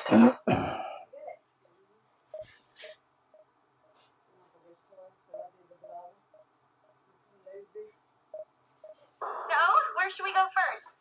Where should we go first?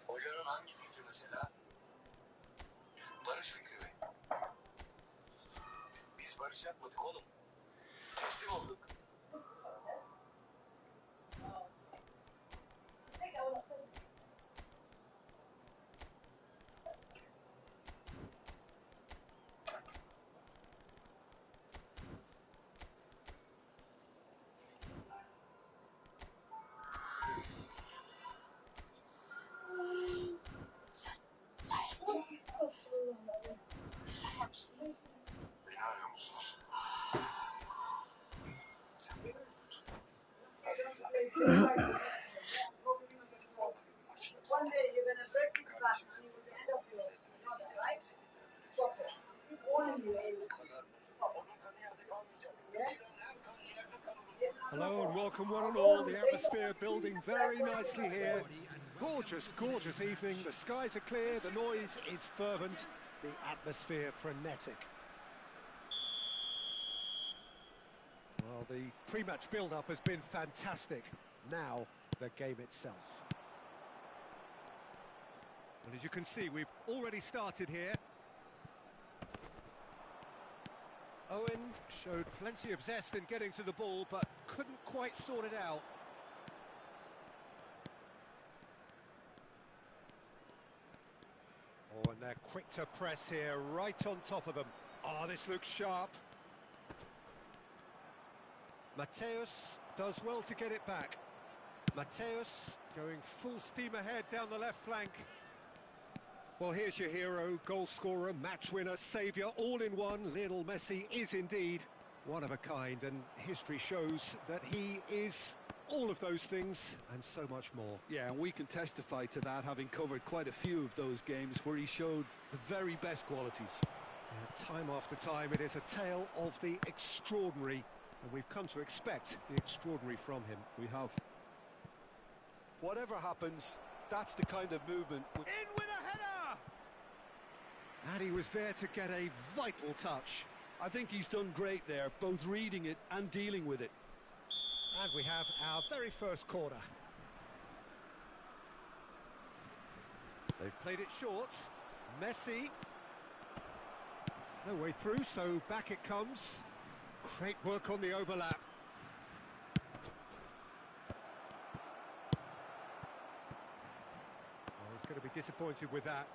Hocanın hangi fikri mesela? Barış fikri mi? Biz barış yapmadık oğlum. Teslim olduk. Beni arıyor musunuz? Sen beni arıyorsun. Hello and welcome one and all. The atmosphere building very nicely here. Gorgeous, gorgeous evening. The skies are clear, the noise is fervent, the atmosphere frenetic. Well, the pre-match build-up has been fantastic. Now, the game itself. Well, as you can see, we've already started here. Owen showed plenty of zest in getting to the ball, but couldn't quite sort it out. Oh, and they're quick to press here, right on top of them. Oh, this looks sharp. Mateus does well to get it back. Mateus going full steam ahead down the left flank. Well, here's your hero, goal scorer, match winner, saviour, all in one. Lionel Messi is indeed one of a kind, and history shows that he is all of those things and so much more. Yeah, and we can testify to that, having covered quite a few of those games where he showed the very best qualities. Time after time, it is a tale of the extraordinary, and we've come to expect the extraordinary from him. We have. Whatever happens, that's the kind of movement. In with a header! And he was there to get a vital touch. I think he's done great there, both reading it and dealing with it. And we have our very first corner. They've played it short. Messi. No way through, so back it comes. Great work on the overlap. Oh, he's going to be disappointed with that.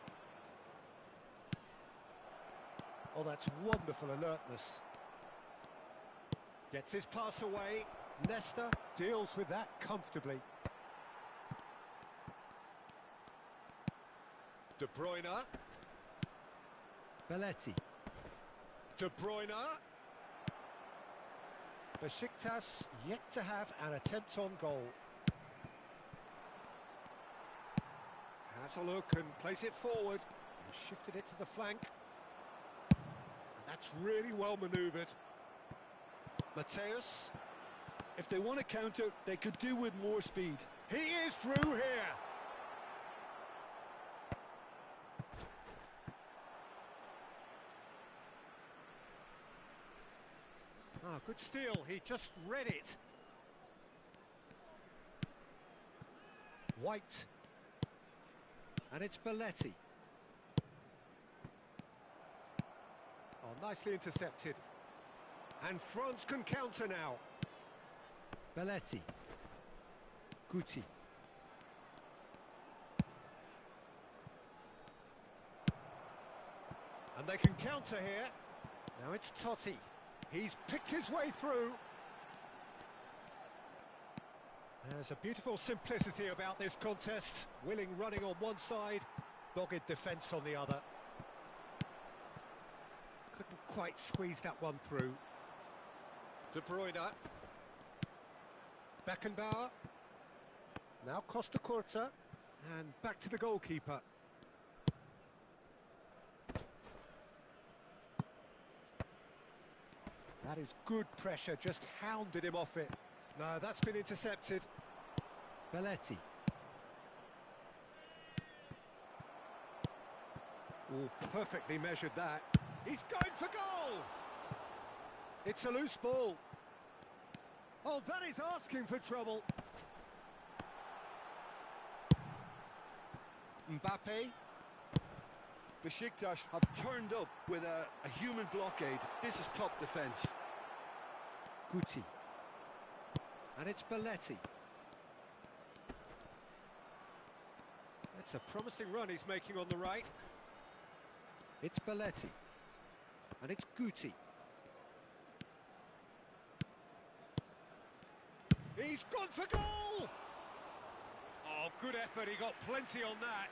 Oh, that's wonderful alertness. Gets his pass away. Nesta deals with that comfortably. De Bruyne. Belletti. De Bruyne. Besiktas yet to have an attempt on goal. Has a look and plays it forward. He shifted it to the flank. And that's really well manoeuvred. Mateus. If they want to counter, they could do with more speed. He is through here. Ah, good steal. He just read it. White. And it's Belletti. Oh, nicely intercepted. And France can counter now. Belletti. Guti. And they can counter here. Now it's Totti. He's picked his way through. There's a beautiful simplicity about this contest. Willing running on one side, dogged defence on the other. Couldn't quite squeeze that one through. De Bruyne. Beckenbauer. Now Costa Curta. And back to the goalkeeper. That is good pressure, just hounded him off it. No, that's been intercepted. Belletti. Oh, perfectly measured that. He's going for goal! It's a loose ball. Oh, that is asking for trouble. Mbappe. Besiktas have turned up with a human blockade. This is top defence. Guti. And it's Belletti. That's a promising run he's making on the right. It's Belletti. And it's Guti. He's gone for goal! Oh, good effort, he got plenty on that.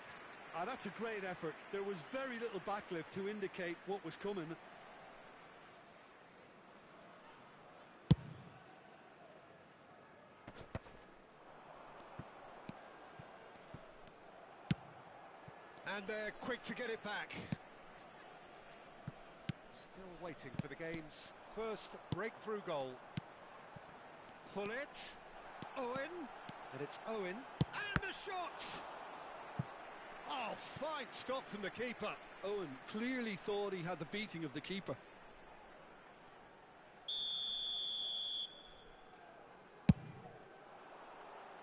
Ah, that's a great effort. There was very little backlift to indicate what was coming. And they're quick to get it back. Still waiting for the game's first breakthrough goal. Hullet. Owen. And it's Owen. And the shot! Oh, fine stop from the keeper. Owen clearly thought he had the beating of the keeper.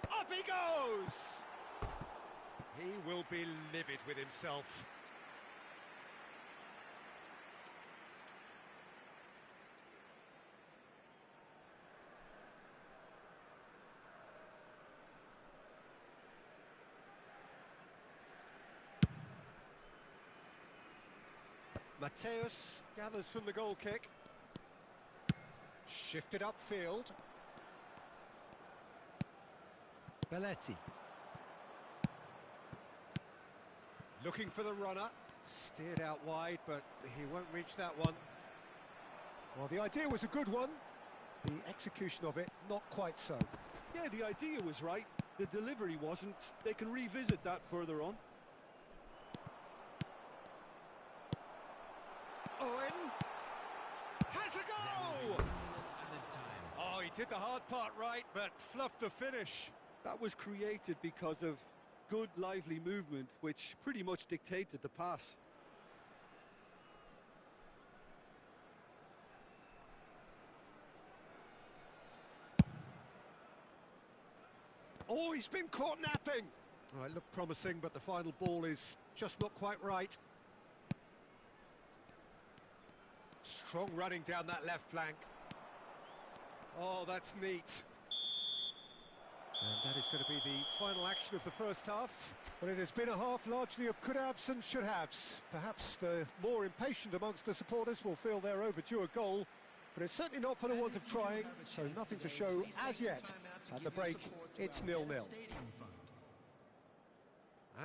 Up he goes! He will be livid with himself. Mateus gathers from the goal kick. Shifted upfield. Belletti. Looking for the runner. Steered out wide, but he won't reach that one. Well, the idea was a good one. The execution of it, not quite so. Yeah, the idea was right. The delivery wasn't. They can revisit that further on. Owen has a goal! Oh, he did the hard part right, but fluffed the finish. That was created because of good, lively movement, which pretty much dictated the pass. Oh, he's been caught napping. Oh, it looked promising, but the final ball is just not quite right. Strong running down that left flank. Oh, that's neat. And that is going to be the final action of the first half. But it has been a half largely of could-haves and should-haves. Perhaps the more impatient amongst the supporters will feel they're overdue a goal, but it's certainly not for the want of trying, so nothing to show as yet. At the break, it's 0-0.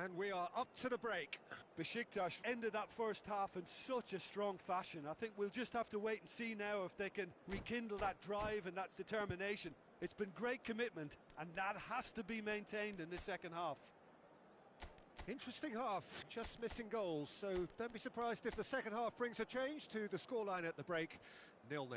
And we are up to the break. Besiktas ended that first half in such a strong fashion. I think we'll just have to wait and see now if they can rekindle that drive and that determination. It's been great commitment, and that has to be maintained in the second half. Interesting half, just missing goals, so don't be surprised if the second half brings a change to the scoreline at the break, 0-0.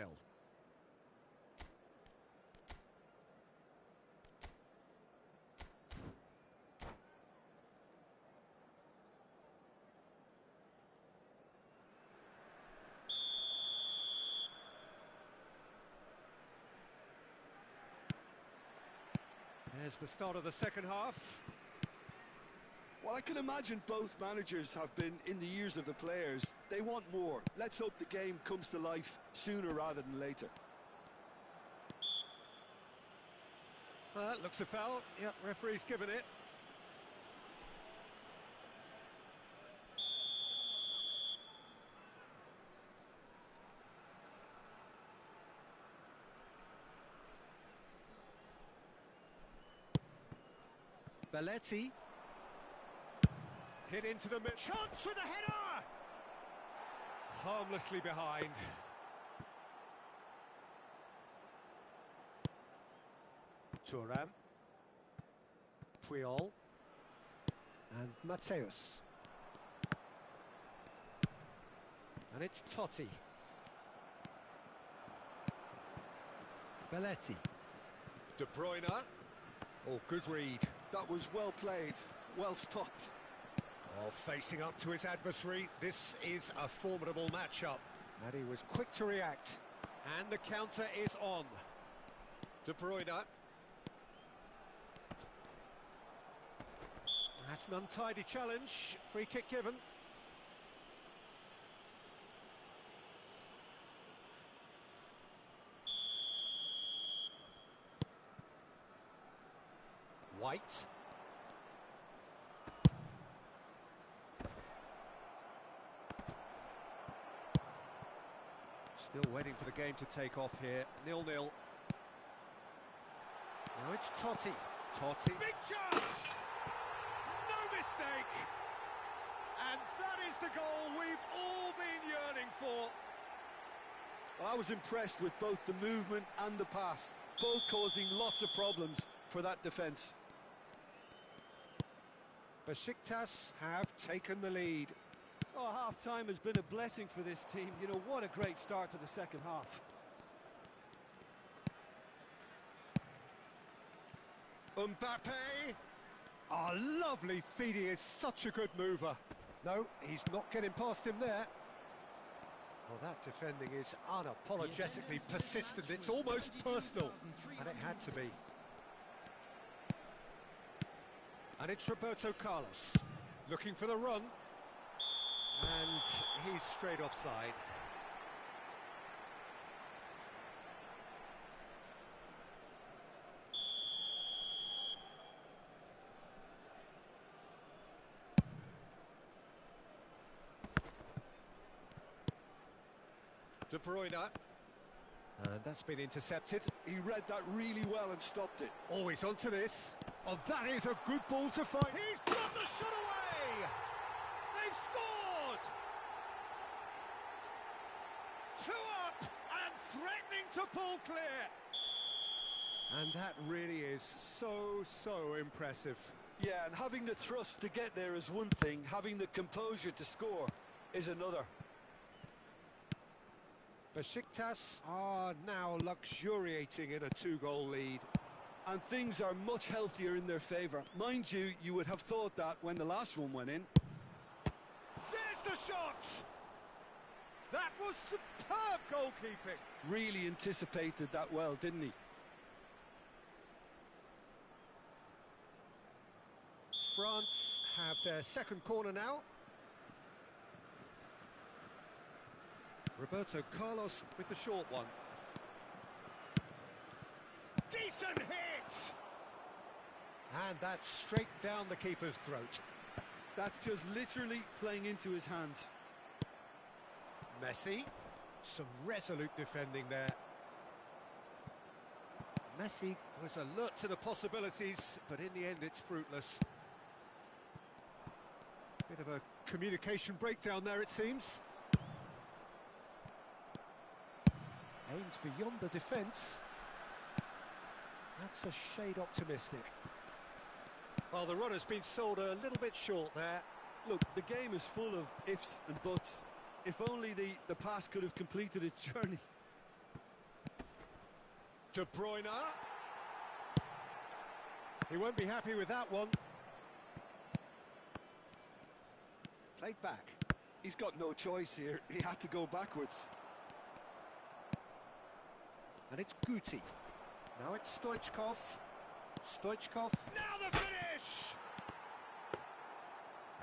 There's the start of the second half. Well, I can imagine both managers have been in the ears of the players. They want more. Let's hope the game comes to life sooner rather than later. That looks a foul. Yep, referee's given it. Belletti. Hit into the mid. Chance with a header! Harmlessly behind. Thuram. Puyol. And Mateus. And it's Totti. Belletti. De Bruyne. Oh, good read. That was well played, well stopped. Oh, facing up to his adversary, this is a formidable matchup. And he was quick to react. And the counter is on. De Bruyne. That's an untidy challenge. Free kick given. White. Still waiting for the game to take off here. 0-0. Now it's Totti. Totti. Big chance! No mistake! And that is the goal we've all been yearning for. Well, I was impressed with both the movement and the pass, both causing lots of problems for that defence. Besiktas have taken the lead. Oh, half-time has been a blessing for this team. You know, what a great start to the second half. Mbappe. Oh, lovely feed. He is such a good mover. No, he's not getting past him there. Well, that defending is unapologetically persistent. It's almost personal. And it had to be. And it's Roberto Carlos. Looking for the run. And he's straight offside. De Bruyne. And that's been intercepted. He read that really well and stopped it. Always onto this. Oh, that is a good ball to find. He's got the shot away! They've scored! 2 up and threatening to pull clear. And that really is so impressive. Yeah, and having the thrust to get there is one thing, having the composure to score is another. Besiktas are now luxuriating in a 2-goal lead. And things are much healthier in their favour. Mind you, you would have thought that when the last one went in. There's the shot! That was superb goalkeeping. Really anticipated that well, didn't he? France have their second corner now. Roberto Carlos with the short one. Decent hit! And that's straight down the keeper's throat. That's just literally playing into his hands. Messi. Some resolute defending there. Messi was alert to the possibilities, but in the end it's fruitless. Bit of a communication breakdown there, it seems. Aimed beyond the defence. That's a shade optimistic. Well, the run has been sold a little bit short there. Look, the game is full of ifs and buts. If only the pass could have completed its journey. De Bruyne. He won't be happy with that one. Played back. He's got no choice here. He had to go backwards. And it's Guti. Now it's Stoichkov. Stoichkov. Now the finish!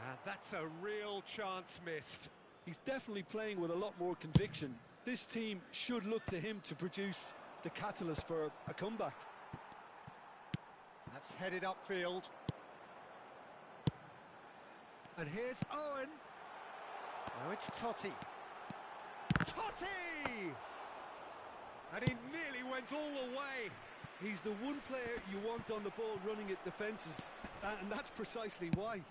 And that's a real chance missed. He's definitely playing with a lot more conviction. This team should look to him to produce the catalyst for a comeback. That's headed upfield. And here's Owen. Now it's Totti. Totti! And he nearly went all the way. He's the one player you want on the ball running at defences, and that's precisely why.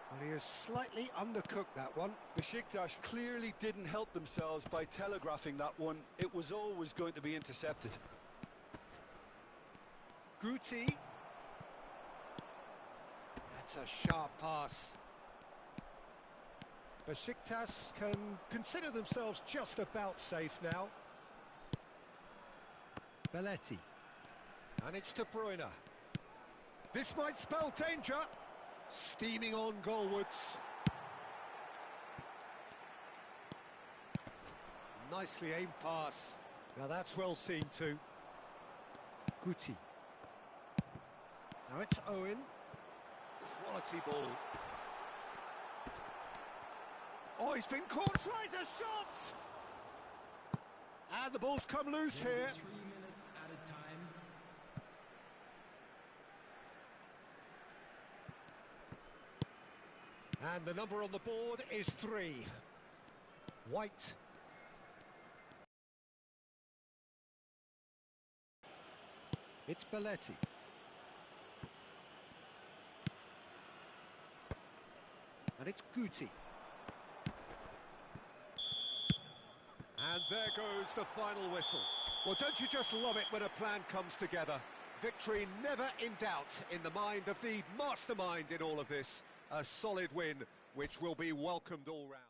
Well, he has slightly undercooked that one. Besiktas clearly didn't help themselves by telegraphing that one. It was always going to be intercepted. Guti. That's a sharp pass. Besiktas can consider themselves just about safe now. Belletti. And it's De Bruyne. This might spell danger. Steaming on goalwards. Nicely aimed pass. Now that's well seen too. Guti. Now it's Owen. Quality ball. Oh, he's been caught. Tries a shot. And the ball's come loose here. 3 minutes at a time. And the number on the board is 3. White. It's Belletti. And it's Guti. And there goes the final whistle. Well, don't you just love it when a plan comes together? Victory never in doubt in the mind of the mastermind in all of this. A solid win, which will be welcomed all round.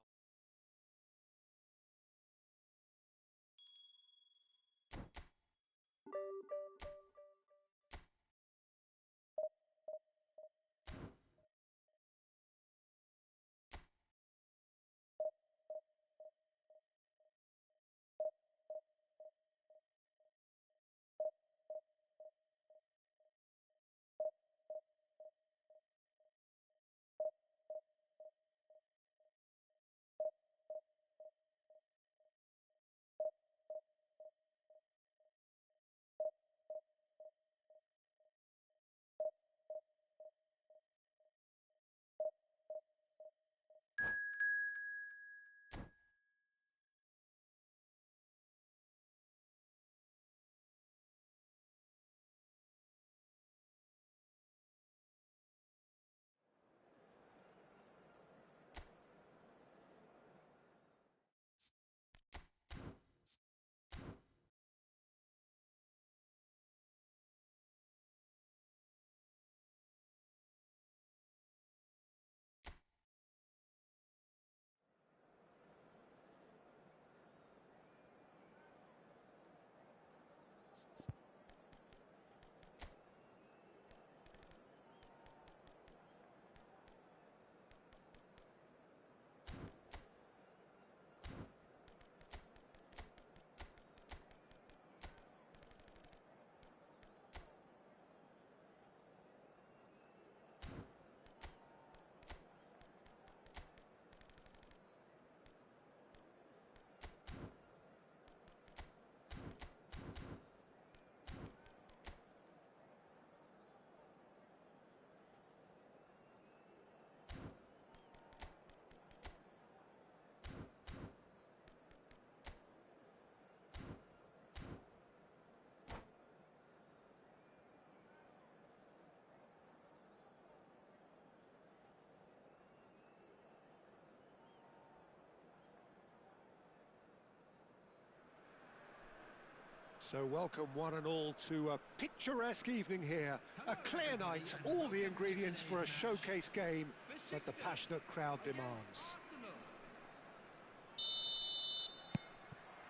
So welcome one and all to a picturesque evening here. A clear night, all the ingredients for a showcase game that the passionate crowd demands.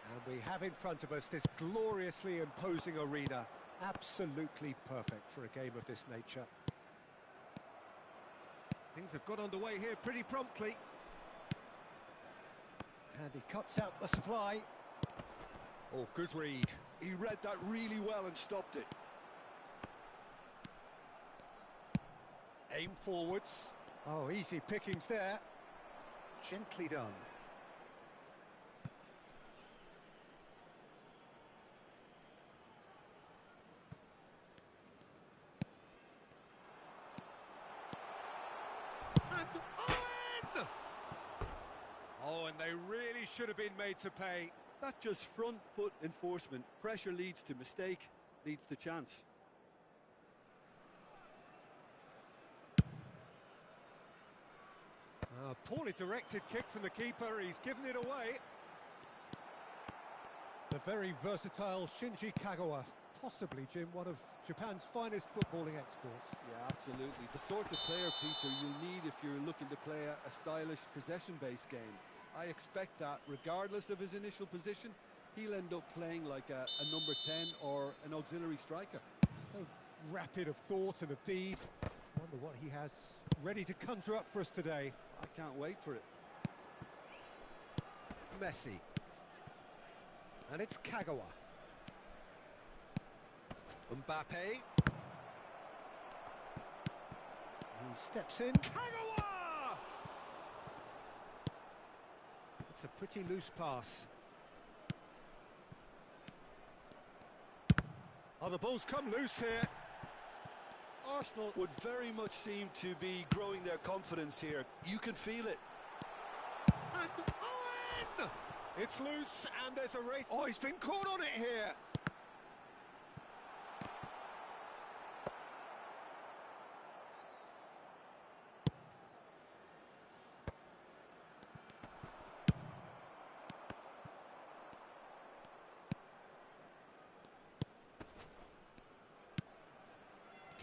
And we have in front of us this gloriously imposing arena. Absolutely perfect for a game of this nature. Things have got underway here pretty promptly. And he cuts out the supply. Oh, good read. He read that really well and stopped it. Aim forwards. Oh, easy pickings there. Gently done. And Owen! Oh, and they really should have been made to pay. That's just front foot enforcement. Pressure leads to mistake, leads to chance. Poorly directed kick from the keeper, he's given it away. The very versatile Shinji Kagawa, possibly, Jim, one of Japan's finest footballing exports. Yeah, absolutely. The sort of player, Peter, you'll need if you're looking to play a stylish possession-based game. I expect that, regardless of his initial position, he'll end up playing like a number 10 or an auxiliary striker. So rapid of thought and of deed. Wonder what he has ready to conjure up for us today. I can't wait for it. Messi. And it's Kagawa. Mbappe. He steps in. Kagawa! It's a pretty loose pass. Oh, the ball's come loose here. Arsenal would very much seem to be growing their confidence here. You can feel it. And Owen! It's loose and there's a race. Oh, he's been caught on it here.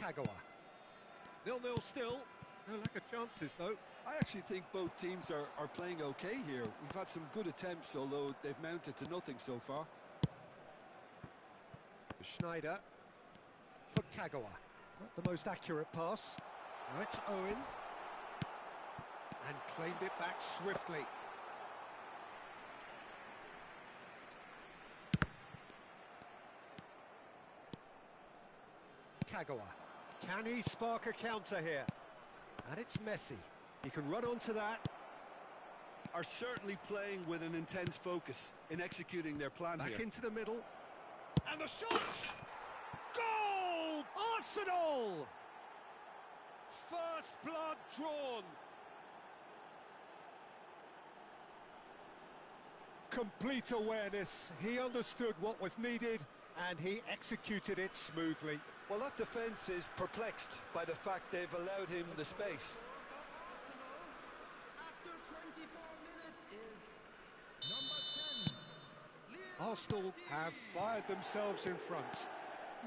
Kagawa. 0-0 still. No lack of chances, though. I actually think both teams are playing okay here. We've had some good attempts, although they've mounted to nothing so far. Schneider for Kagawa. Not the most accurate pass. Now it's Owen. And claimed it back swiftly. Kagawa. Can he spark a counter here? And it's Messi. He can run onto that. Are certainly playing with an intense focus in executing their plan Back here. into the middle. And the shot! Goal! Arsenal! First blood drawn. Complete awareness. He understood what was needed and he executed it smoothly. Well, that defence is perplexed by the fact they've allowed him the space. After 24 minutes is number 10. Arsenal have fired themselves in front.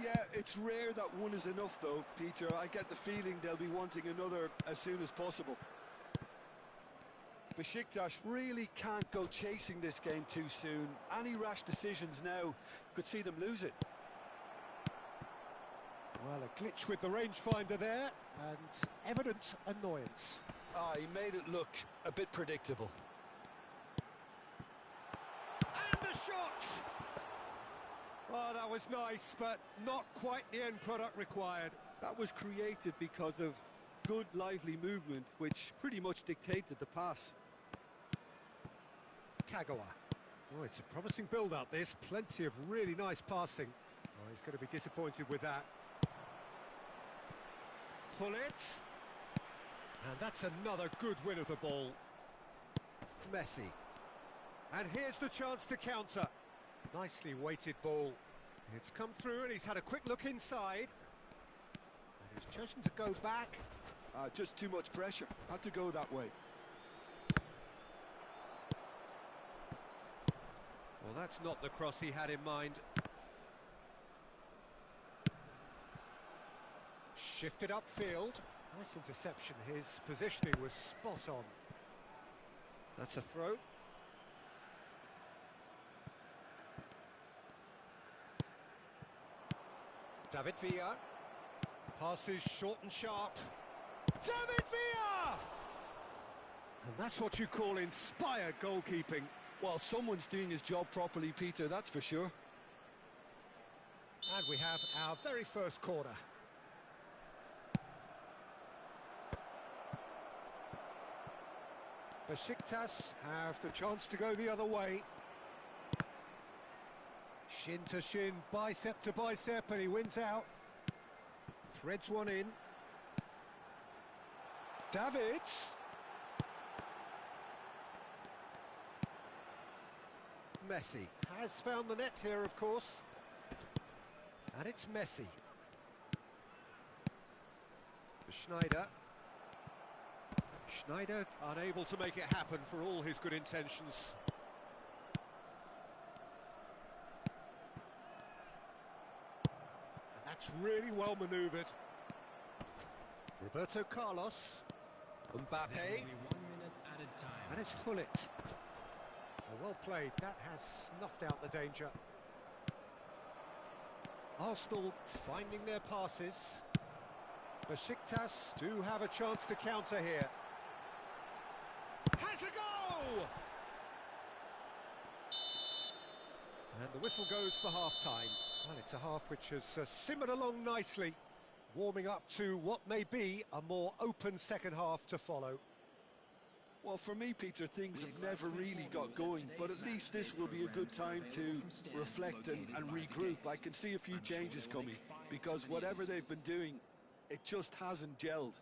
Yeah, it's rare that one is enough, though, Peter. I get the feeling they'll be wanting another as soon as possible. Besiktas really can't go chasing this game too soon. Any rash decisions now could see them lose it. Well, a glitch with the rangefinder there, and evident annoyance. Ah, he made it look a bit predictable. And the shot! Oh, that was nice, but not quite the end product required. That was created because of good, lively movement, which pretty much dictated the pass. Kagawa. Oh, it's a promising build-up, this. Plenty of really nice passing. Oh, he's going to be disappointed with that. Pull it. And that's another good win of the ball. Messi. And here's the chance to counter. Nicely weighted ball. It's come through and he's had a quick look inside. And he's chosen to go back. Just too much pressure. Had to go that way. Well, that's not the cross he had in mind. Shifted upfield. Nice interception. His positioning was spot on. That's a throw. David Villa. Passes short and sharp. David Villa! And that's what you call inspired goalkeeping. Well, someone's doing his job properly, Peter, that's for sure. And we have our very first corner. Besiktas have the chance to go the other way. Shin to shin, bicep to bicep, and he wins out. Threads one in. Davids. Messi has found the net here, of course. And it's Messi. Schneider. Schneider unable to make it happen for all his good intentions. And that's really well manoeuvred. Roberto Carlos. Mbappe. There will be 1 minute added time. And it's Hullet. Well played, that has snuffed out the danger. Arsenal finding their passes. Besiktas do have a chance to counter here. Has a go! And the whistle goes for half-time. Well, it's a half which has simmered along nicely, warming up to what may be a more open second half to follow. Well, for me, Peter, things have never really got going, but at least this will be a good time to reflect and regroup. I can see a few changes coming, because whatever they've been doing, it just hasn't gelled.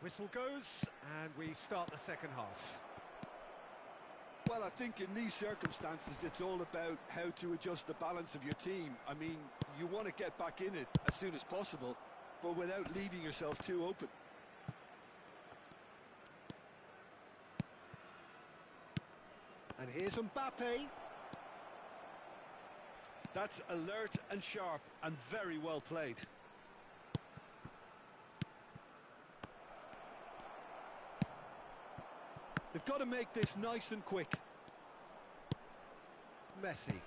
Whistle goes, and we start the second half. Well, I think in these circumstances, it's all about how to adjust the balance of your team. I mean, you want to get back in it as soon as possible, but without leaving yourself too open. And here's Mbappe. That's alert and sharp and very well played. They've got to make this nice and quick. Messi.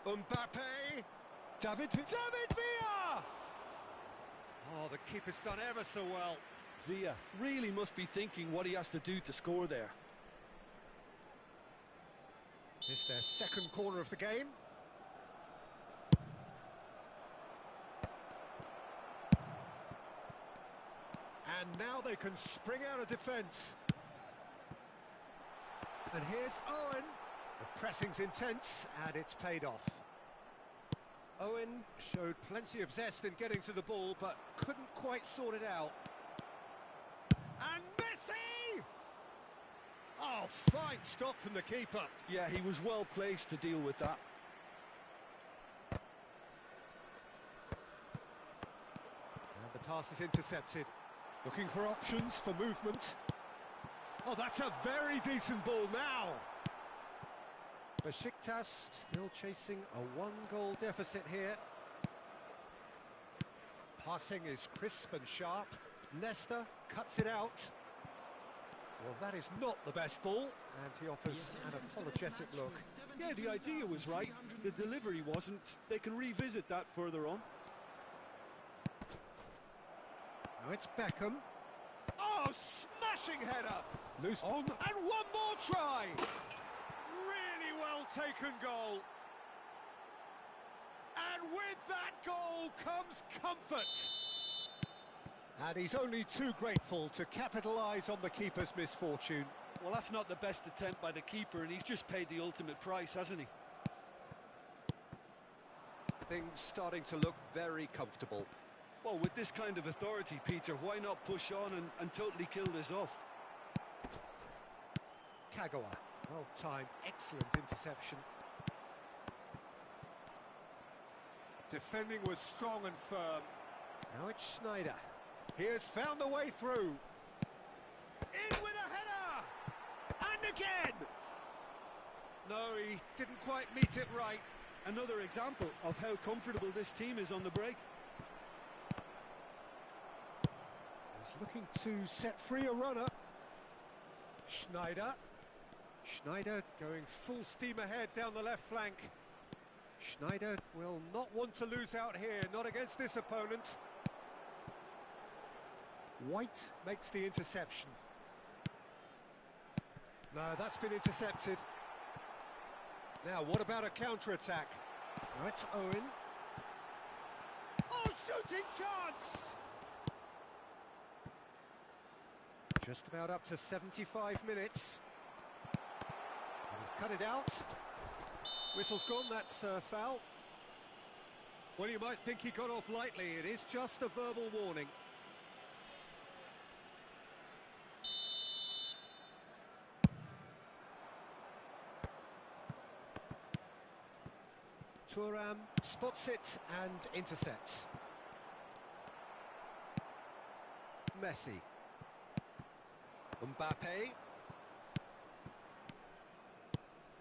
Mbappe. David Villa! Oh, the keeper's done ever so well. Villa really must be thinking what he has to do to score there. This is their second corner of the game. And now they can spring out of defence. And here's Owen. The pressing's intense, and it's paid off. Owen showed plenty of zest in getting to the ball, but couldn't quite sort it out. And Messi! Oh, fine stop from the keeper. Yeah, he was well placed to deal with that. And the pass is intercepted. Looking for options for movement. Oh, that's a very decent ball now. Besiktas still chasing a one-goal deficit here. Passing is crisp and sharp. Nesta cuts it out. Well, that is not the best ball, and he offers an apologetic look. Yeah, the idea was right. The delivery wasn't. They can revisit that further on. Now it's Beckham. Oh, smashing header! Loose on, and one more try! Really well taken goal. And with that goal comes comfort. And he's only too grateful to capitalise on the keeper's misfortune. Well, that's not the best attempt by the keeper, and he's just paid the ultimate price, hasn't he? Things starting to look very comfortable. Well, with this kind of authority, Peter, why not push on and totally kill this off? Kagawa, well-timed, excellent interception. Defending was strong and firm. Now it's Schneider. He has found a way through. In with a header! And again! No, he didn't quite meet it right. Another example of how comfortable this team is on the break. He's looking to set free a runner. Schneider. Schneider going full steam ahead down the left flank. Schneider will not want to lose out here, not against this opponent. White makes the interception. No, that's been intercepted. Now, what about a counter-attack? Now it's Owen. Oh, shooting chance! Just about up to 75 minutes. And he's cut it out. Whistle's gone, that's a foul. Well, you might think he got off lightly. It is just a verbal warning. Thuram spots it and intercepts. Messi. Mbappe.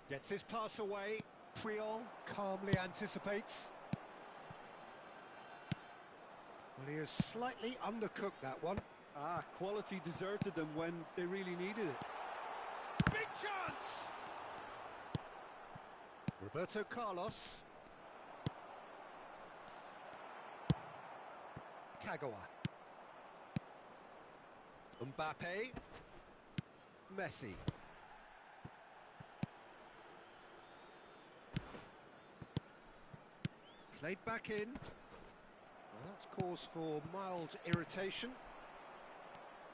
Gets his pass away. Puyol calmly anticipates. Well, he has slightly undercooked that one. Quality deserted them when they really needed it. Big chance! Roberto Carlos. Kagawa. Mbappe. Messi. Played back in. Well, that's cause for mild irritation.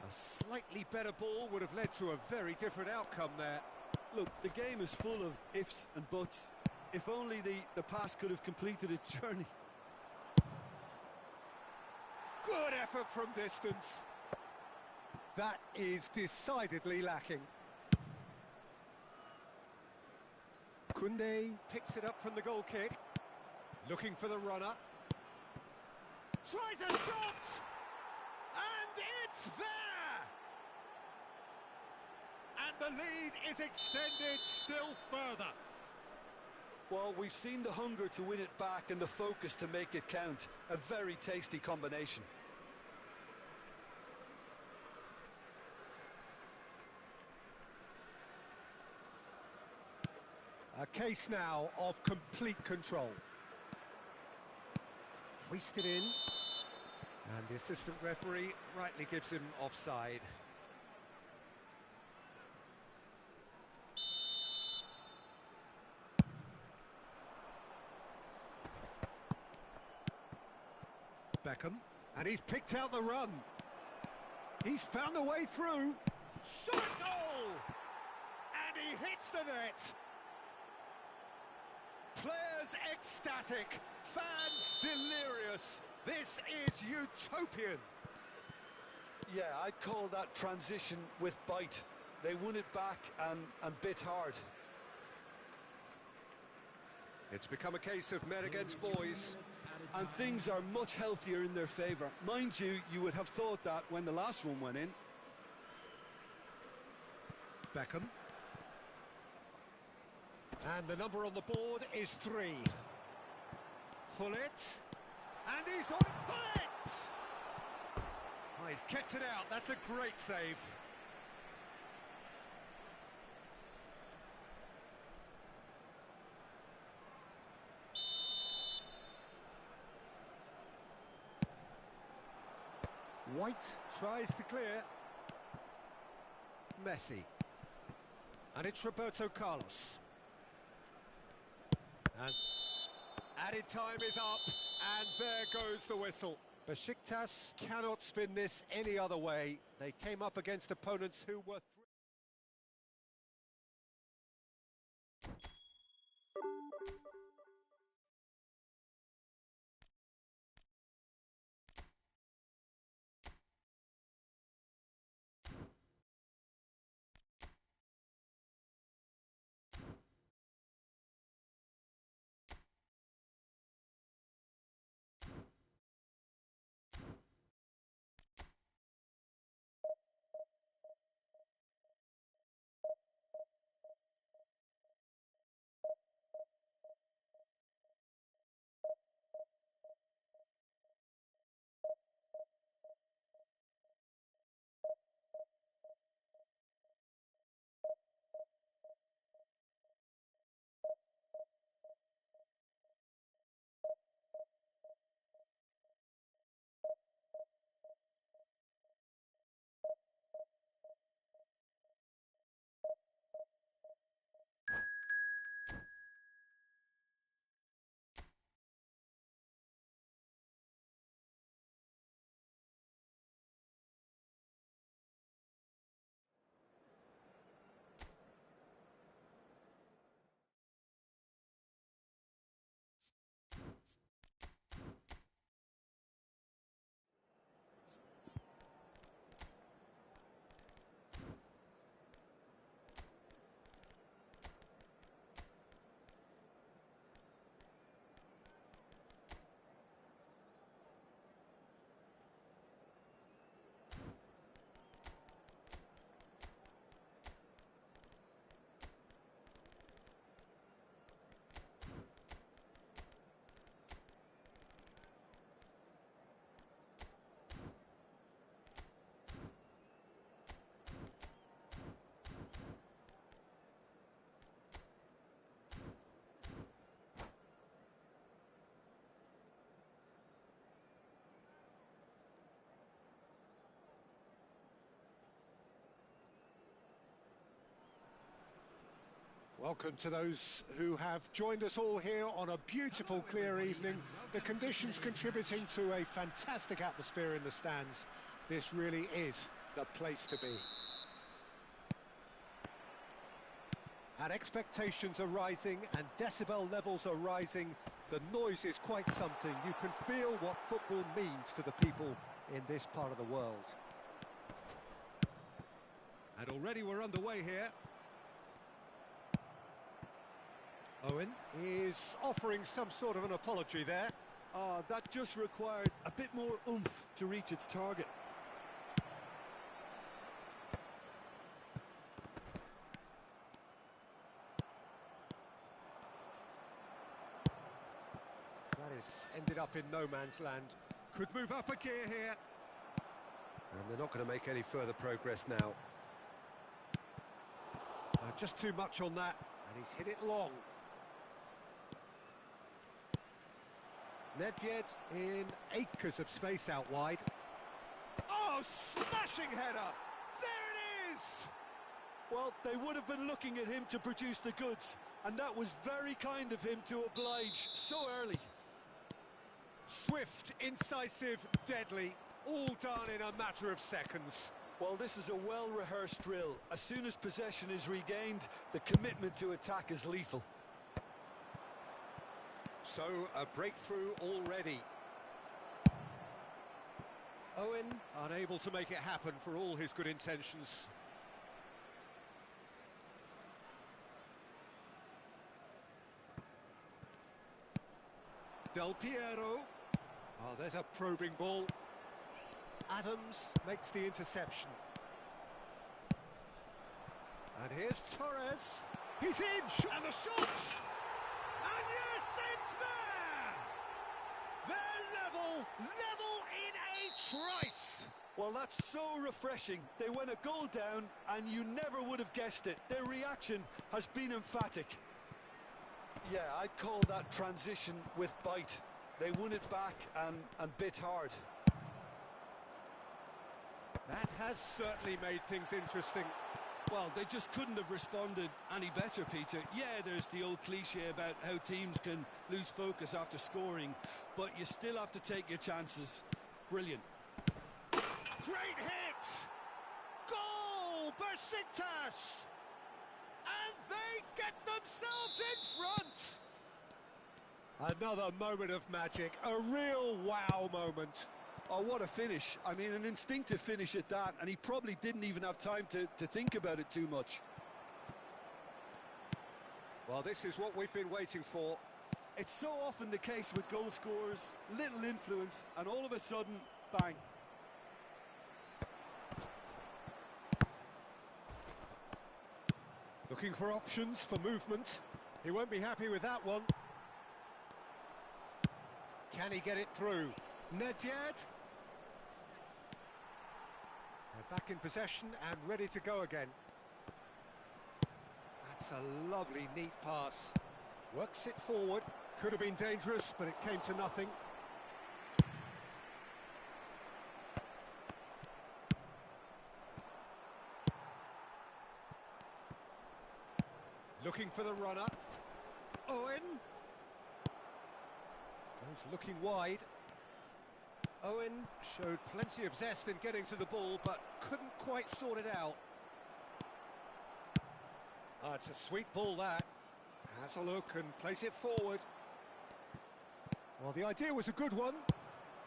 A slightly better ball would have led to a very different outcome there. Look, the game is full of ifs and buts. If only the pass could have completed its journey. Good effort from distance. That is decidedly lacking. Koundé picks it up from the goal kick. Looking for the runner. Tries a shot! And it's there! And the lead is extended still further. Well, we've seen the hunger to win it back and the focus to make it count. A very tasty combination. A case now of complete control. Hoisted in. And the assistant referee rightly gives him offside. Beckham, and he's picked out the run. He's found a way through. Shot goal! And he hits the net. Players ecstatic, fans delirious. This is utopian. Yeah, I'd call that transition with bite. They won it back and bit hard. It's become a case of men against boys. And things are much healthier in their favour. Mind you, you would have thought that when the last one went in. Beckham. And the number on the board is 3. Hullet. And he's on Hullet! Oh, he's kept it out. That's a great save. White tries to clear. Messi. And it's Roberto Carlos. And added time is up, and there goes the whistle. Besiktas cannot spin this any other way. They came up against opponents who were... Welcome to those who have joined us all here on a beautiful, clear evening. The conditions contributing to a fantastic atmosphere in the stands. This really is the place to be. And expectations are rising and decibel levels are rising. The noise is quite something. You can feel what football means to the people in this part of the world. And already we're underway here. Owen is offering some sort of an apology there. That just required a bit more oomph to reach its target. That has ended up in no man's land. Could move up a gear here. And they're not going to make any further progress now. Just too much on that, and he's hit it long. Nedved in acres of space out wide. Oh, smashing header! There it is! Well, they would have been looking at him to produce the goods, and that was very kind of him to oblige so early. Swift, incisive, deadly, all done in a matter of seconds. Well, this is a well-rehearsed drill. As soon as possession is regained, the commitment to attack is lethal. So, a breakthrough already. Owen unable to make it happen for all his good intentions. Del Piero. Oh, there's a probing ball. Adams makes the interception. And here's Torres. He's in! And the shot! And yes, it's there! They're level in a trice! Well, that's so refreshing. They went a goal down, and you never would have guessed it. Their reaction has been emphatic. Yeah, I'd call that transition with bite. They won it back and bit hard. That has certainly made things interesting. Well, they just couldn't have responded any better, Peter. Yeah, there's the old cliche about how teams can lose focus after scoring, but you still have to take your chances. Brilliant. Great hit! Goal! Besiktas! And they get themselves in front! Another moment of magic, a real wow moment. Oh, what a finish. I mean, an instinctive finish at that, and he probably didn't even have time to think about it too much. Well, this is what we've been waiting for. It's so often the case with goal scorers, little influence, and all of a sudden, bang. Looking for options for movement. He won't be happy with that one. Can he get it through? Nedved. They're back in possession and ready to go again. That's a lovely, neat pass. Works it forward. Could have been dangerous, but it came to nothing. Looking for the runner. Owen. Goes looking wide. Owen showed plenty of zest in getting to the ball, but couldn't quite sort it out. Oh, it's a sweet ball, that. Has a look and plays it forward. Well, the idea was a good one.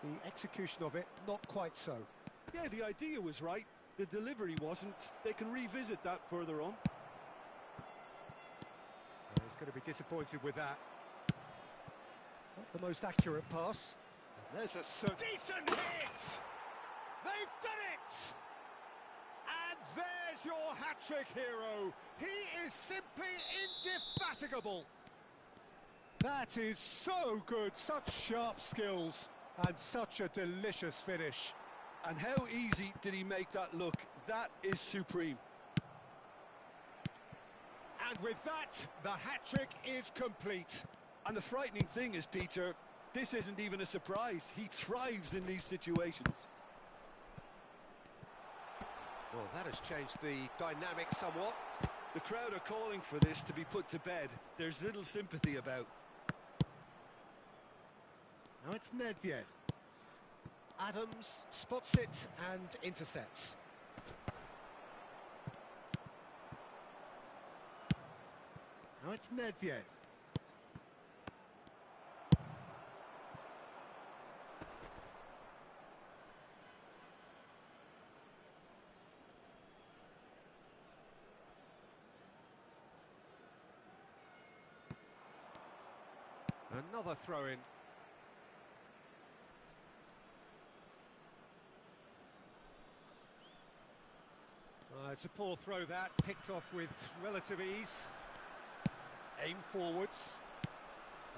The execution of it, not quite so. Yeah, the idea was right. The delivery wasn't. They can revisit that further on. So he's going to be disappointed with that. Not the most accurate pass. And there's a decent hit! They've done it! And there's your hat-trick hero. He is simply indefatigable. That is so good, such sharp skills, and such a delicious finish. And how easy did he make that look? That is supreme. And with that, the hat-trick is complete. And the frightening thing is, Peter, this isn't even a surprise. He thrives in these situations. Well, that has changed the dynamic somewhat. The crowd are calling for this to be put to bed. There's little sympathy about. Now it's Nedved. Adams spots it and intercepts. Now it's Nedved. Another throw-in. It's a poor throw that, picked off with relative ease. Aim forwards.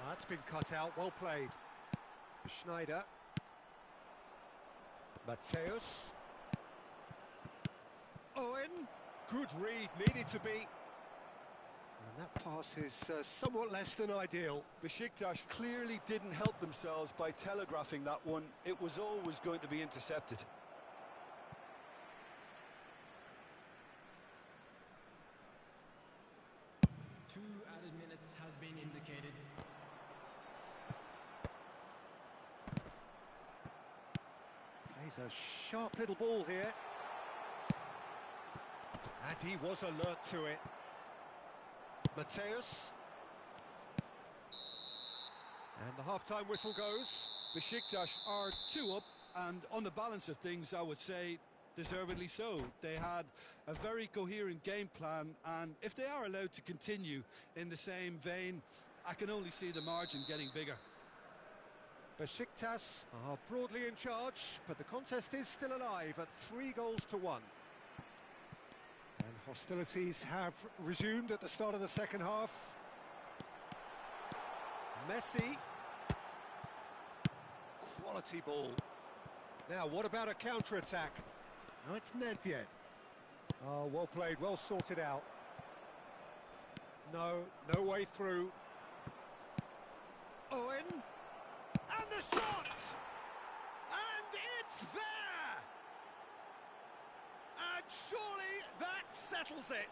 That's been cut out, well played. Schneider. Mateus. Owen. Good read, needed to be. And that pass is somewhat less than ideal. Besiktas clearly didn't help themselves by telegraphing that one. It was always going to be intercepted. Two added minutes has been indicated. Plays a sharp little ball here. And he was alert to it. Mateus. And the half-time whistle goes. Besiktas are 2 up, and on the balance of things, I would say deservedly so. They had a very coherent game plan, and if they are allowed to continue in the same vein, I can only see the margin getting bigger. Besiktas are broadly in charge, but the contest is still alive at 3-1. And hostilities have resumed at the start of the second half. Messi. Quality ball. Now, what about a counter-attack? Now it's Nedved. Oh, well played, well sorted out. No way through. Owen. And the shot! And it's there! And surely that settles it.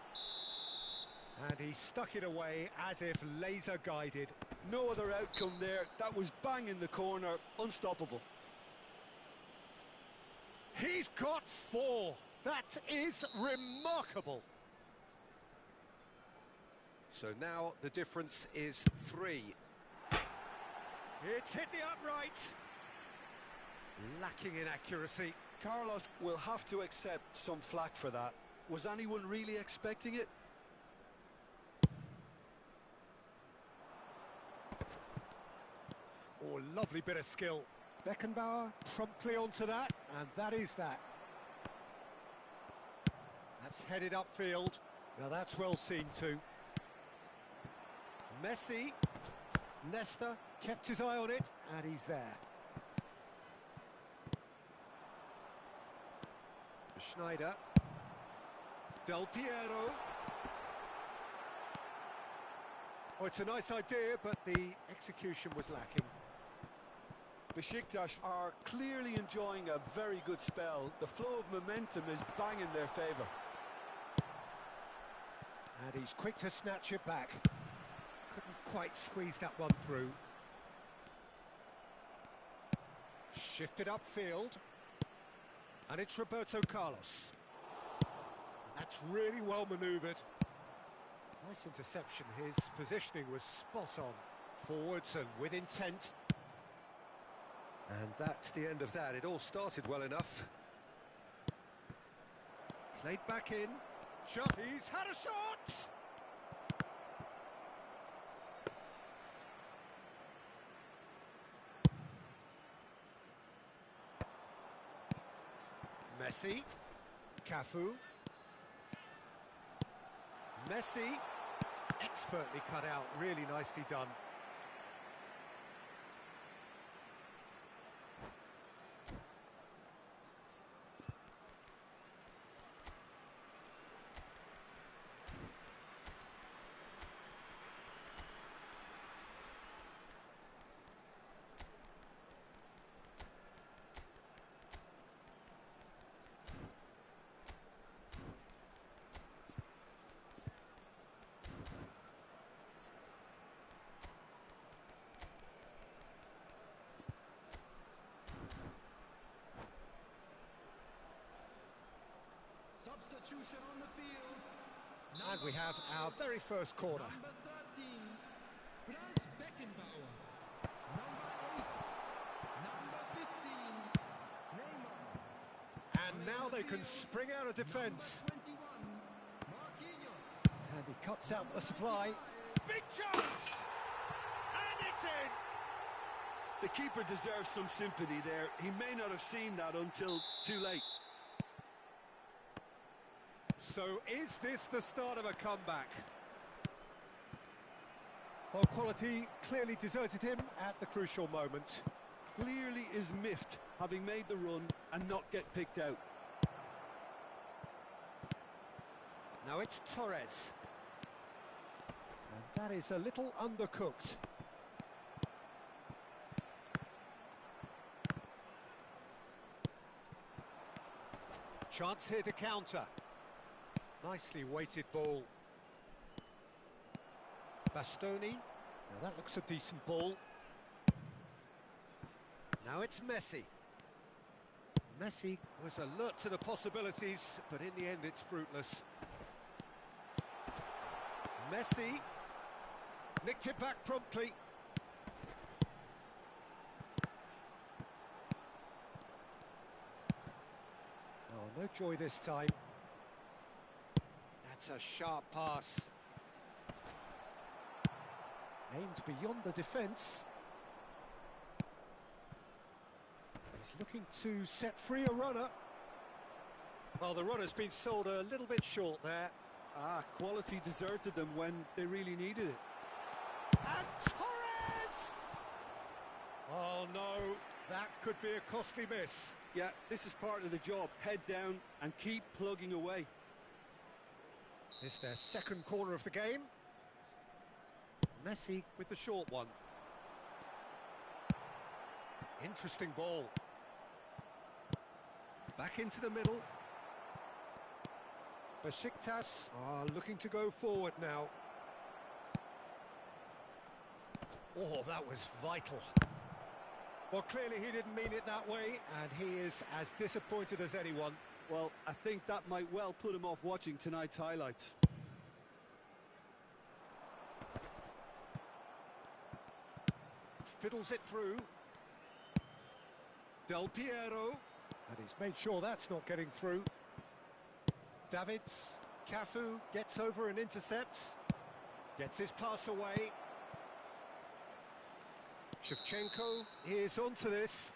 And he stuck it away as if laser guided. No other outcome there. That was bang in the corner, unstoppable. He's got 4. That is remarkable. So now the difference is 3. It's hit the upright. Lacking in accuracy. Carlos will have to accept some flack for that. Was anyone really expecting it? Oh, lovely bit of skill. Beckenbauer promptly onto that, and that is that. That's headed upfield. Now that's well seen too. Messi. Nesta kept his eye on it, and he's there. Schneider. Del Piero. Oh, it's a nice idea, but the execution was lacking. Besiktas are clearly enjoying a very good spell. The flow of momentum is bang in their favour. And he's quick to snatch it back. Couldn't quite squeeze that one through. Shifted upfield. And it's Roberto Carlos. And that's really well manoeuvred. Nice interception. His positioning was spot on. Forwards and with intent. And that's the end of that. It all started well enough. Played back in. Just he's had a shot! Messi. Cafu. Messi. Expertly cut out. Really nicely done. substitution on the field. And we have our very first corner. Number 13, Franz Beckenbauer. Number 8, number 15, Neymar. And now they can spring out of defence. Number 21, Marquinhos. And he cuts out the supply. Big chance! And it's in! The keeper deserves some sympathy there. He may not have seen that until too late. So is this the start of a comeback? Well, quality clearly deserted him at the crucial moment. Clearly is miffed, having made the run and not get picked out. Now it's Torres. And that is a little undercooked. Chance here to counter. Nicely weighted ball. Bastoni. Now that looks a decent ball. Now it's Messi. Messi was alert to the possibilities, but in the end it's fruitless. Messi nicked it back promptly. Oh, no joy this time. That's a sharp pass. Aimed beyond the defence. He's looking to set free a runner. Well, the runner's been sold a little bit short there. Quality deserted them when they really needed it. And Torres! Oh no, that could be a costly miss. Yeah, this is part of the job. Head down and keep plugging away. It's their second corner of the game. Messi with the short one. Interesting ball. Back into the middle. Besiktas are looking to go forward now. Oh, that was vital. Well, clearly he didn't mean it that way, and he is as disappointed as anyone. Well, I think that might well put him off watching tonight's highlights. Fiddles it through. Del Piero. And he's made sure that's not getting through. Davids. Cafu gets over and intercepts. Gets his pass away. Shevchenko is onto this.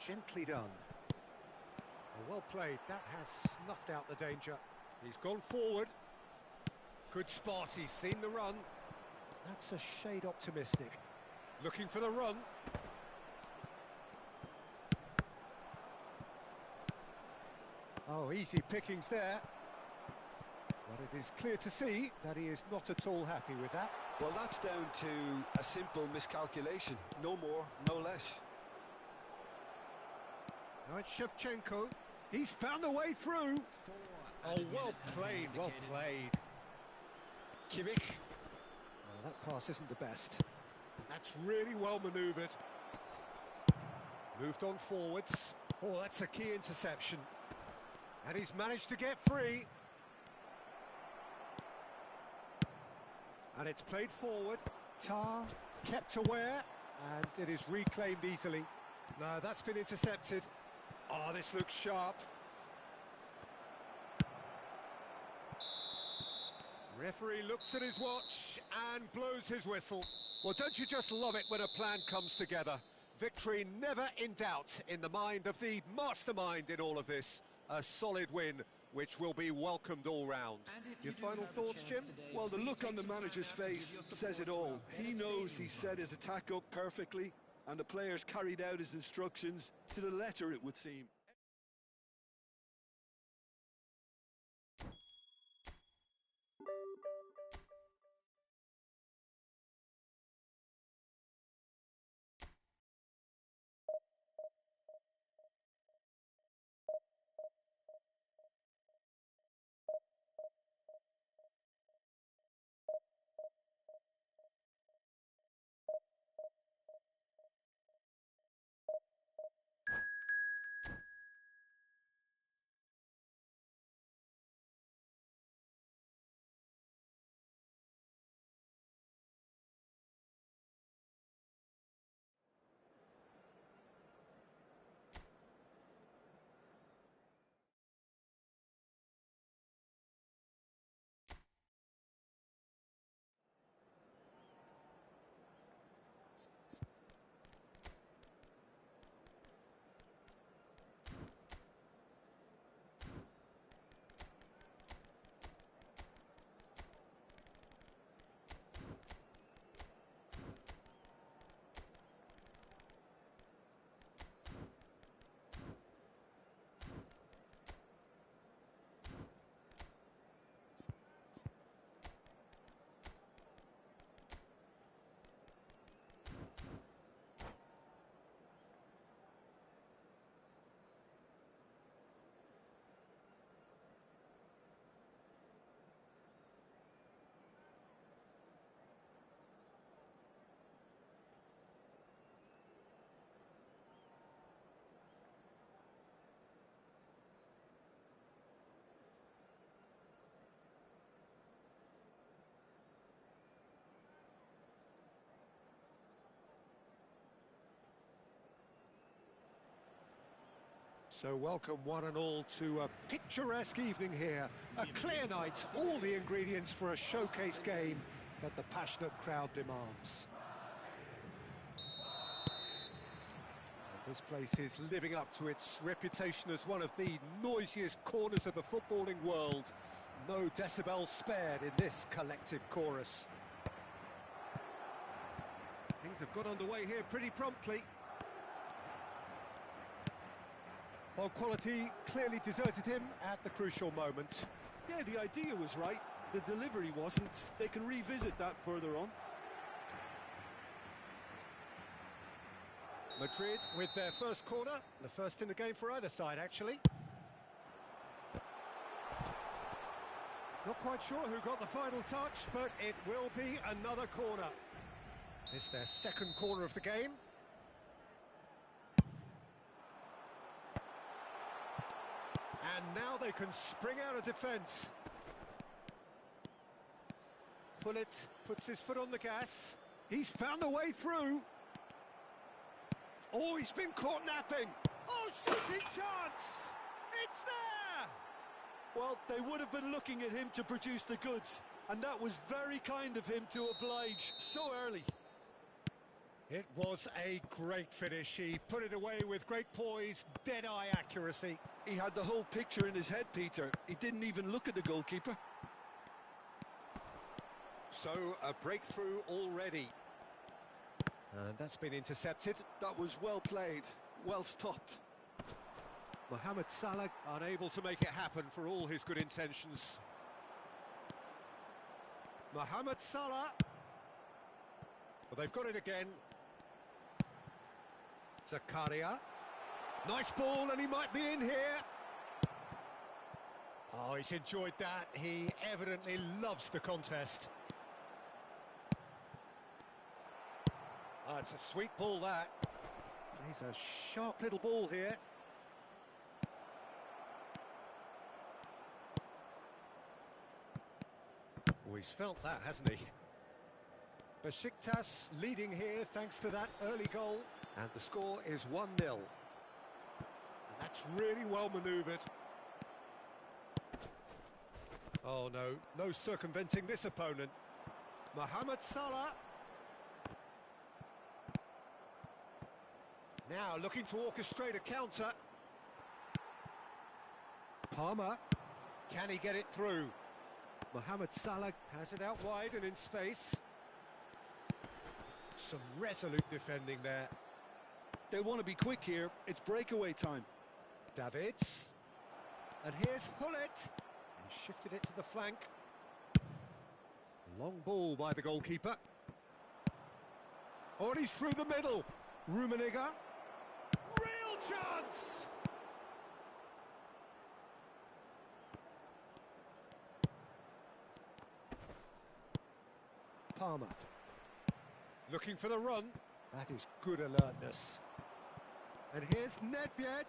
Gently done. Well played. That has snuffed out the danger. He's gone forward. Good spot. He's seen the run. That's a shade optimistic. Looking for the run. Oh, easy pickings there. But it is clear to see that he is not at all happy with that. Well, that's down to a simple miscalculation. No more, no less. Now it's Shevchenko. He's found a way through. Oh, well played, well played. Kimmich. Oh, that pass isn't the best. And that's really well manoeuvred. Moved on forwards. Oh, that's a key interception. And he's managed to get free. And it's played forward. Tar kept aware. And it is reclaimed easily. No, that's been intercepted. Oh, this looks sharp. Referee looks at his watch and blows his whistle. Well, don't you just love it when a plan comes together? Victory never in doubt in the mind of the mastermind in all of this. A solid win, which will be welcomed all round. Your final thoughts, Jim? Well, the look on the manager's face says it all. He knows he set his attack up perfectly, and the players carried out his instructions to the letter, it would seem. So welcome one and all to a picturesque evening here. A clear night, all the ingredients for a showcase game that the passionate crowd demands. And this place is living up to its reputation as one of the noisiest corners of the footballing world. No decibels spared in this collective chorus. Things have got underway here pretty promptly. Well, quality clearly deserted him at the crucial moment. Yeah, the idea was right. The delivery wasn't. They can revisit that further on. Madrid with their first corner. The first in the game for either side, actually. Not quite sure who got the final touch, but it will be another corner. It's their second corner of the game. And now they can spring out of defence. Pullet puts his foot on the gas. He's found a way through. Oh, he's been caught napping. Oh, shooting chance! It's there! Well, they would have been looking at him to produce the goods, and that was very kind of him to oblige so early. It was a great finish. He put it away with great poise, dead-eye accuracy. He had the whole picture in his head, Peter. He didn't even look at the goalkeeper. So, a breakthrough already. And that's been intercepted. That was well played, well stopped. Mohamed Salah unable to make it happen for all his good intentions. Mohamed Salah. Well, they've got it again. Zakaria. Nice ball, and he might be in here. Oh, he's enjoyed that. He evidently loves the contest. Oh, it's a sweet ball, that. He's a sharp little ball here. Oh, he's felt that, hasn't he? Besiktas leading here thanks to that early goal. And the score is 1-0. And that's really well manoeuvred. Oh, no. No circumventing this opponent. Mohamed Salah. Now looking to orchestrate a counter. Palmer. Can he get it through? Mohamed Salah has it out wide and in space. Some resolute defending there. They want to be quick here. It's breakaway time. Davids. And here's Hullet. He shifted it to the flank. Long ball by the goalkeeper. Oh, and he's through the middle. Rummenigge. Real chance! Palmer. Looking for the run. That is good alertness. And here's Nedved.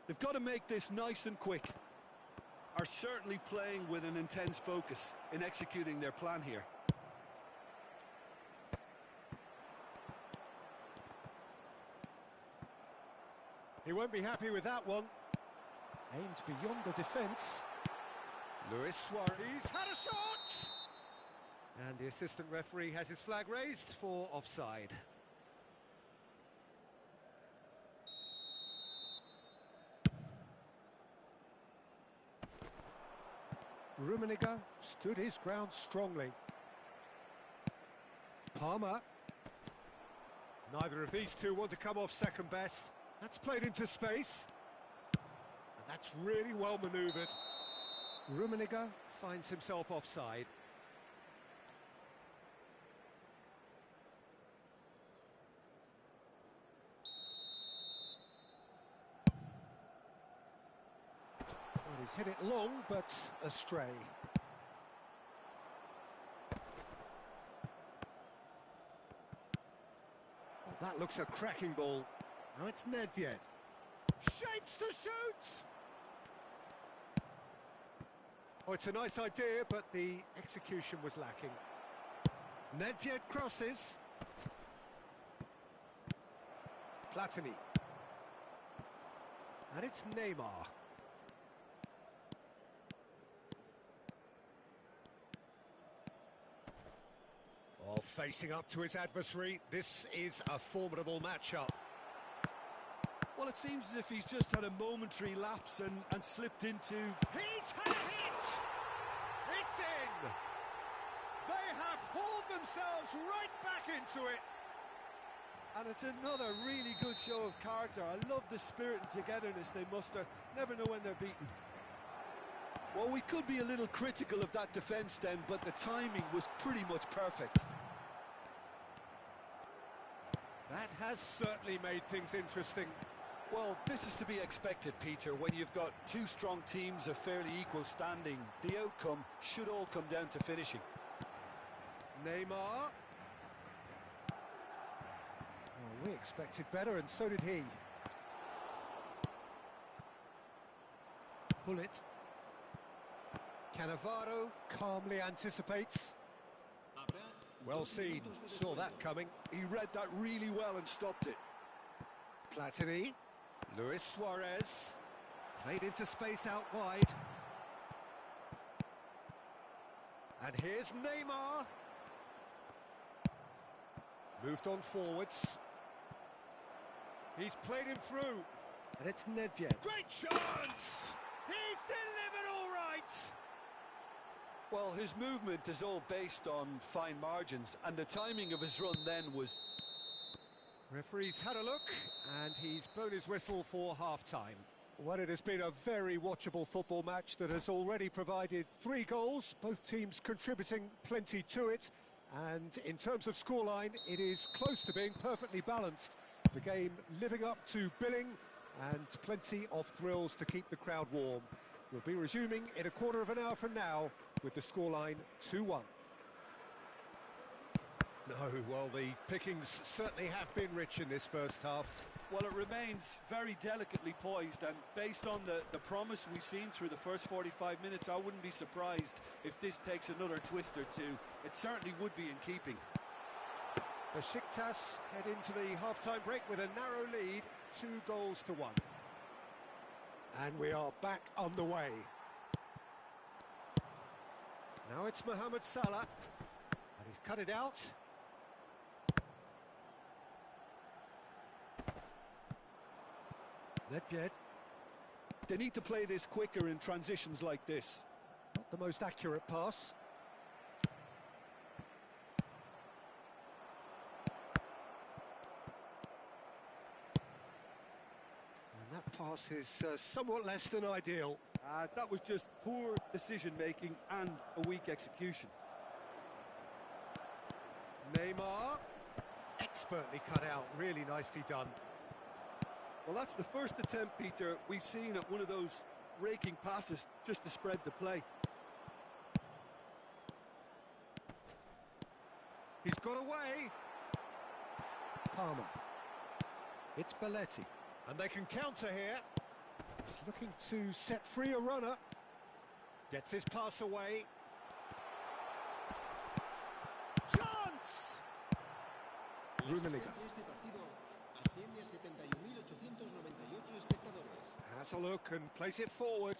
They've got to make this nice and quick. Are certainly playing with an intense focus in executing their plan here. He won't be happy with that one. Aimed beyond the defence. Luis Suarez had a shot! And the assistant referee has his flag raised for offside. Rummenigge stood his ground strongly. Palmer. Neither of these two want to come off second best. That's played into space. And that's really well manoeuvred. Rummenigge finds himself offside. Well, he's hit it long, but astray. Oh, that looks a cracking ball. Now it's Nedved. Shapes to shoot! Oh, it's a nice idea, but the execution was lacking. Nedved crosses. Platini. And it's Neymar. Oh, facing up to his adversary. This is a formidable matchup. Well, it seems as if he's just had a momentary lapse and slipped into... He's had a hit! It's in! They have hauled themselves right back into it. And it's another really good show of character. I love the spirit and togetherness they muster. Never know when they're beaten. Well, we could be a little critical of that defence then, but the timing was pretty much perfect. That has certainly made things interesting. Well, this is to be expected, Peter. When you've got two strong teams of fairly equal standing, the outcome should all come down to finishing. Neymar. Oh, we expected better, and so did he. Hullet. Cannavaro calmly anticipates. Well seen, saw that coming. He read that really well and stopped it. Platini. Luis Suarez. Played into space out wide. And here's Neymar. Moved on forwards. He's played him through. And it's Nedved. Great chance! He's delivered all right! Well, his movement is all based on fine margins, and the timing of his run then was... Referee's had a look, and he's blown his whistle for half-time. Well, it has been a very watchable football match that has already provided 3 goals, both teams contributing plenty to it. And in terms of scoreline, it is close to being perfectly balanced. The game living up to billing, and plenty of thrills to keep the crowd warm. We'll be resuming in a quarter of an hour from now with the scoreline 2-1. No, well, the pickings certainly have been rich in this first half. Well, it remains very delicately poised, and based on the promise we've seen through the first 45 minutes, I wouldn't be surprised if this takes another twist or two. It certainly would be in keeping. Besiktas head into the half-time break with a narrow lead, 2-1. And we are back on the way. Now it's Mohamed Salah, and he's cut it out. Nedved. They need to play this quicker in transitions like this. Not the most accurate pass. And that pass is somewhat less than ideal. That was just poor decision-making and a weak execution. Neymar. Expertly cut out, really nicely done. Well, that's the first attempt, Peter, we've seen at one of those raking passes just to spread the play. He's got away. Palmer. It's Belletti. And they can counter here. He's looking to set free a runner. Gets his pass away. Chance! Rummenigge. Has a look and plays it forward.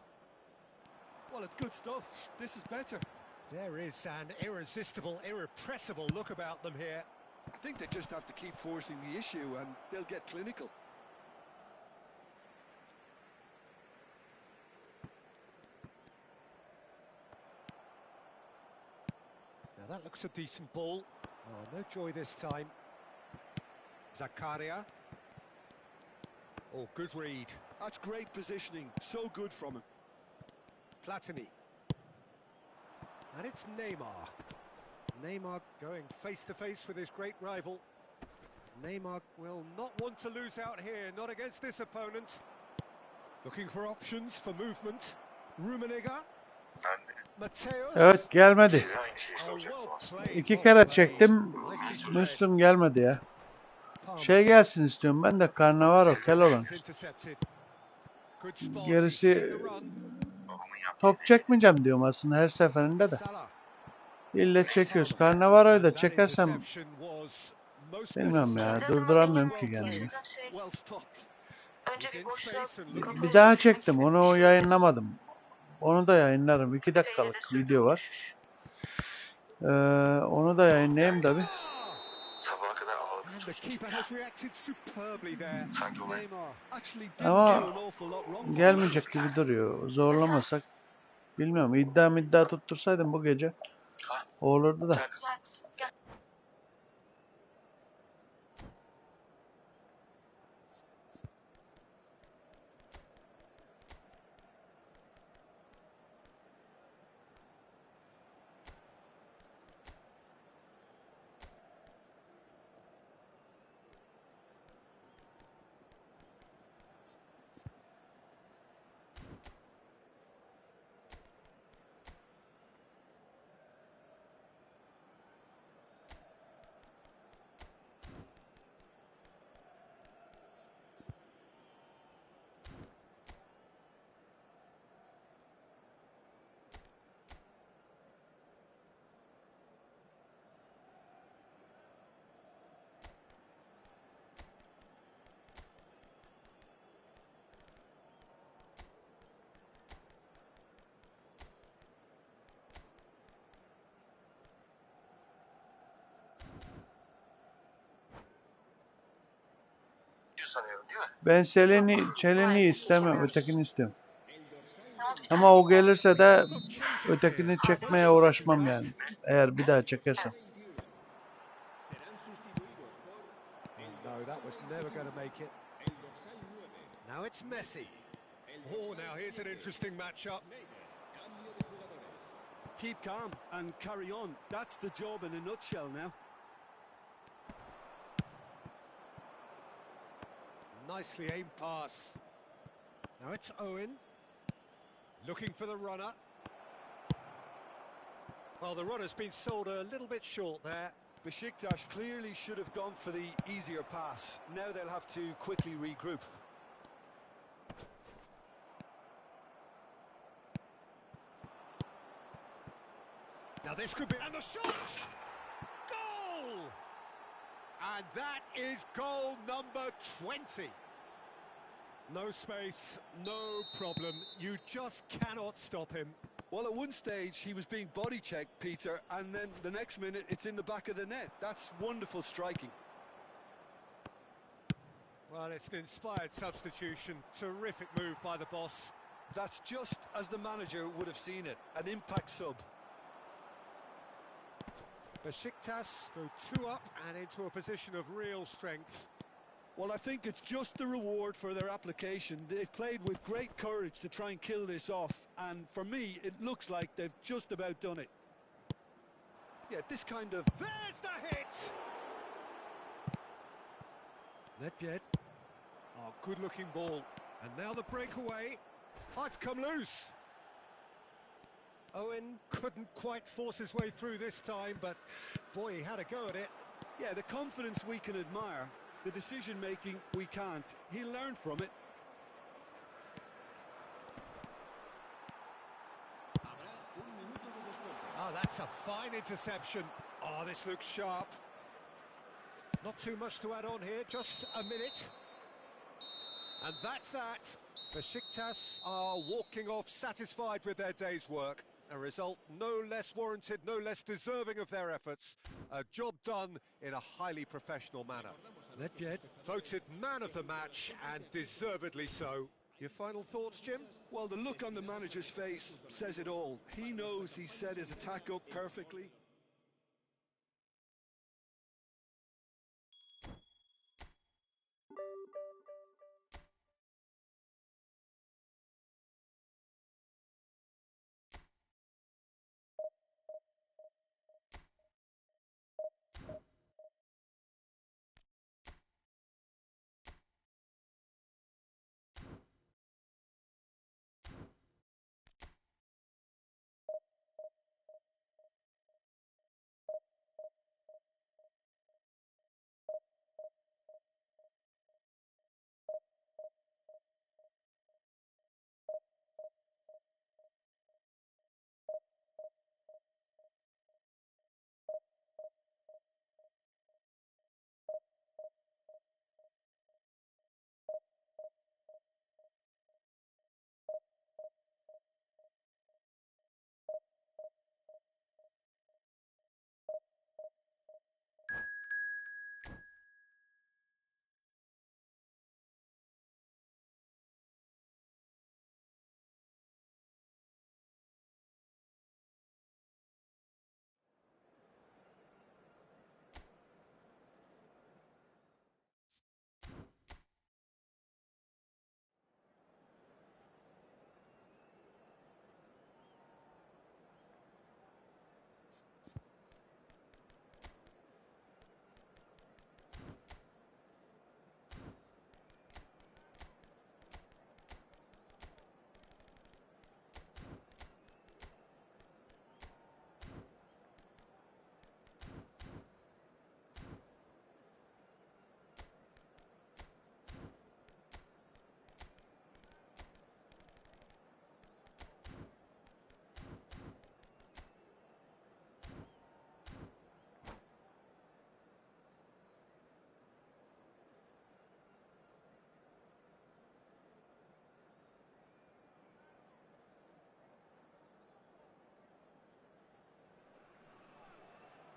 Well, it's good stuff. This is better. There is an irresistible, irrepressible look about them here. I think they just have to keep forcing the issue and they'll get clinical. Now that looks a decent ball. Oh, no joy this time. Zakaria. Oh, good read. That's great positioning. So good from him. Platini. And it's Neymar. Neymar going face-to-face with his great rival. Neymar will not want to lose out here, not against this opponent. Looking for options for movement. Rummenigge. Mateus. Evet, gelmedi. Size aynı şeyi Oh, soracaktım well aslında. played, 2 well kere played. çektim. Nicely played. Müslüm gelmedi ya. Palmer. Şey gelsin istiyorum ben de Cannavaro, Keloğlan. Intercepted. Good spot. Gerisi He's seen the run. Babamın yaptığı top çekmeyeceğim diyorum aslında her seferinde de. Salah. İlle çekiyoruz. Cannavaro'yu da That çekersem interception was most bilmem ya, necessary. durduramıyorum ki kendimi. Well stopped. Önce He's bir in boşluğa space and looking Bir for daha a çektim. Onu yayınlamadım. Onu da yayınlarım. 2 dakikalık video var. Onu da yayınlayayım tabi. Ah! Sabaha kadar ağladım And the çocuk. keeper has reacted superbly there. Sanki olay. Neymar actually didn't Ama do an awful lot wrong, to be gelmeyecek honest. gibi duruyor. Zorlamasak. Bilmiyorum. İddia tuttursaydım bu gece Ha? olurdu da. Gel kızım. gel. Sanıyorum değil mi? Ben Çeleni istemem. Ötekini istiyorum. Ne oldu? Ama o gelirse de Look, changes ötekini here. çekmeye uğraşmam yani. Eğer bir daha çekersem. Serán sustituidos por Oh, no, that was never going to make it. el dorsal 9, Now it's Messi. Oh, now here's an interesting matchup. cambio de jugadores. Keep calm and carry on. That's the job in a nutshell now. Nicely aimed pass. Now it's Owen. Looking for the runner. Well, the runner's been sold a little bit short there. Besiktas clearly should have gone for the easier pass. Now they'll have to quickly regroup. Now this could be... And the shot! Goal! And that is goal number 20. No space, no problem. You just cannot stop him. Well, at one stage he was being body checked, Peter, and then the next minute it's in the back of the net. That's wonderful striking. Well, it's an inspired substitution. Terrific move by the boss. That's just as the manager would have seen it, an impact sub. Besiktas go 2 up and into a position of real strength. Well, I think it's just the reward for their application. They've played with great courage to try and kill this off, and for me, it looks like they've just about done it. Yeah, this kind of... There's the hit! Nedved. Oh, good-looking ball. And now the breakaway. Oh, it's come loose. Owen couldn't quite force his way through this time, but boy, he had a go at it. Yeah, the confidence we can admire, the decision-making we can't. He'll learn from it. Habrá un minuto de descuento. Oh, that's a fine interception. Oh, this looks sharp. Not too much to add on here, just a minute. And that's that. Besiktas are walking off satisfied with their day's work. A result no less warranted, no less deserving of their efforts. A job done in a highly professional manner. Nedved voted man of the match, and deservedly so. Your final thoughts, Jim? Well, the look on the manager's face says it all. He knows he set his attack up perfectly.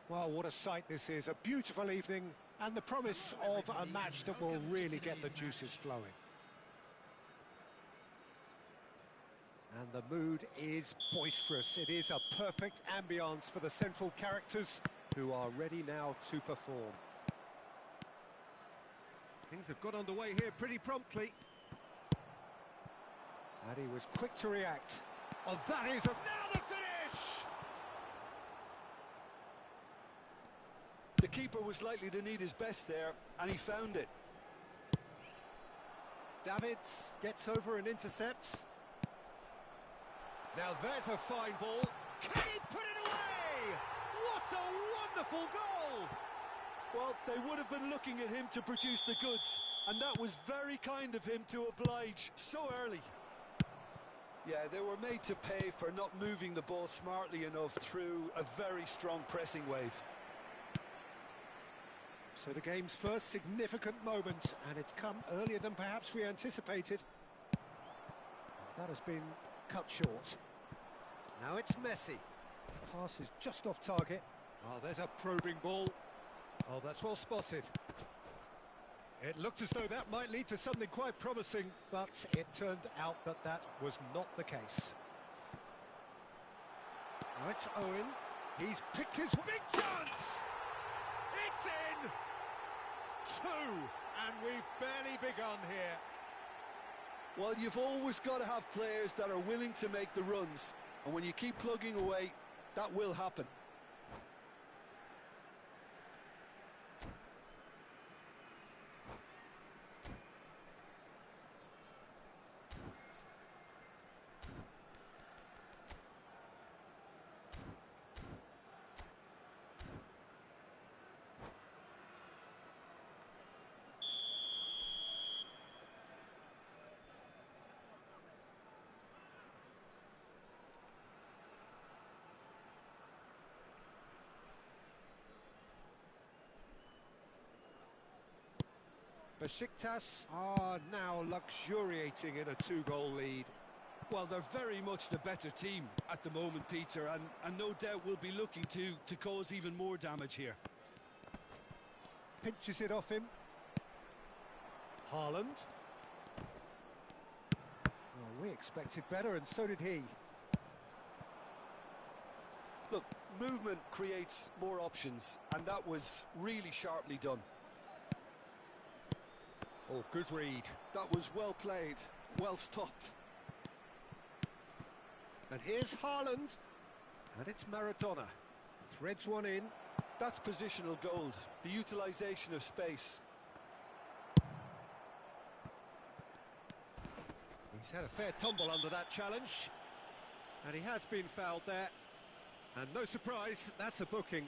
Well, what a sight this is. A beautiful evening and the promise of a match that will really get the juices flowing. And the mood is boisterous. It is a perfect ambience for the central characters who are ready now to perform. Things have got underway here pretty promptly. And he was quick to react. Oh, that is a... Now the finish! The keeper was likely to need his best there, and he found it. Davids gets over and intercepts. Now there's a fine ball. Can he put it away? What a wonderful goal! Well, they would have been looking at him to produce the goods, and that was very kind of him to oblige so early. Yeah, they were made to pay for not moving the ball smartly enough through a very strong pressing wave. So the game's first significant moment, and it's come earlier than perhaps we anticipated. That has been cut short. Now it's Messi. Pass is just off target. Oh, there's a probing ball. Oh, that's well spotted. It looked as though that might lead to something quite promising, but it turned out that that was not the case. Now it's Owen. He's picked his big chance! It's in! 2, and we've barely begun here. Well, you've always got to have players that are willing to make the runs, and when you keep plugging away, that will happen. Besiktas are now luxuriating in a 2-goal lead. Well, they're very much the better team at the moment, Peter, and no doubt will be looking to cause even more damage here. Pinches it off him. Haaland. Well, we expected better, and so did he. Look, movement creates more options, and that was really sharply done. Oh, good read. That was well played, well stopped. And here's Haaland. And it's Maradona. Threads one in. That's positional gold, the utilisation of space. He's had a fair tumble under that challenge. And he has been fouled there. And no surprise, that's a booking.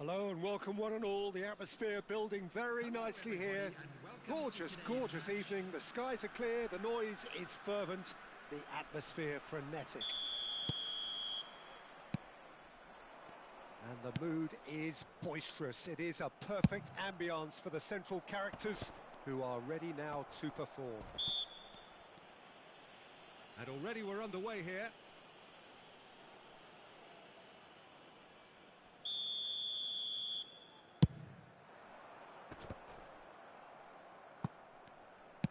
Hello and welcome one and all. The atmosphere building very nicely here. Gorgeous, gorgeous evening. The skies are clear, the noise is fervent, the atmosphere frenetic. And the mood is boisterous. It is a perfect ambience for the central characters who are ready now to perform. And already we're underway here.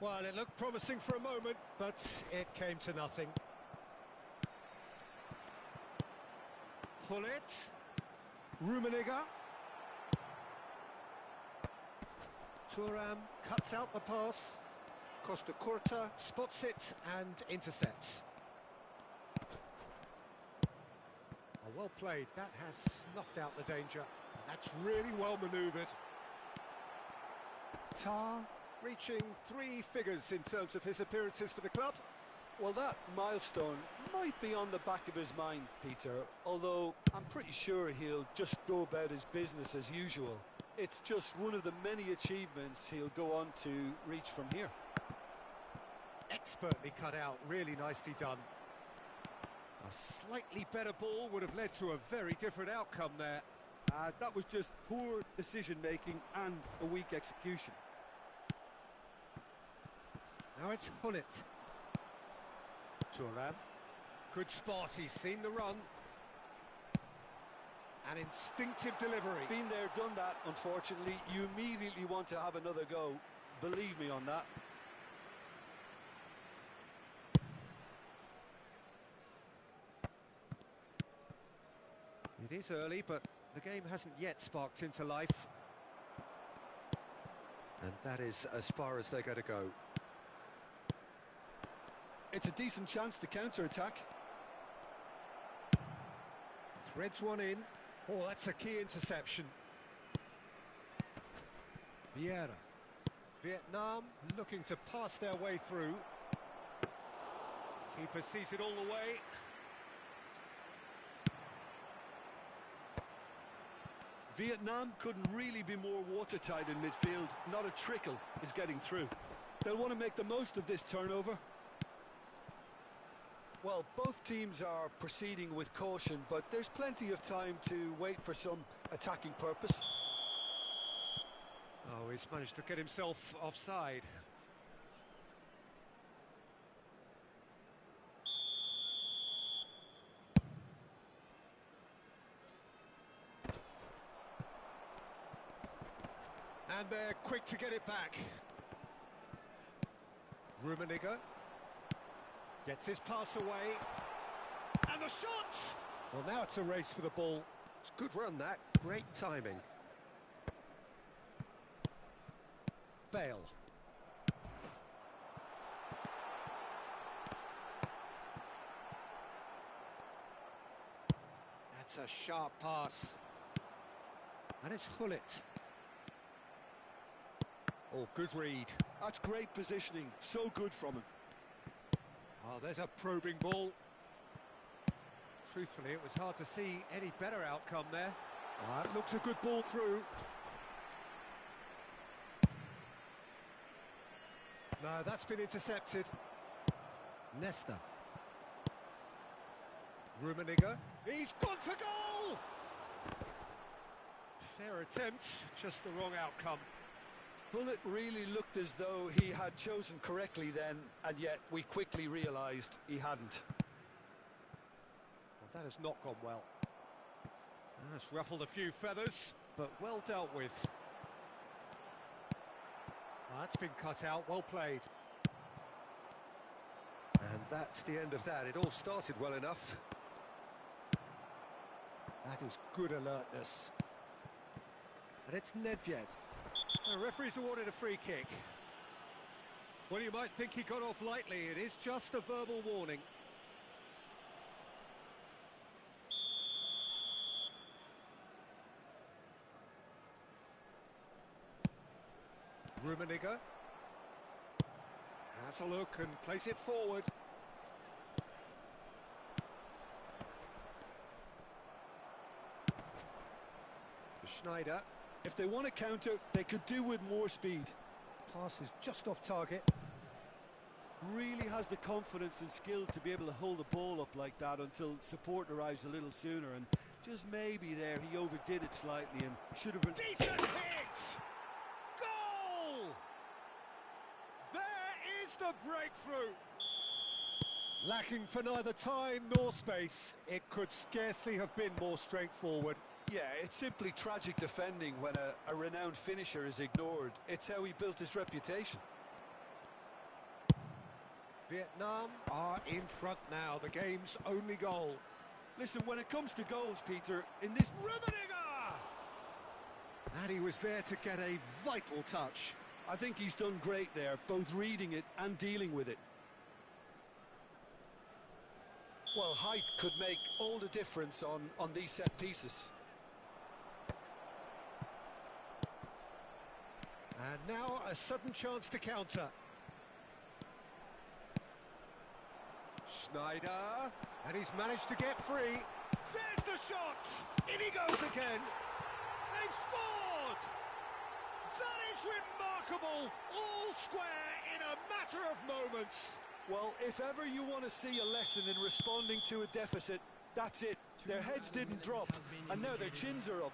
Well, it looked promising for a moment, but it came to nothing. Hullet. Rummenigge. Thuram cuts out the pass. Costa Curta spots it and intercepts. Oh, well played. That has snuffed out the danger. And that's really well manoeuvred. Tar reaching 3 figures in terms of his appearances for the club. Well, that milestone might be on the back of his mind, Peter, although I'm pretty sure he'll just go about his business as usual. It's just one of the many achievements he'll go on to reach from here. Expertly cut out, really nicely done. A slightly better ball would have led to a very different outcome there. That was just poor decision-making and a weak execution. Now it's Hullet. Thuram. Good spot, he's seen the run. An instinctive delivery. Been there, done that, unfortunately. You immediately want to have another go. Believe me on that. It is early, but the game hasn't yet sparked into life. And that is as far as they're going to go. It's a decent chance to counter-attack. Threads one in. Oh, that's a key interception. Vieira. Vietnam looking to pass their way through. Keeper sees it all the way. Vietnam couldn't really be more watertight in midfield. Not a trickle is getting through. They'll want to make the most of this turnover. Well, both teams are proceeding with caution, but there's plenty of time to wait for some attacking purpose. Oh, he's managed to get himself offside. And they're quick to get it back. Rummenigge gets his pass away. And the shot! Well, now it's a race for the ball. It's a good run, that. Great timing. Bale. That's a sharp pass. And it's Hullet. Oh, good read. That's great positioning. So good from him. Oh, there's a probing ball. Truthfully, it was hard to see any better outcome there. Oh, that looks a good ball through. No, that's been intercepted. Nesta. Rummenigge. He's gone for goal! Fair attempt, just the wrong outcome. Hullet really looked as though he had chosen correctly then, and yet we quickly realised he hadn't. Well, that has not gone well. That's ruffled a few feathers, but well dealt with. That's been cut out, well played. And that's the end of that. It all started well enough. That is good alertness. And it's Nedved. The referee's awarded a free kick. Well, you might think he got off lightly. It is just a verbal warning. Rummenigge has a look and plays it forward. Schneider. If they want to counter, they could do with more speed. Pass is just off target. Really has the confidence and skill to be able to hold the ball up like that until support arrives a little sooner, and just maybe there he overdid it slightly and should have... Decent hit! Goal! There is the breakthrough! Lacking for neither time nor space, it could scarcely have been more straightforward. Yeah, it's simply tragic defending when a renowned finisher is ignored. It's how he built his reputation. Vietnam are in front now, the game's only goal. Listen, when it comes to goals, Peter, in this... Rummenigge! And he was there to get a vital touch. I think he's done great there, both reading it and dealing with it. Well, height could make all the difference on these set pieces. And now a sudden chance to counter. Schneider, and he's managed to get free. There's the shot! In he goes again. They've scored! That is remarkable! All square in a matter of moments. Well, if ever you want to see a lesson in responding to a deficit, that's it. Their heads didn't drop, and now their chins are up.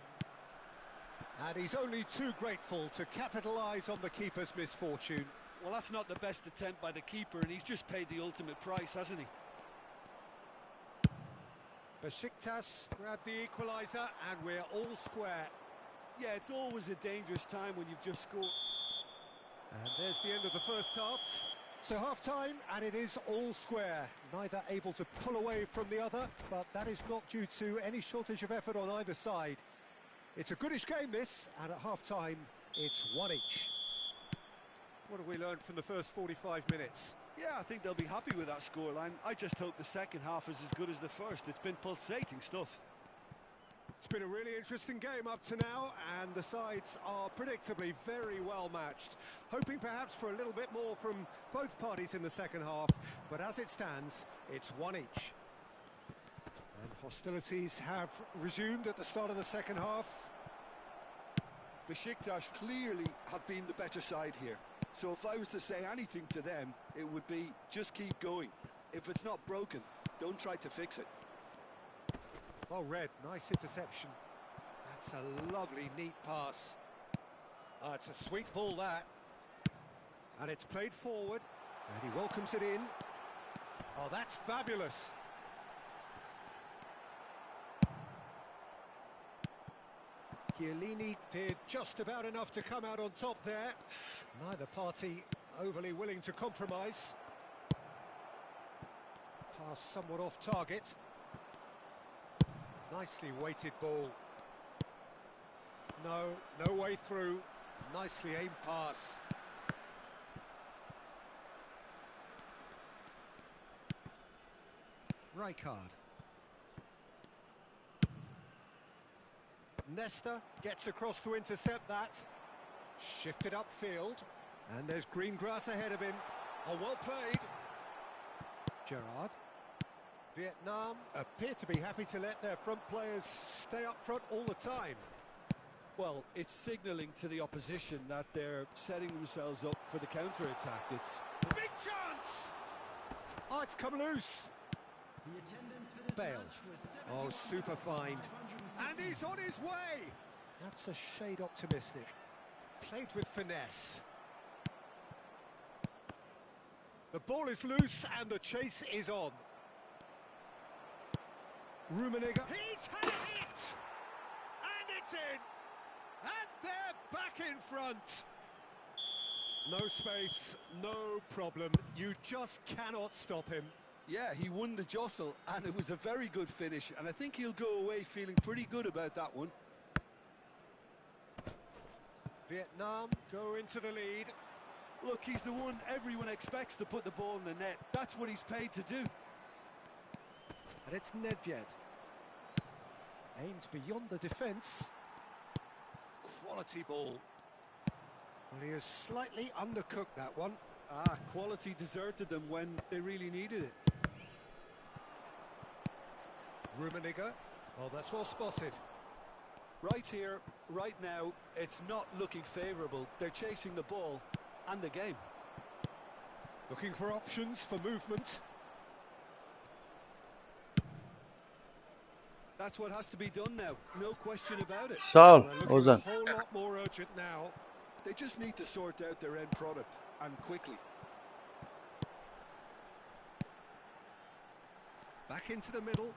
And he's only too grateful to capitalise on the keeper's misfortune. Well, that's not the best attempt by the keeper, and he's just paid the ultimate price, hasn't he? Besiktas grab the equaliser, and we're all square. Yeah, it's always a dangerous time when you've just scored. And there's the end of the first half. So half-time, and it is all square. Neither able to pull away from the other, but that is not due to any shortage of effort on either side. It's a goodish game, this, and at half-time, it's one each. What have we learned from the first 45 minutes? Yeah, I think they'll be happy with that scoreline. I just hope the second half is as good as the first. It's been pulsating stuff. It's been a really interesting game up to now, and the sides are predictably very well matched. Hoping perhaps for a little bit more from both parties in the second half, but as it stands, it's one each. And hostilities have resumed at the start of the second half. Besiktas clearly have been the better side here. So if I was to say anything to them, it would be just keep going. If it's not broken, don't try to fix it. Well read, nice interception. That's a lovely, neat pass. It's a sweet ball, that. And it's played forward, and he welcomes it in. Oh, that's fabulous. Chiellini did just about enough to come out on top there. Neither party overly willing to compromise. Pass somewhat off target. Nicely weighted ball. No way through. Nicely aimed pass. Rijkaard. Nesta gets across to intercept that. Shifted upfield. And there's green grass ahead of him. Oh, well played. Gerrard. Vietnam appear to be happy to let their front players stay up front all the time. Well, it's signalling to the opposition that they're setting themselves up for the counter-attack. It's a big chance! Oh, it's come loose. Bale. Oh, super find. And he's on his way! That's a shade optimistic. Played with finesse. The ball is loose and the chase is on. Rummenigge. He's had it! And it's in! And they're back in front! No space, no problem. You just cannot stop him. Yeah, he won the jostle, and it was a very good finish, and I think he'll go away feeling pretty good about that one. Vietnam go into the lead. Look, he's the one everyone expects to put the ball in the net. That's what he's paid to do. And it's Nedved. Aimed beyond the defence. Quality ball. Well, he has slightly undercooked that one. Quality deserted them when they really needed it. Rummenigge. Oh, that's well spotted. Right here, right now, it's not looking favourable. They're chasing the ball and the game. Looking for options for movement. That's what has to be done now, no question about it. Sağ ol They're looking Ozan. a whole lot more urgent now. They just need to sort out their end product, and quickly. Back into the middle.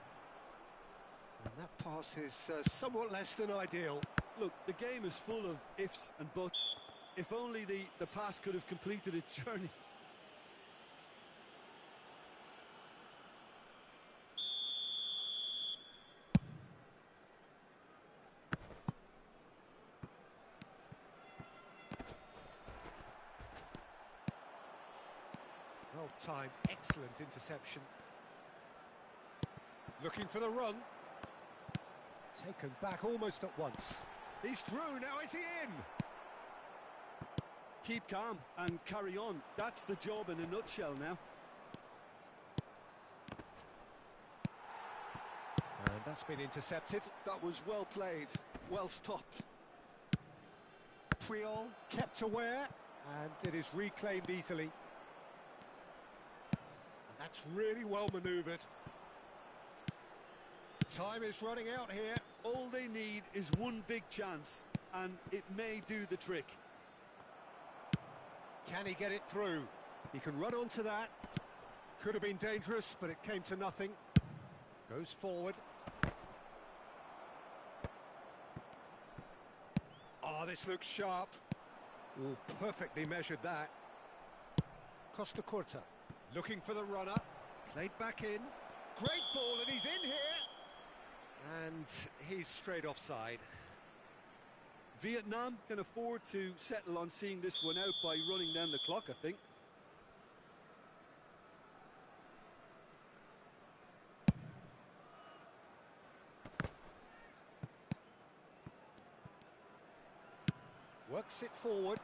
And that pass is somewhat less than ideal. Look, the game is full of ifs and buts. If only the pass could have completed its journey. Well timed, excellent interception. Looking for the run. Taken back almost at once. He's through, now is he in? Keep calm and carry on. That's the job in a nutshell now. And that's been intercepted. That was well played, well stopped. Puyol kept aware, and it is reclaimed easily. And that's really well manoeuvred. Time is running out here. All they need is one big chance, and it may do the trick. Can he get it through? He can run onto that. Could have been dangerous, but it came to nothing. Goes forward. Oh, this looks sharp. Oh, perfectly measured that. Costa Curta. Looking for the runner. Played back in. Great ball, and he's in here. And he's straight offside. Vietnam can afford to settle on seeing this one out by running down the clock, I think. Works it forward.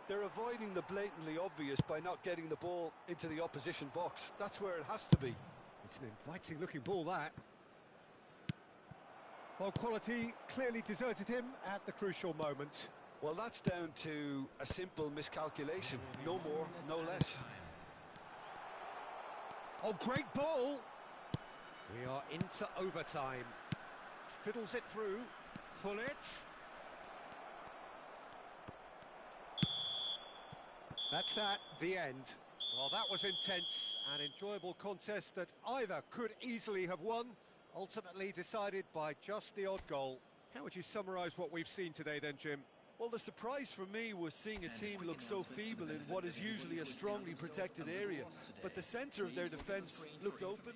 They're avoiding the blatantly obvious by not getting the ball into the opposition box. That's where it has to be. It's an inviting looking ball, that. Well, quality clearly deserted him at the crucial moment. Well, that's down to a simple miscalculation. No more, no less. Oh, great ball! We are into overtime. Fiddles it through. Hullet. That's that, the end. Well, that was intense, an enjoyable contest that either could easily have won, ultimately decided by just the odd goal. How would you summarise what we've seen today then, Jim? Well, the surprise for me was seeing a team look so feeble in what is usually a strongly protected area, but the centre of their defence looked open.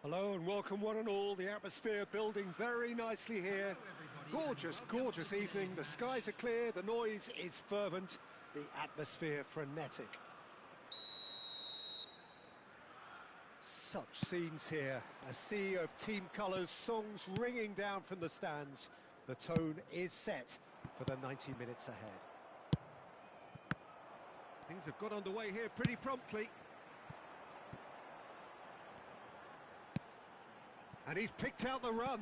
Hello and welcome one and all. The atmosphere building very nicely here. Gorgeous, gorgeous evening. The skies are clear, the noise is fervent, the atmosphere frenetic. Such scenes here, a sea of team colours, songs ringing down from the stands. The tone is set for the 90 minutes ahead. Things have got underway here pretty promptly. And he's picked out the run.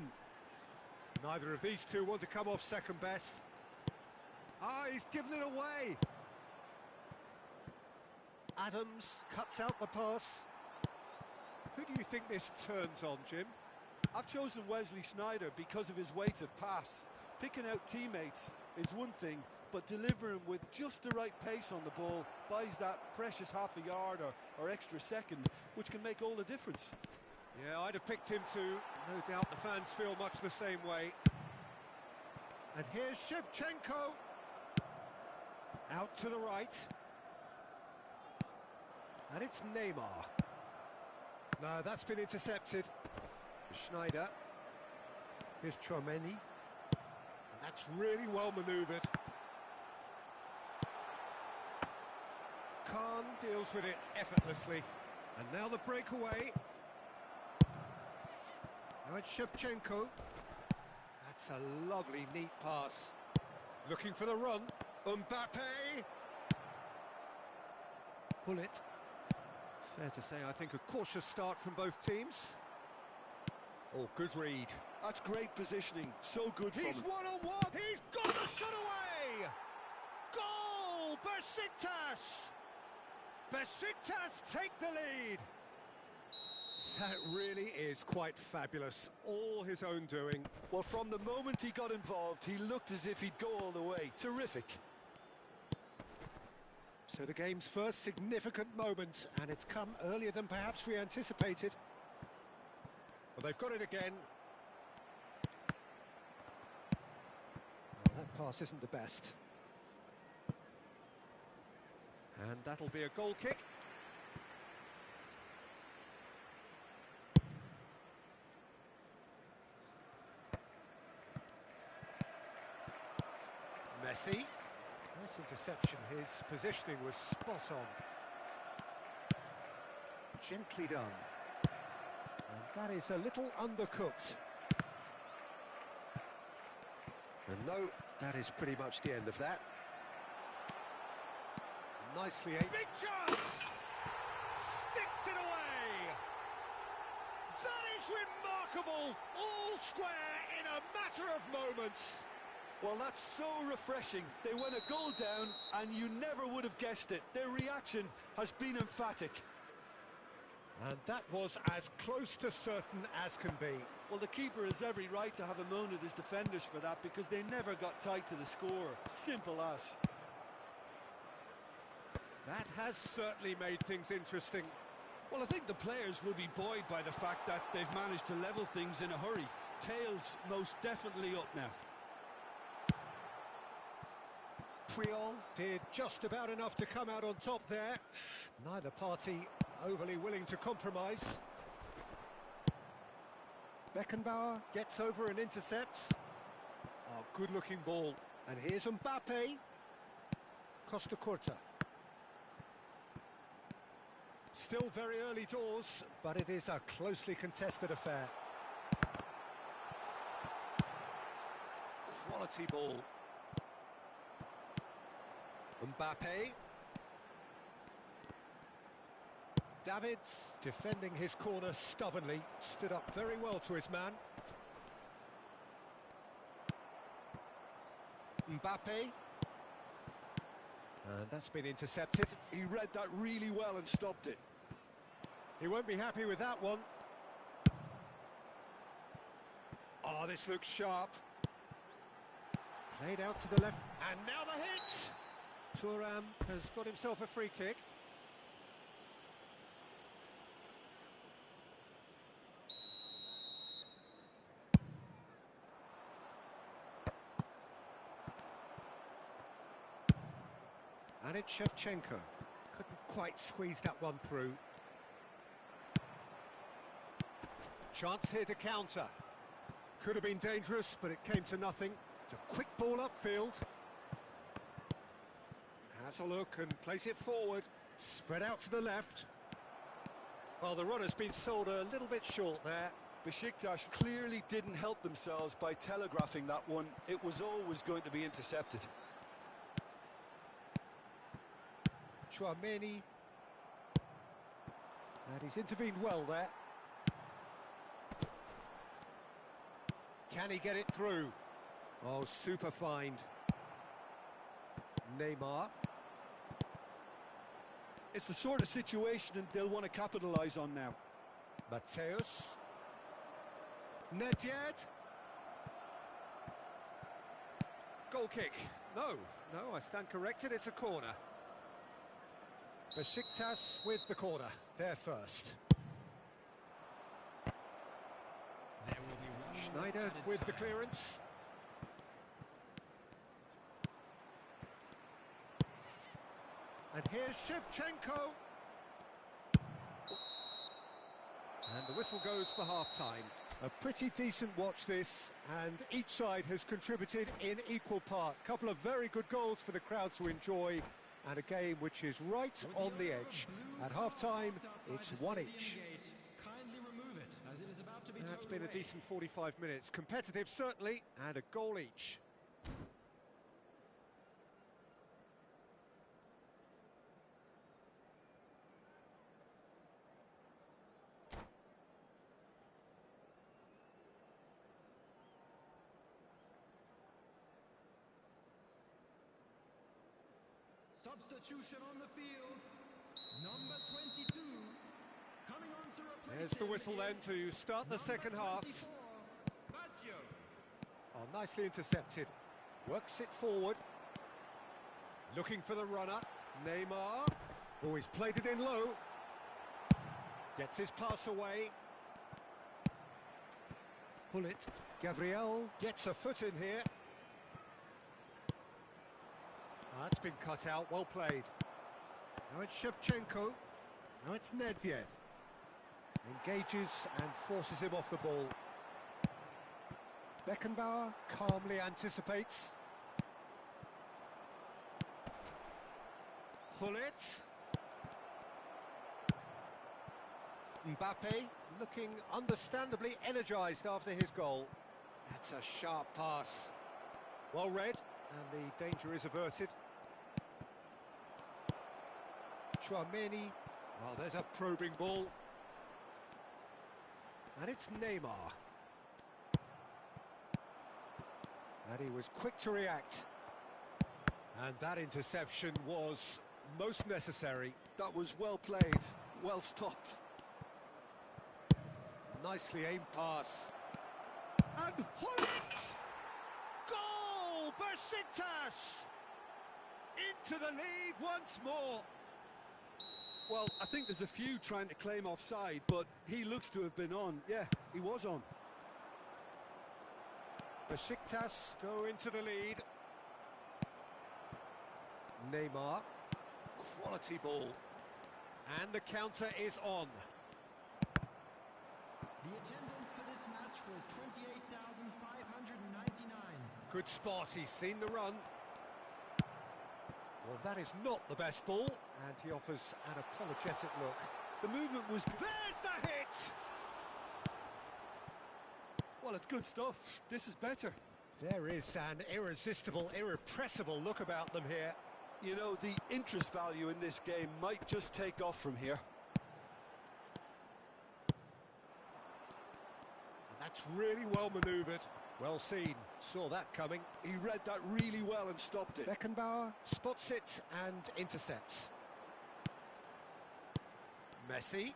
Neither of these two want to come off second best. Ah, he's given it away. Adams cuts out the pass. Who do you think this turns on, Jim? I've chosen Wesley Sneijder because of his weight of pass. Picking out teammates is one thing, but delivering with just the right pace on the ball buys that precious half a yard or extra second, which can make all the difference. Yeah, I'd have picked him too. No doubt the fans feel much the same way. And here's Shevchenko. Out to the right. And it's Neymar. No, that's been intercepted. Schneider. Here's Chouameni. And that's really well manoeuvred. Khan deals with it effortlessly. And now the breakaway. Now it's Shevchenko. That's a lovely, neat pass. Looking for the run. Mbappe. Pull it. Fair to say, I think a cautious start from both teams. Oh, good read. That's great positioning. So good from him. He's one-on-one. He's got the shot away. Goal! Besiktas! Besiktas take the lead. That really is quite fabulous. All his own doing. Well, from the moment he got involved, he looked as if he'd go all the way. Terrific. So the game's first significant moment, and it's come earlier than perhaps we anticipated. Well, they've got it again. Well, that pass isn't the best. And that'll be a goal kick. Messi. Nice interception, his positioning was spot on. Gently done. And that is a little undercooked. And no, that is pretty much the end of that. Nicely aimed. Big chance! Sticks it away! That is remarkable! All square in a matter of moments. Well, that's so refreshing. They went a goal down, and you never would have guessed it. Their reaction has been emphatic. And that was as close to certain as can be. Well, the keeper has every right to have a moan at his defenders for that, because they never got tight to the score. Simple as. That has certainly made things interesting. Well, I think the players will be buoyed by the fact that they've managed to level things in a hurry. Tails most definitely up now. Puyol did just about enough to come out on top there. Neither party overly willing to compromise. Beckenbauer gets over and intercepts. Oh, good-looking ball. And here's Mbappe. Costa Curta. Still very early doors, but it is a closely contested affair. Quality ball. Mbappe. Davids, defending his corner stubbornly, stood up very well to his man. Mbappe. And that's been intercepted. He read that really well and stopped it. He won't be happy with that one. Oh, this looks sharp. Played out to the left, and now the hit! Thuram has got himself a free kick. And it's Shevchenko. Couldn't quite squeeze that one through. Chance here to counter. Could have been dangerous, but it came to nothing. It's a quick ball upfield. Has a look and plays it forward. Spread out to the left. Well, the run has been sold a little bit short there. Besiktas clearly didn't help themselves by telegraphing that one. It was always going to be intercepted. Chouameni. And he's intervened well there. Can he get it through? Oh, super find. Neymar. It's the sort of situation that they'll want to capitalise on now. Mateus. Nedved. Goal kick. No, I stand corrected, it's a corner. Besiktas with the corner, they're first. There will be one Schneider added with the time. clearance. And here's Shevchenko. And the whistle goes for half-time. A pretty decent watch this, and each side has contributed in equal part. Couple of very good goals for the crowd to enjoy, and a game which is right on the edge. At half-time, it's one each. Kindly remove it, as it is about to be That's towed been a away. decent 45 minutes. Competitive, certainly, and a goal each. Substitution on the field. Number 22. Coming on to replace There's the him whistle then is to start the number second half. 24, Baggio. Oh, nicely intercepted. Works it forward. Looking for the runner. Neymar. Oh, he's played it in low. Gets his pass away. Hullet. Gabriel gets a foot in here. That's been cut out, well played. Now it's Shevchenko. Now it's Nedved. Engages and forces him off the ball. Beckenbauer calmly anticipates. Hullet. Mbappe looking understandably energised after his goal. That's a sharp pass. Well read, and the danger is averted. Chouameni. Well, there's a probing ball. And it's Neymar. And he was quick to react. And that interception was most necessary. That was well played, well stopped. Nicely aimed pass. And Hullet! Goal! Besiktas! Into the lead once more. Well, I think there's a few trying to claim offside, but he looks to have been on. Yeah, he was on. Besiktas go into the lead. Neymar. Quality ball. And the counter is on. The attendance for this match was 28,599. Good spot, he's seen the run. Well, that is not the best ball, and he offers an apologetic look. The movement was... There's the hit! Well, it's good stuff. This is better. There is an irresistible, irrepressible look about them here. You know, the interest value in this game might just take off from here. And that's really well manoeuvred. Well seen. Saw that coming. He read that really well and stopped it. Beckenbauer spots it and intercepts. Messi.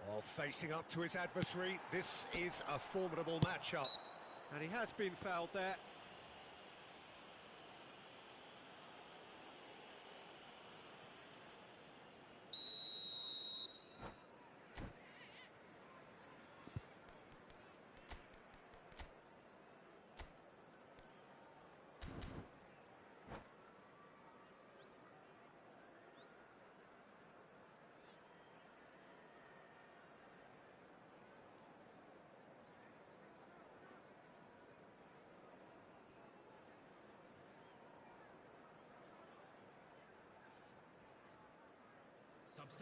Oh, facing up to his adversary. This is a formidable matchup. And he has been fouled there.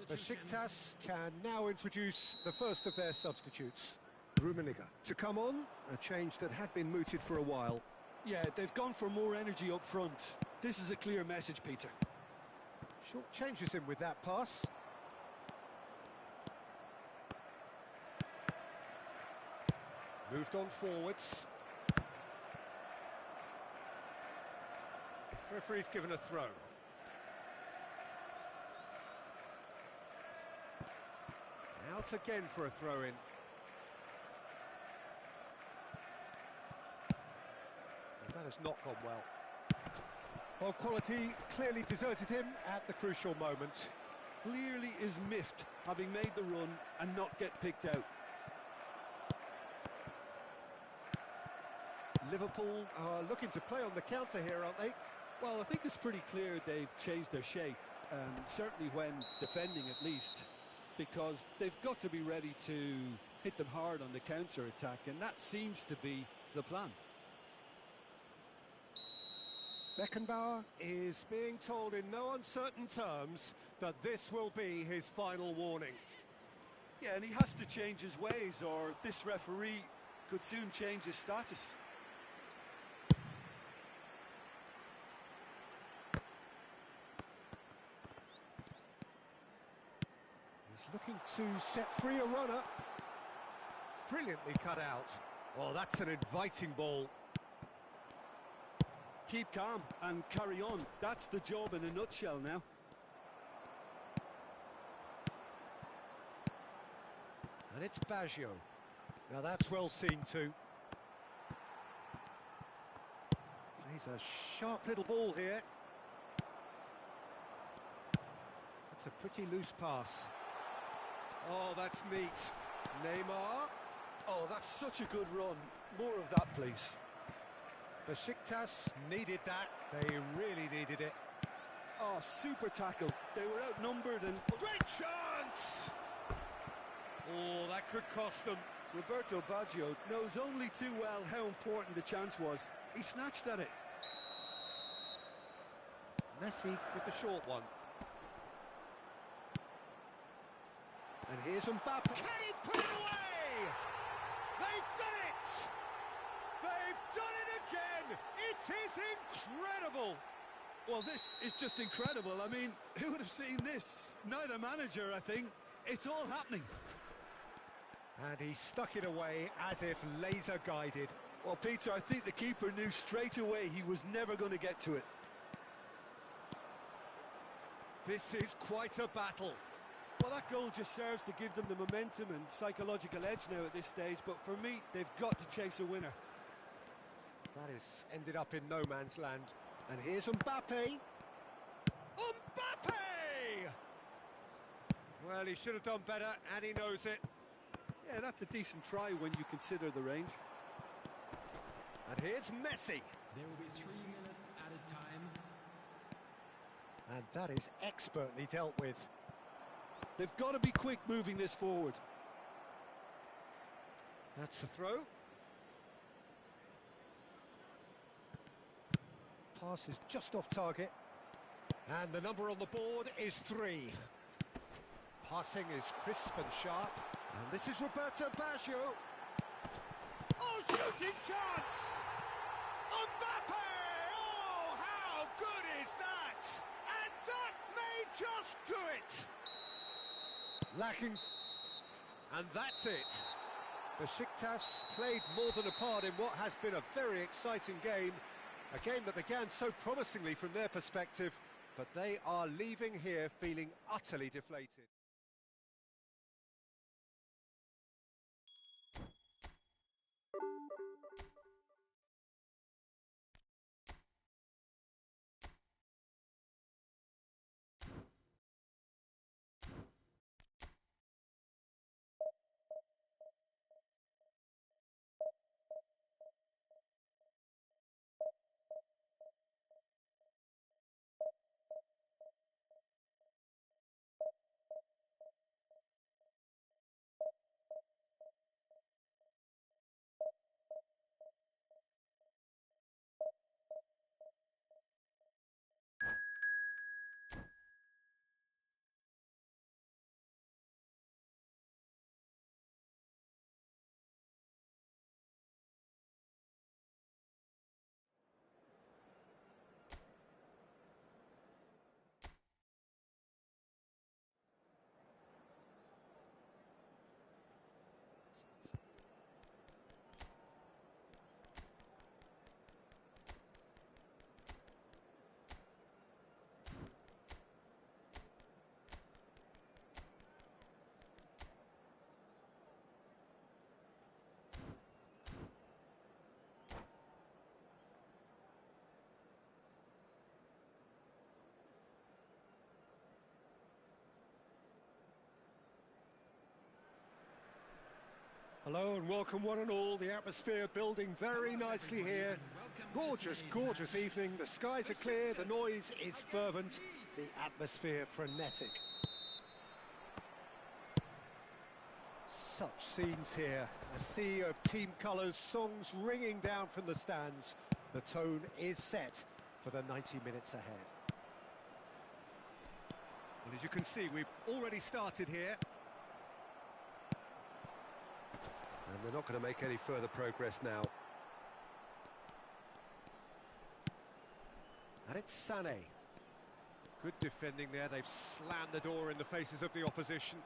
Besiktas can now introduce the first of their substitutes, Rummenigge. To come on, a change that had been mooted for a while. Yeah, they've gone for more energy up front. This is a clear message, Peter. Short changes him with that pass. Moved on forwards. Referee's given a throw. Out again for a throw-in. That has not gone well. Well, quality clearly deserted him at the crucial moment. Clearly is miffed, having made the run and not get picked out. Liverpool are looking to play on the counter here, aren't they? Well, I think it's pretty clear they've changed their shape, certainly when defending at least, because they've got to be ready to hit them hard on the counter-attack, and that seems to be the plan. Beckenbauer is being told in no uncertain terms that this will be his final warning. Yeah, and he has to change his ways, or this referee could soon change his status. He's looking to set free a runner. Brilliantly cut out. Oh, that's an inviting ball. Keep calm and carry on. That's the job in a nutshell now. And it's Baggio. Now that's well seen too. Plays a sharp little ball here. It's a pretty loose pass. Oh, that's neat. Neymar. Oh, that's such a good run. More of that, please. Besiktas needed that. They really needed it. Oh, super tackle. They were outnumbered and... Great chance! Oh, that could cost them. Roberto Baggio knows only too well how important the chance was. He snatched at it. Messi with the short one. And here's Mbappe. Can he put it away? They've done it! They've done it again! It is incredible! Well, this is just incredible. I mean, who would have seen this? Neither manager, I think. It's all happening. And he stuck it away as if laser guided. Well, Peter, I think the keeper knew straight away he was never going to get to it. This is quite a battle. Well, that goal just serves to give them the momentum and psychological edge now at this stage, but for me, they've got to chase a winner. That has ended up in no man's land. And here's Mbappe. Mbappe! Well, he should have done better, and he knows it. Yeah, that's a decent try when you consider the range. And here's Messi. There will be 3 minutes added time. And that is expertly dealt with. They've got to be quick moving this forward. That's the throw. Pass is just off target. And the number on the board is 3. Passing is crisp and sharp. And this is Roberto Baggio. Oh, shooting chance! Mbappe! Oh, how good is that? And that may just do it! Lacking... And that's it. Besiktas played more than a part in what has been a very exciting game. A game that began so promisingly from their perspective, but they are leaving here feeling utterly deflated. Hello and welcome one and all. The atmosphere building very nicely here. Gorgeous, gorgeous evening. The skies are clear, the noise is fervent, the atmosphere frenetic. Such scenes here. A sea of team colours, songs ringing down from the stands. The tone is set for the 90 minutes ahead. Well, as you can see, we've already started here. And they're not going to make any further progress now. And it's Sané. Good defending there. They've slammed the door in the faces of the opposition.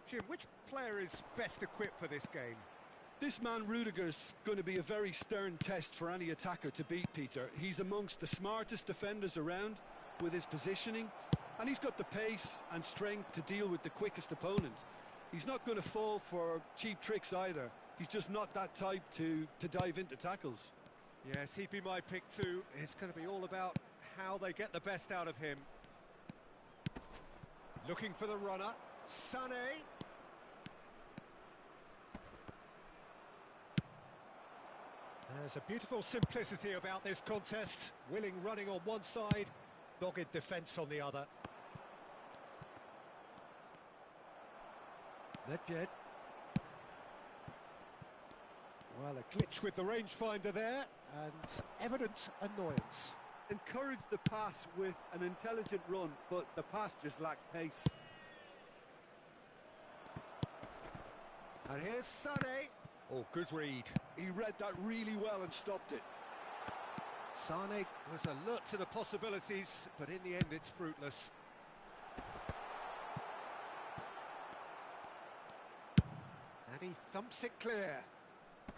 Jim, which player is best equipped for this game? This man Rudiger's going to be a very stern test for any attacker to beat, Peter. He's amongst the smartest defenders around with his positioning, and he's got the pace and strength to deal with the quickest opponent. He's not going to fall for cheap tricks either. He's just not that type to dive into tackles. Yes, he'd be my pick too. It's going to be all about how they get the best out of him. Looking for the runner, Sané. There's a beautiful simplicity about this contest. Willing running on one side, dogged defence on the other. Nedved. Well, a glitch with the rangefinder there, and evident annoyance. Encouraged the pass with an intelligent run, but the pass just lacked pace. And here's Sané. Oh, good read. He read that really well and stopped it. Sané was alert to the possibilities, but in the end it's fruitless. And he thumps it clear.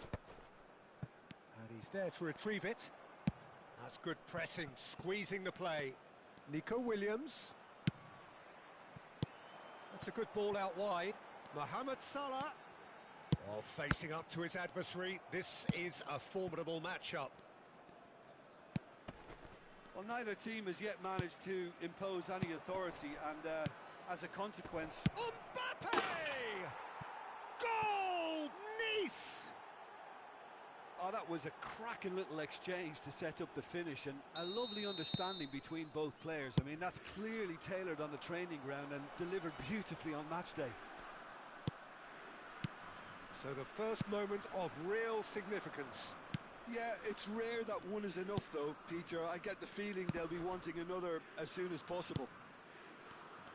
And he's there to retrieve it. That's good pressing, squeezing the play. Nico Williams. That's a good ball out wide. Mohamed Salah. Oh, facing up to his adversary. This is a formidable matchup. Well, neither team has yet managed to impose any authority, and as a consequence... Mbappe! Goal! Nice! Oh, that was a cracking little exchange to set up the finish, and a lovely understanding between both players. I mean, that's clearly tailored on the training ground and delivered beautifully on match day. So the first moment of real significance. Yeah, it's rare that one is enough though, Peter. I get the feeling they'll be wanting another as soon as possible.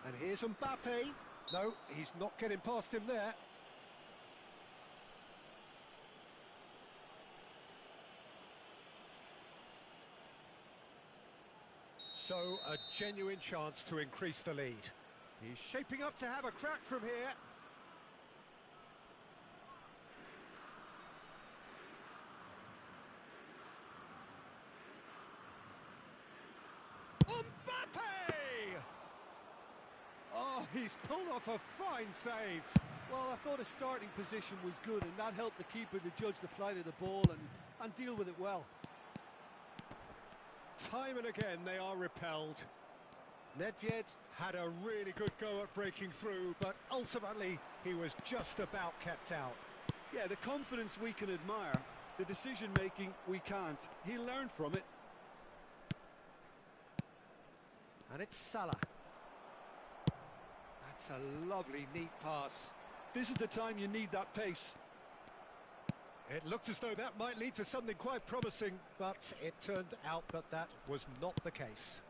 And here's Mbappe. No, he's not getting past him there. So a genuine chance to increase the lead. He's shaping up to have a crack from here. Mbappe! Oh, he's pulled off a fine save. Well, I thought his starting position was good, and that helped the keeper to judge the flight of the ball and deal with it well. Time and again they are repelled. Nedved had a really good go at breaking through, but ultimately he was just about kept out. Yeah, the confidence we can admire, the decision-making we can't. He learned from it. And it's Salah. That's a lovely, neat pass. This is the time you need that pace. It looked as though that might lead to something quite promising, but it turned out that that was not the case.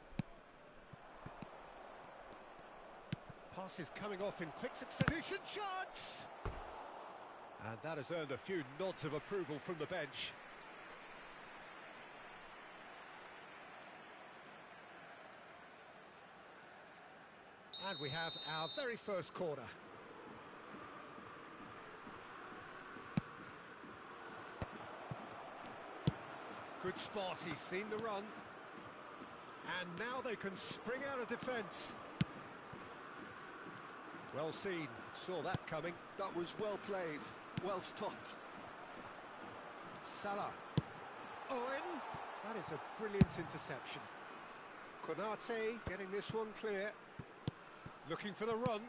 Pass is coming off in quick succession. Decent chance! And that has earned a few nods of approval from the bench. And we have our very first corner. Good spot, he's seen the run. And now they can spring out of defence. Well seen, saw that coming. That was well played, well stopped. Salah. Owen. That is a brilliant interception. KONAMi getting this one clear. Looking for the run.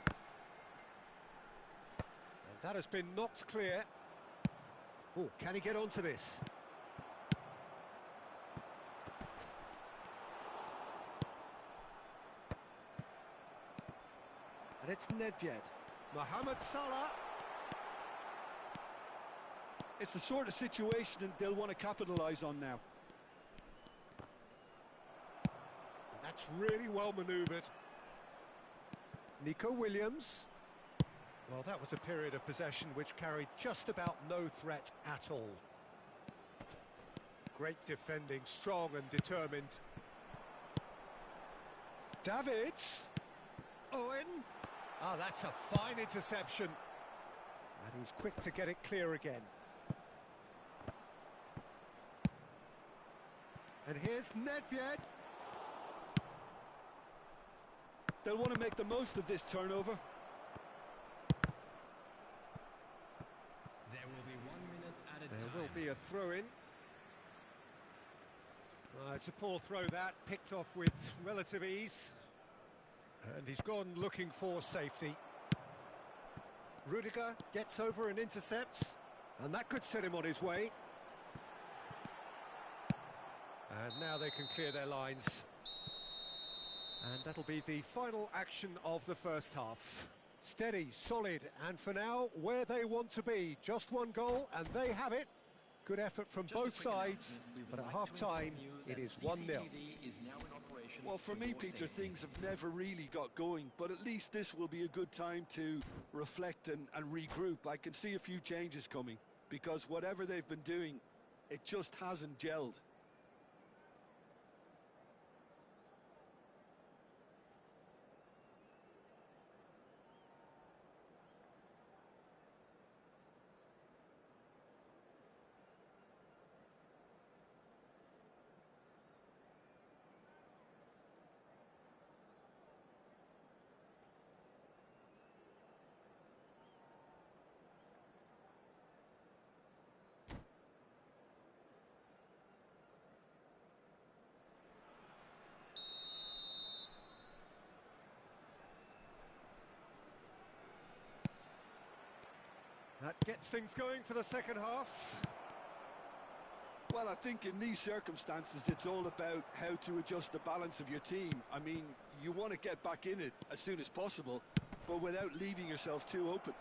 And That has been knocked clear. Oh, can he get onto this? And it's Nedved. Mohamed Salah. It's the sort of situation they'll want to capitalise on now. And that's really well manoeuvred. Nico Williams. Well, that was a period of possession which carried just about no threat at all. Great defending, strong and determined. Davids. Owen. Ah, that's a fine interception. And he's quick to get it clear again. And here's Nedved. They'll want to make the most of this turnover. There will be 1 minute at a time. There will be a throw-in. It's a poor throw that, picked off with relative ease. And he's gone looking for safety. Rudiger gets over and intercepts. And that could set him on his way. And now they can clear their lines. And that'll be the final action of the first half. Steady, solid, and for now, where they want to be. Just one goal, and they have it. Good effort from both sides, but at half-time, it is 1-0. Well, for me, Peter, things have never really got going, but at least this will be a good time to reflect and regroup. I can see a few changes coming, because whatever they've been doing, it just hasn't gelled. That gets things going for the second half. Well, I think in these circumstances, it's all about how to adjust the balance of your team. I mean, you want to get back in it as soon as possible, but without leaving yourself too open.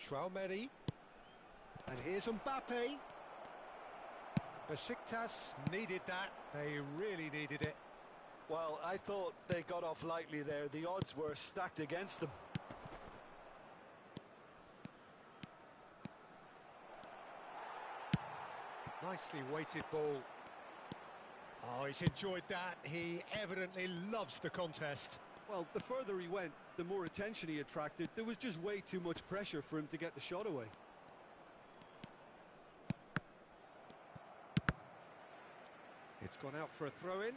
Traumeri. And here's Mbappe. Besiktas needed that. They really needed it. Well, I thought they got off lightly there. The odds were stacked against them. Nicely weighted ball. Oh, he's enjoyed that. He evidently loves the contest. Well, the further he went, the more attention he attracted. There was just way too much pressure for him to get the shot away. It's gone out for a throw-in.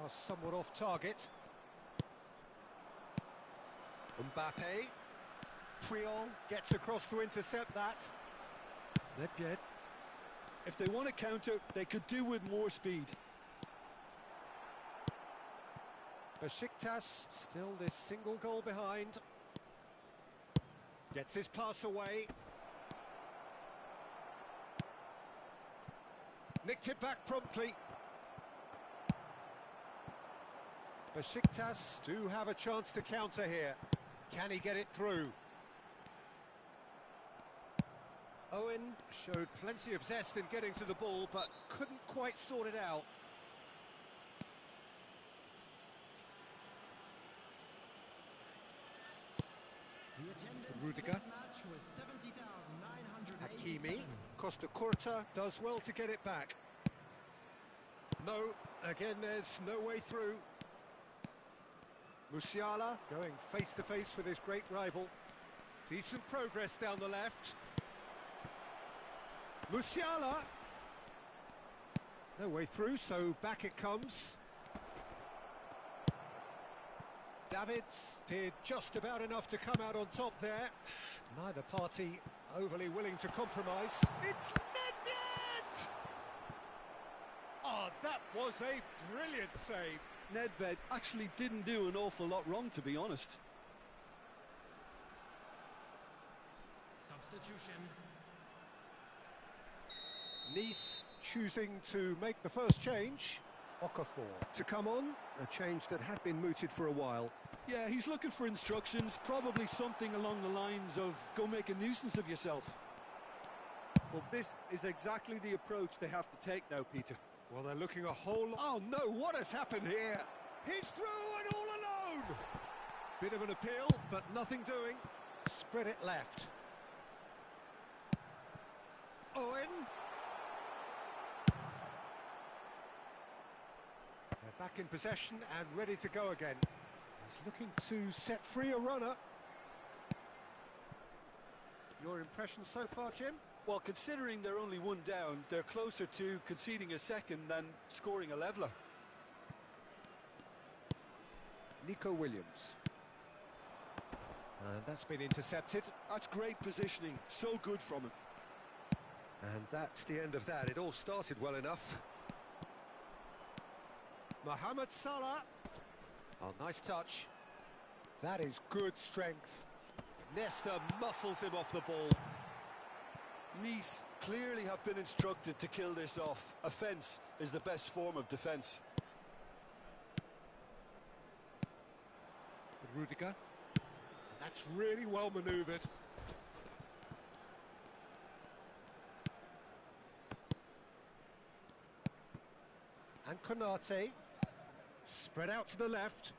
Pass somewhat off target. Mbappe. Puyol gets across to intercept that. Nedved. If they want to counter, they could do with more speed. Besiktas still this single goal behind. Gets his pass away. Nicked it back promptly. Besiktas do have a chance to counter here. Can he get it through? Owen showed plenty of zest in getting to the ball, but couldn't quite sort it out. Rudiger. Hakimi. Costa Curta does well to get it back. No, again there's no way through. Musiala going face to face with his great rival. Decent progress down the left. Musiala. No way through, so back it comes. Davids did just about enough to come out on top there. Neither party overly willing to compromise. It's Nedved! That was a brilliant save. Nedved actually didn't do an awful lot wrong, to be honest. Substitution. Nice choosing to make the first change. Okafor to come on, a change that had been mooted for a while. Yeah, he's looking for instructions, probably something along the lines of go make a nuisance of yourself. Well, this is exactly the approach they have to take now, Peter. Well, they're looking a whole lot... Oh no, what has happened here? He's through and all alone! Bit of an appeal, but nothing doing. Spread it left. Owen. They're back in possession and ready to go again. He's looking to set free a runner. Your impression so far, Jim? Well, considering they're only one down, they're closer to conceding a second than scoring a leveller. Nico Williams. And that's been intercepted. That's great positioning, so good from him. And that's the end of that. It all started well enough. Mohamed Salah. Oh, nice touch. That is good strength. Nesta muscles him off the ball. Nice clearly have been instructed to kill this off. Offence is the best form of defence. Rudiger. That's really well manoeuvred. And Konate. Spread out to the left.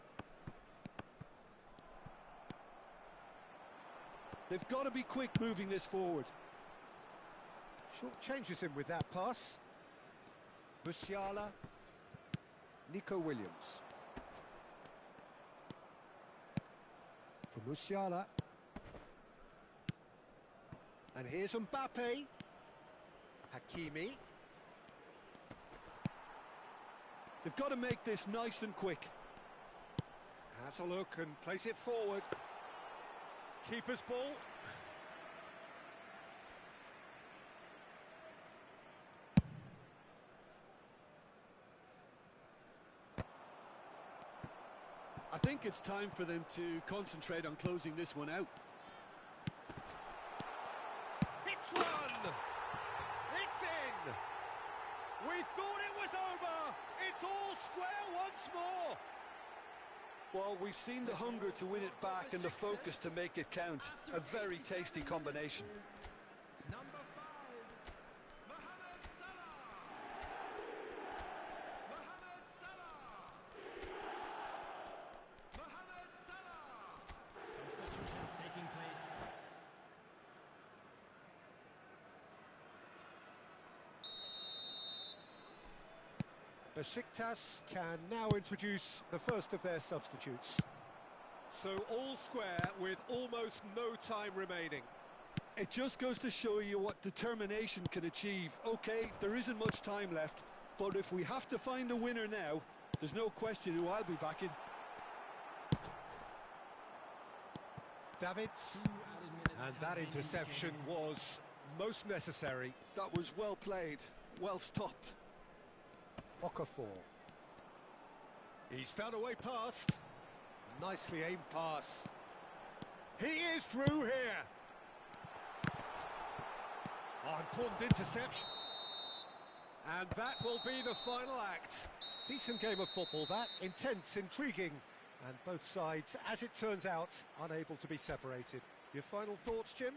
They've got to be quick moving this forward. Short changes him with that pass. Musiala. Nico Williams. For Musiala. And here's Mbappe. Hakimi. They've got to make this nice and quick. Has a look and plays it forward. Keeper's ball. I think it's time for them to concentrate on closing this one out. It's one! It's in! We thought it was over! It's all square once more! Well, we've seen the hunger to win it back and the focus to make it count. A very tasty combination. Number 5, Mohamed Salah. Mohamed Salah. Mohamed Salah. Substitutions taking place. Besiktas can now introduce the first of their substitutes. So all square with almost no time remaining. It just goes to show you what determination can achieve. Okay, there isn't much time left, but if we have to find a winner now, there's no question who I'll be backing. Davids. And that interception was most necessary. That was well played, well stopped. Okafor. He's found a way past. Nicely aimed pass. He is through here. Oh, important interception. And that will be the final act. Decent game of football, that. Intense, intriguing. And both sides, as it turns out, unable to be separated. Your final thoughts, Jim?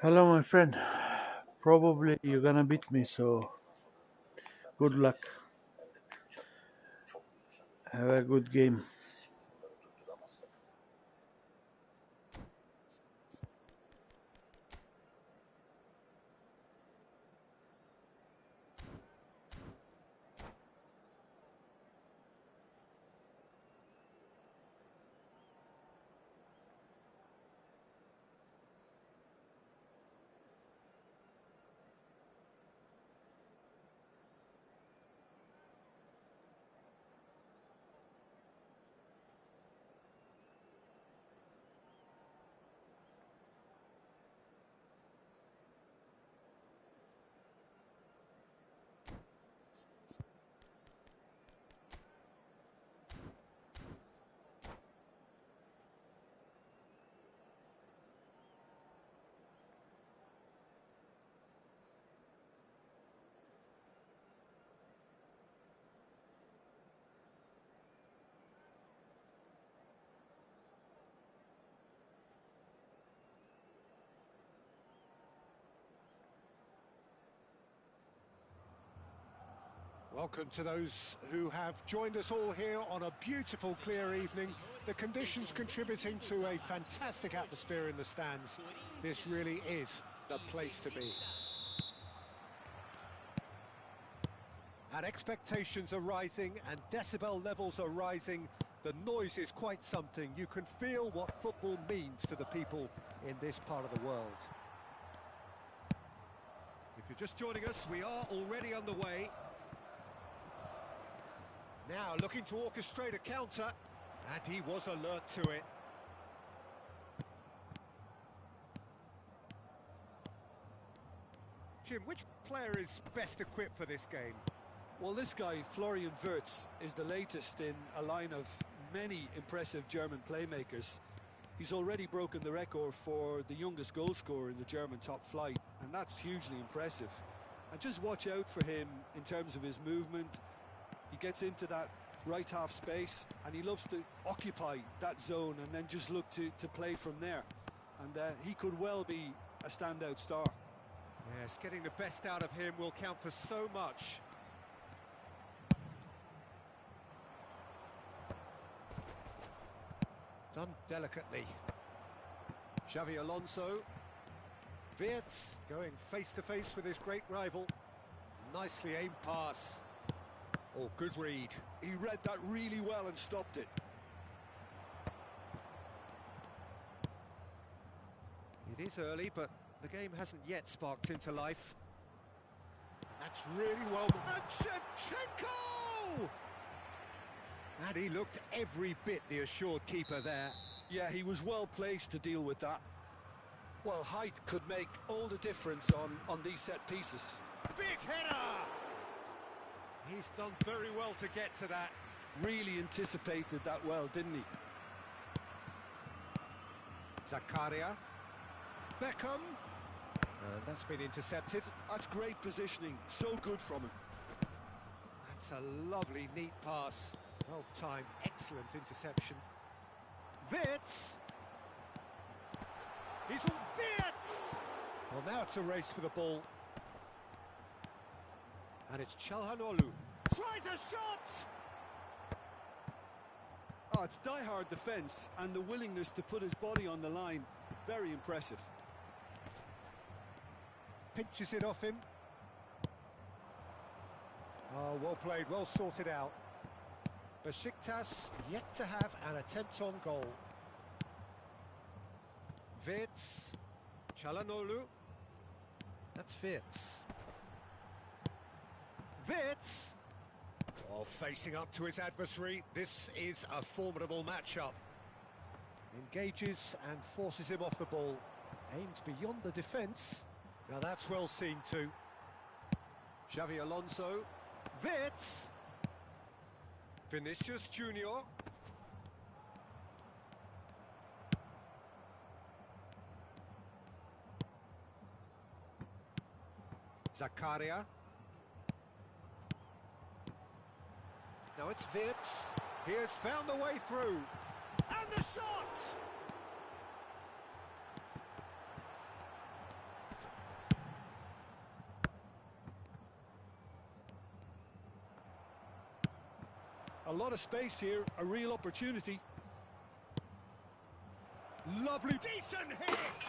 Hello, my friend. Probably you're gonna beat me, so good luck. Have a good game. Welcome to those who have joined us all here on a beautiful, clear evening. The conditions contributing to a fantastic atmosphere in the stands. This really is the place to be. And expectations are rising and decibel levels are rising. The noise is quite something. You can feel what football means to the people in this part of the world. If you're just joining us, we are already underway. Now looking to orchestrate a counter, and he was alert to it. Jim, which player is best equipped for this game? Well, this guy, Florian Wirtz, is the latest in a line of many impressive German playmakers. He's already broken the record for the youngest goal scorer in the German top flight, and that's hugely impressive. And just watch out for him in terms of his movement. He gets into that right half space and he loves to occupy that zone and then just look to play from there. And he could well be a standout star. Yes, getting the best out of him will count for so much. Done delicately. Xavi Alonso. Wirtz going face to face with his great rival. Nicely aimed pass. Oh, good read. He read that really well and stopped it. It is early, but the game hasn't yet sparked into life. That's really well... And Shevchenko! And he looked every bit the assured keeper there. Yeah, he was well placed to deal with that. Well, height could make all the difference on these set pieces. Big header! He's done very well to get to that. Really anticipated that well, didn't he? Zakaria. Beckham. And that's been intercepted. That's great positioning. So good from him. That's a lovely, neat pass. Well timed, excellent interception. Wirtz. He's on Wirtz! Well, now it's a race for the ball. And it's Çalhanoğlu. Tries a shot! Oh, it's die-hard defence and the willingness to put his body on the line. Very impressive. Pinches it off him. Oh, well played, well sorted out. Besiktas yet to have an attempt on goal. Wirtz. Çalhanoğlu. That's Wirtz. Wirtz! Oh, facing up to his adversary. This is a formidable matchup. Engages and forces him off the ball. Aims beyond the defence. Now that's well seen too. Xavi Alonso. Wirtz! Vinicius Junior. Zakaria. Now it's Wirtz. He has found the way through. And the shot! A lot of space here, a real opportunity. Lovely, decent hit!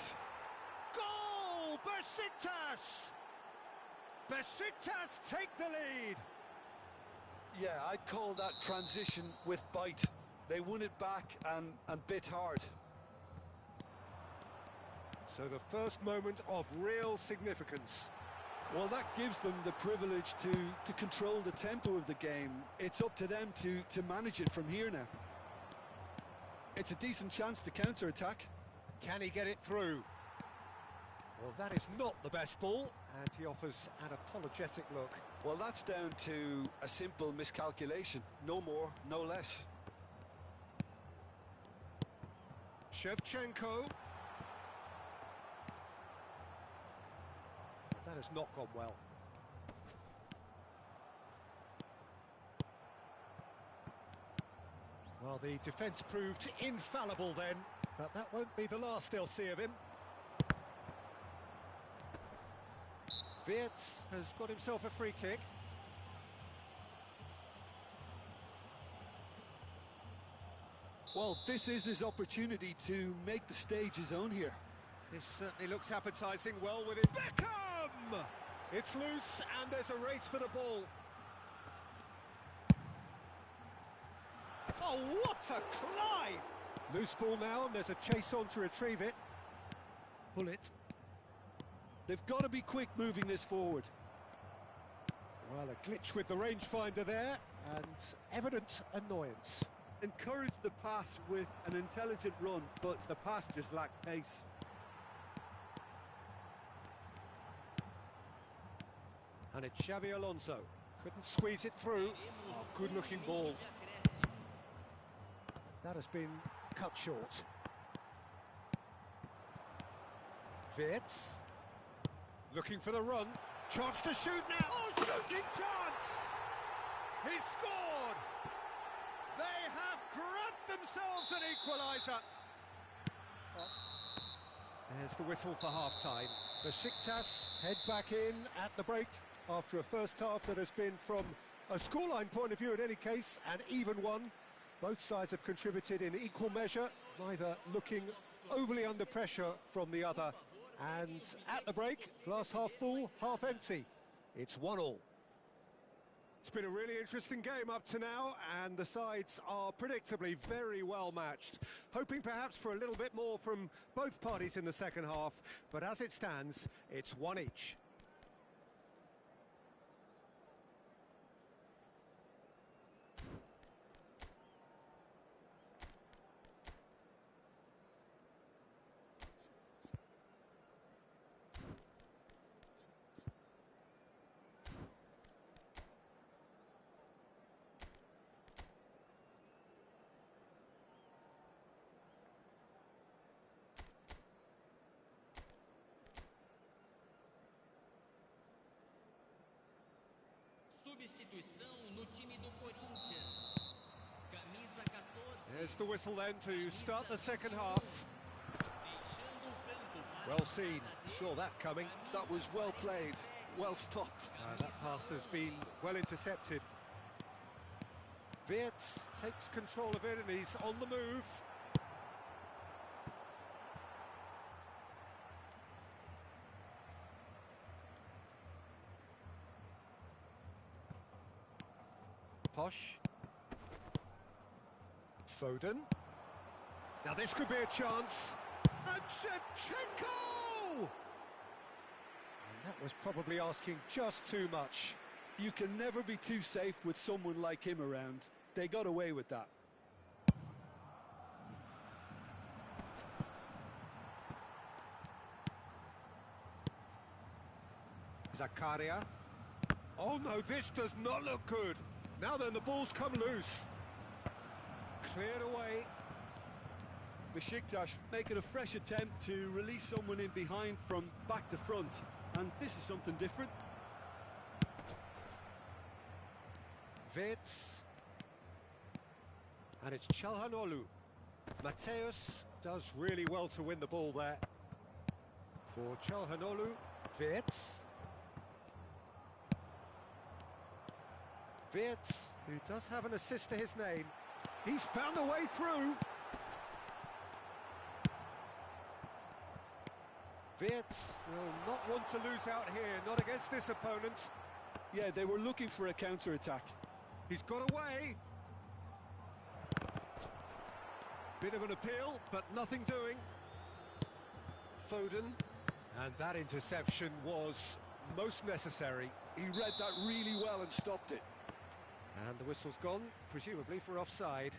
Goal! Besiktas! Besiktas take the lead! Yeah, I'd call that transition with bite. They won it back and bit hard. So the first moment of real significance. Well, that gives them the privilege to control the tempo of the game. It's up to them to manage it from here now. It's a decent chance to counter-attack. Can he get it through? Well, that is not the best ball, and he offers an apologetic look. Well, that's down to a simple miscalculation. No more, no less. Shevchenko. That has not gone well. Well, the defence proved infallible then, but that won't be the last they'll see of him. Wirtz has got himself a free kick. Well, this is his opportunity to make the stage his own here. This certainly looks appetising. Well within Beckham! It's loose and there's a race for the ball. Oh, what a climb! Loose ball now and there's a chase on to retrieve it. Pull it. They've got to be quick moving this forward. Well, a glitch with the rangefinder there and evident annoyance. Encourage the pass with an intelligent run, but the pass just lacked pace. And it's Xabi Alonso. Couldn't squeeze it through. Oh, good-looking ball. That has been cut short. Wirtz. Looking for the run. Chance to shoot now. Oh, shooting chance! He scored! They have grabbed themselves an equaliser. There's the whistle for half-time. Besiktas head back in at the break after a first half that has been, from a scoreline point of view in any case, an even one. Both sides have contributed in equal measure, neither looking overly under pressure from the other. And at the break, glass half full, half empty. It's 1-1. It's been a really interesting game up to now, and the sides are predictably very well matched. Hoping perhaps for a little bit more from both parties in the second half, but as it stands, it's one each. Substituição no time do Corinthians. Camisa 14. There's the whistle then to start the second half. Well seen, saw that coming. That was well played, well stopped. That pass has been well intercepted. Wirtz takes control of it and he's on the move. Posh. Foden. Now this could be a chance. And Shevchenko! And that was probably asking just too much. You can never be too safe with someone like him around. They got away with that. Zakaria. Oh no, this does not look good. Now then, the ball's come loose. Cleared away. Besiktas making a fresh attempt to release someone in behind from back to front. And this is something different. Wirtz. And it's Çalhanoğlu. Mateus does really well to win the ball there. For Çalhanoğlu. Wirtz. Wirtz, who does have an assist to his name. He's found a way through. Wirtz will not want to lose out here, not against this opponent. Yeah, they were looking for a counter-attack. He's got away. Bit of an appeal, but nothing doing. Foden. And that interception was most necessary. He read that really well and stopped it. And the whistle's gone, presumably for offside.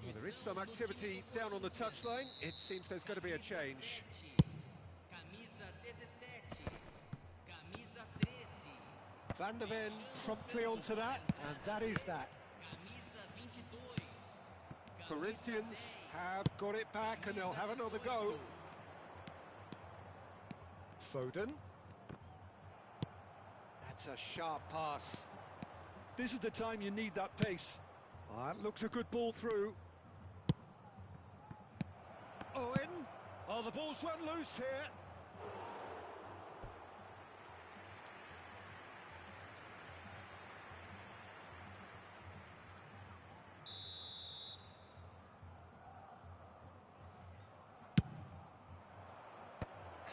Well, there is some activity down on the touchline. It seems there's going to be a change. Van der Ven promptly onto that, and that is that. Corinthians have got it back, and they'll have another go. Foden. That's a sharp pass. This is the time you need that pace. That looks a good ball through. Owen. Oh, the ball's run loose here.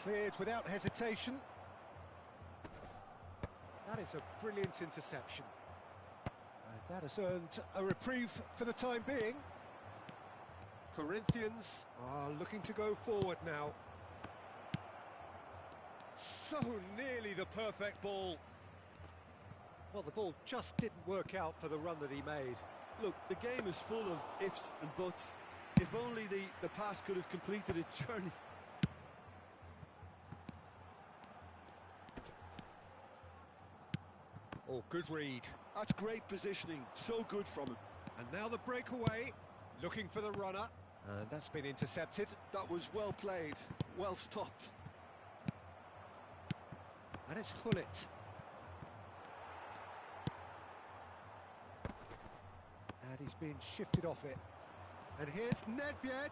Cleared without hesitation. That is a brilliant interception. And that has earned a reprieve for the time being. Corinthians are looking to go forward now. So nearly the perfect ball. Well, the ball just didn't work out for the run that he made. Look, the game is full of ifs and buts. If only the pass could have completed its journey. Oh, good read. That's great positioning, so good from him. And now the breakaway, looking for the runner. And that's been intercepted. That was well played, well stopped. And it's Hullet. And he's been shifted off it. And here's Nedved.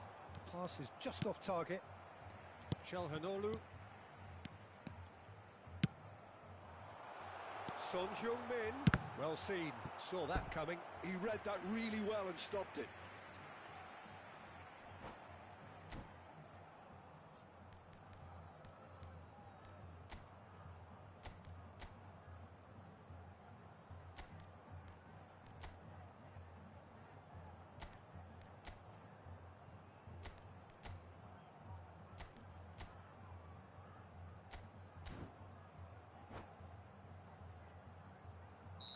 Pass is just off target. Çalhanoğlu. Son Heung-min. Well seen. Saw that coming. He read that really well and stopped it.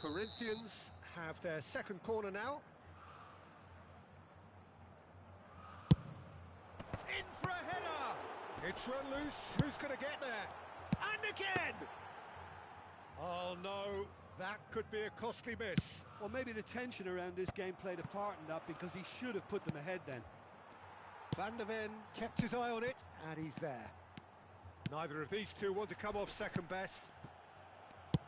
Corinthians have their second corner now. In for a header! It's run loose. Who's going to get there? And again! Oh no, that could be a costly miss. Well, maybe the tension around this game played a part in that, because he should have put them ahead then. Van der Ven kept his eye on it, and he's there. Neither of these two want to come off second best.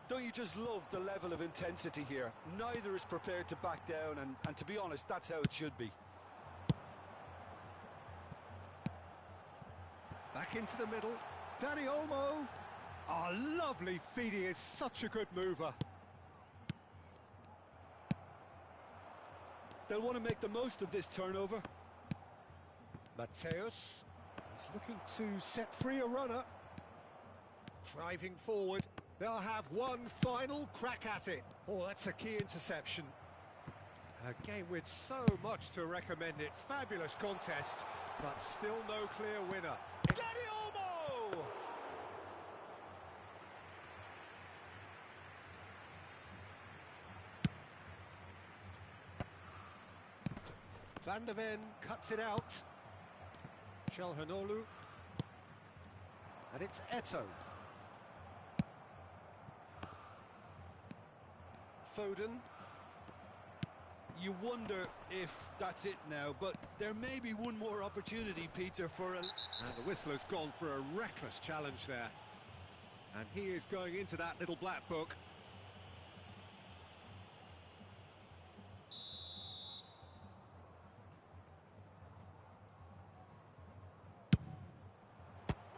Don't you just love the level of intensity here? Neither is prepared to back down, and to be honest, that's how it should be. Back into the middle. Dani Olmo. Oh, lovely feed. He is such a good mover. They'll want to make the most of this turnover. Mateus is looking to set free a runner. Driving forward. They'll have one final crack at it. Oh, that's a key interception. A game with so much to recommend it. Fabulous contest, but still no clear winner. Dani Olmo! Van der Ven cuts it out. Chelhanoglu. And it's Eto'o. Foden. You wonder if that's it now, but there may be one more opportunity, Peter, for a... And the whistler's gone for a reckless challenge there. And he is going into that little black book.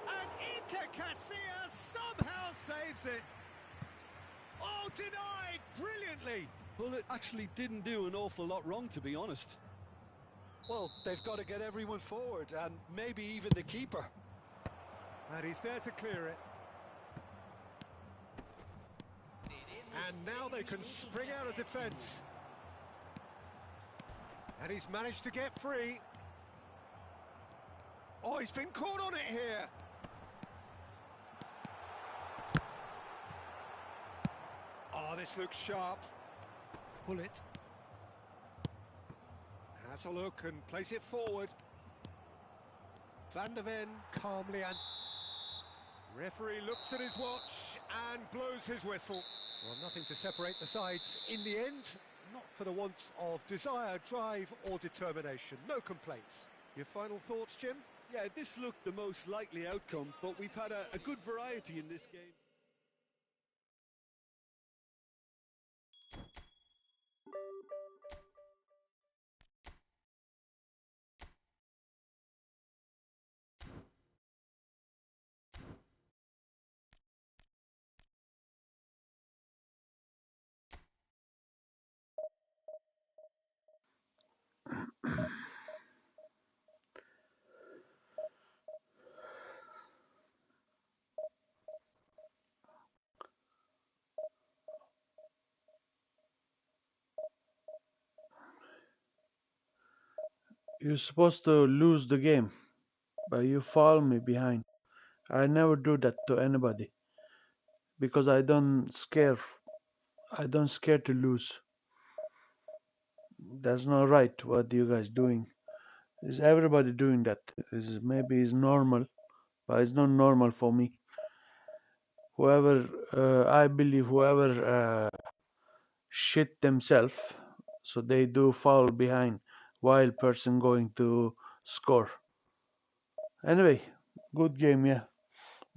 And Iker Casillas somehow saves it. Oh, denied brilliantly. Well, it actually didn't do an awful lot wrong, to be honest. Well, they've got to get everyone forward, and maybe even the keeper. And he's there to clear it. And now they can spring out of defence. And he's managed to get free. Oh, he's been caught on it here. Oh, this looks sharp. Pull it. Has a look and place it forward. Van der Ven calmly, and referee looks at his watch and blows his whistle. Well, nothing to separate the sides in the end. Not for the want of desire, drive or determination. No complaints. Your final thoughts, Jim? Yeah, this looked the most likely outcome, but we've had a good variety in this game. You're supposed to lose the game, but you fall me behind. I never do that to anybody because I don't scare to lose. That's not right what you guys doing. Is everybody doing that? Maybe it's normal, but it's not normal for me. I believe whoever shit themselves, so they do fall behind while person going to score. Anyway, good game, yeah.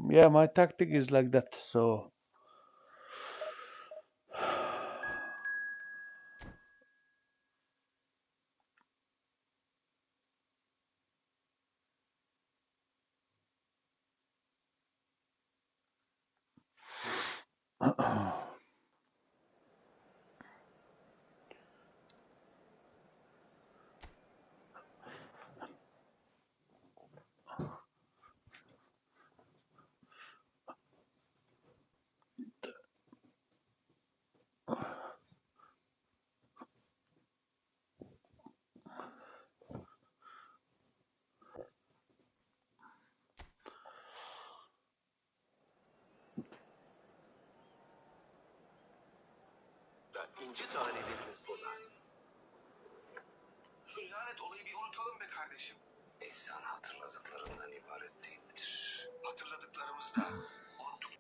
Yeah, my tactic is like that, so İnce tanelerini solar. Şu lanet olayı bir unutalım be kardeşim. İnsan hatırladıklarından ibaret değil midir? Hatırladıklarımız da unuttuk.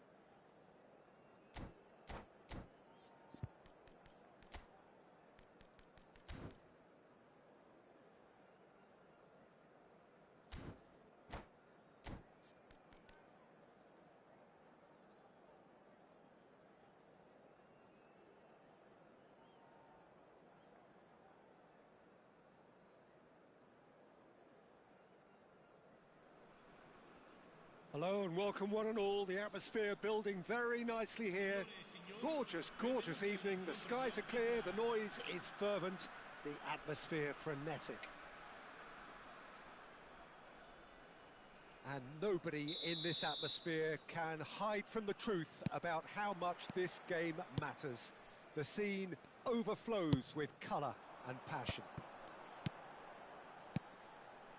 Hello and welcome one and all. The atmosphere building very nicely here. Gorgeous, gorgeous evening. The skies are clear, the noise is fervent, the atmosphere frenetic. And nobody in this atmosphere can hide from the truth about how much this game matters. The scene overflows with colour and passion.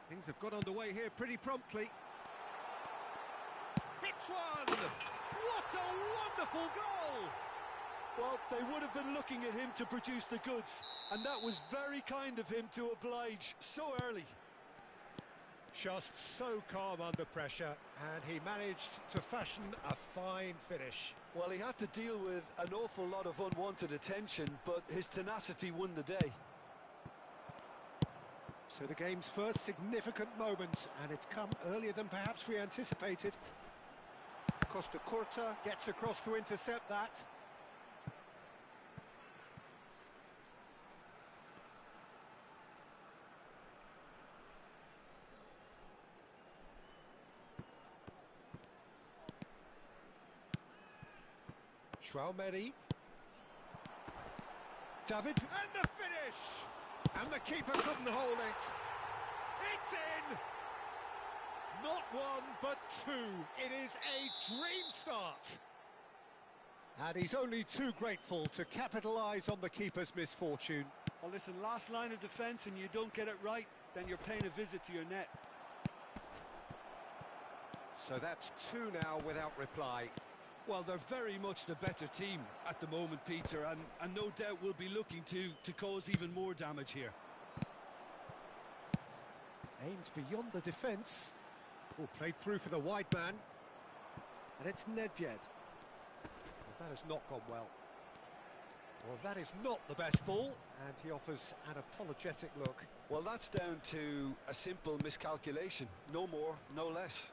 Things have got underway here pretty promptly. Hits one! What a wonderful goal! Well, they would have been looking at him to produce the goods, and that was very kind of him to oblige so early. Just so calm under pressure, and he managed to fashion a fine finish. Well, he had to deal with an awful lot of unwanted attention, but his tenacity won the day. So the game's first significant moment, and it's come earlier than perhaps we anticipated. Costa Curta gets across to intercept that. Schwalmeri. David, and the finish! And the keeper couldn't hold it. It's in! Not one, but two. It is a dream start. And he's only too grateful to capitalise on the keeper's misfortune. Well, listen, last line of defence and you don't get it right, then you're paying a visit to your net. So that's two now without reply. Well, they're very much the better team at the moment, Peter, and no doubt will be looking to cause even more damage here. Aimed beyond the defence. Oh, played through for the wide man. And it's Nedved. Well, that has not gone well. Well, that is not the best ball, and he offers an apologetic look. Well, that's down to a simple miscalculation. No more, no less.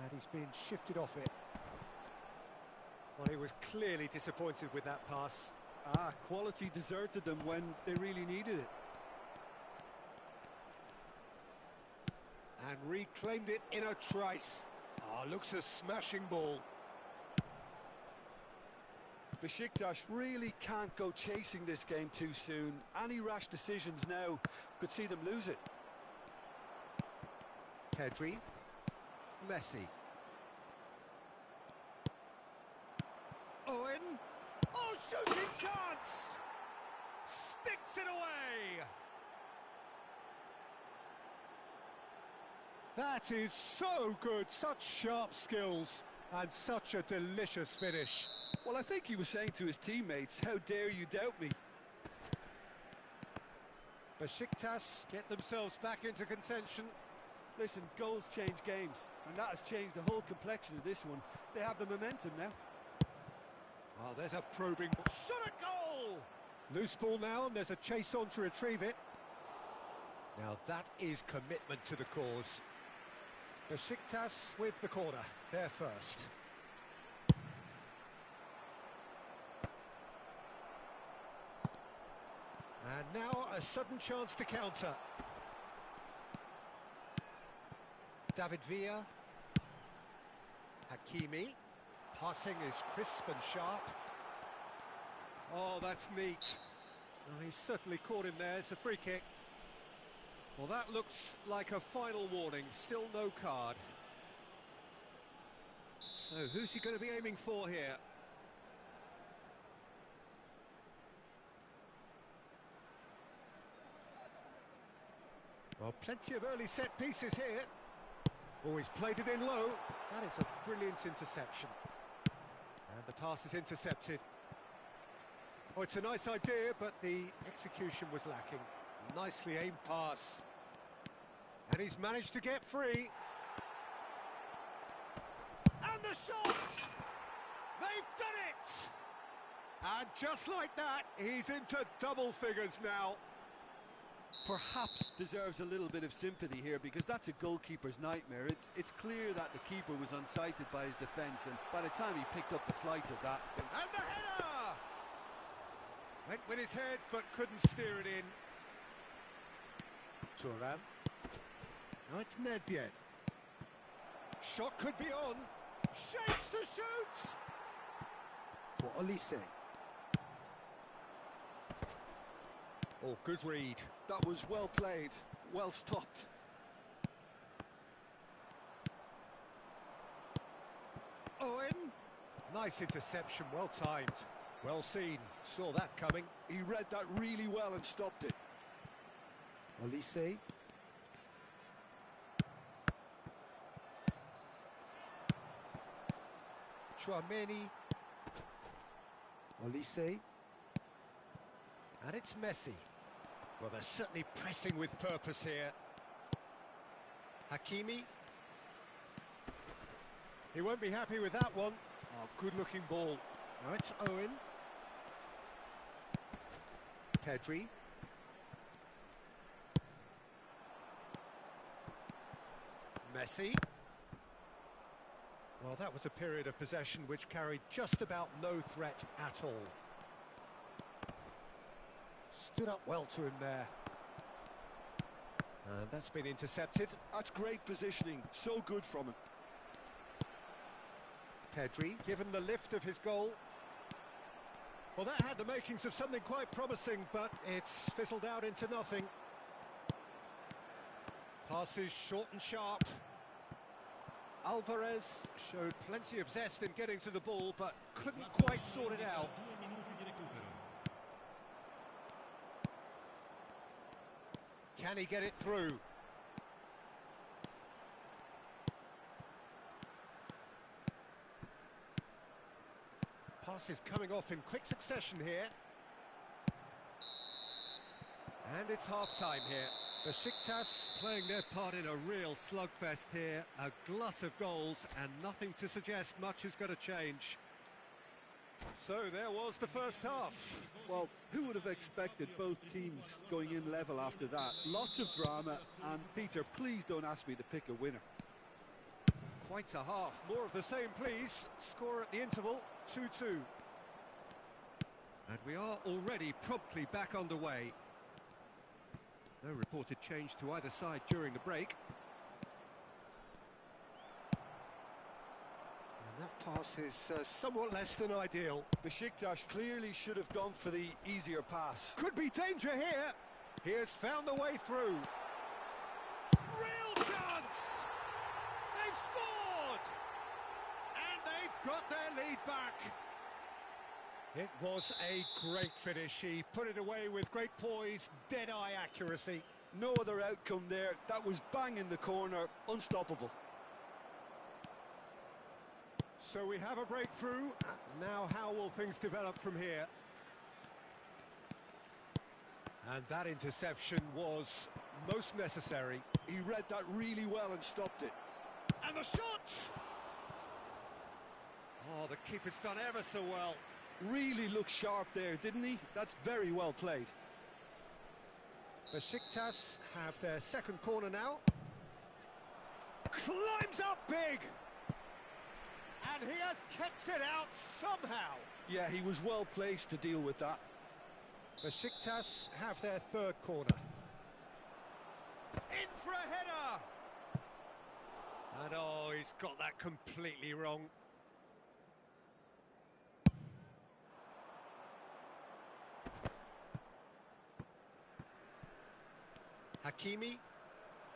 And he's been shifted off it. Well, he was clearly disappointed with that pass. Quality deserted them when they really needed it. And reclaimed it in a trice. Looks a smashing ball. Besiktas really can't go chasing this game too soon. Any rash decisions now could see them lose it. Pedri. Messi. Owen. Oh, shooting chance! Sticks it away! That is so good, such sharp skills, and such a delicious finish. Well, I think he was saying to his teammates, how dare you doubt me? Besiktas get themselves back into contention. Listen, goals change games, and that has changed the whole complexion of this one. They have the momentum now. Oh, there's a probing shot at goal! Loose ball now, and there's a chase on to retrieve it. Now that is commitment to the cause. Besiktas with the corner, they're first. And now a sudden chance to counter. David Villa. Hakimi. Passing is crisp and sharp. Oh, that's neat. Oh, he certainly caught him there. It's a free kick. Well, that looks like a final warning. Still no card. So, who's he going to be aiming for here? Well, plenty of early set pieces here. Oh, he's played it in low. That is a brilliant interception. And the pass is intercepted. Oh, it's a nice idea, but the execution was lacking. Nicely aimed pass. And he's managed to get free. And the shot! They've done it! And just like that, he's into double figures now. Perhaps deserves a little bit of sympathy here, because that's a goalkeeper's nightmare. It's clear that the keeper was unsighted by his defence, and by the time he picked up the flight of that... And the header! Went with his head, but couldn't steer it in. Thuram. Now it's Nedved. Shot could be on. Shapes to shoot! For Olise. Oh, good read. That was well played, well stopped. Owen. Nice interception, well timed. Well seen, saw that coming. He read that really well and stopped it. Olise. Chouameni. Olise. And it's Messi. Well, they're certainly pressing with purpose here. Hakimi. He won't be happy with that one. Oh, good-looking ball. Now it's Owen. Pedri. Messi. Well, that was a period of possession which carried just about no threat at all. Stood up well to him there. And that's been intercepted. That's great positioning, so good from him. Pedri, given the lift of his goal. Well, that had the makings of something quite promising, but it's fizzled out into nothing. Passes short and sharp. Alvarez showed plenty of zest in getting to the ball, but couldn't quite sort it out. Can he get it through? Passes coming off in quick succession here. And it's half-time here. Besiktas playing their part in a real slugfest here. A glut of goals and nothing to suggest much is going to change. So there was the first half. Well, who would have expected both teams going in level after that? Lots of drama, and Peter, please don't ask me to pick a winner. Quite a half. More of the same, please. Score at the interval, 2-2. And we are already promptly back underway. No reported change to either side during the break. And that pass is somewhat less than ideal. Besiktas clearly should have gone for the easier pass. Could be danger here. He has found the way through. Real chance! They've scored! And they've got their lead back. It was a great finish. He put it away with great poise, dead-eye accuracy. No other outcome there. That was bang in the corner, unstoppable. So we have a breakthrough. Now how will things develop from here? And that interception was most necessary. He read that really well and stopped it. And the shot! Oh, the keeper's done ever so well. Really looked sharp there, didn't he? That's very well played. Besiktas have their second corner now. Climbs up big! And he has kept it out somehow. Yeah, he was well placed to deal with that. Besiktas have their third corner. In for a header! And oh, he's got that completely wrong. Hakimi.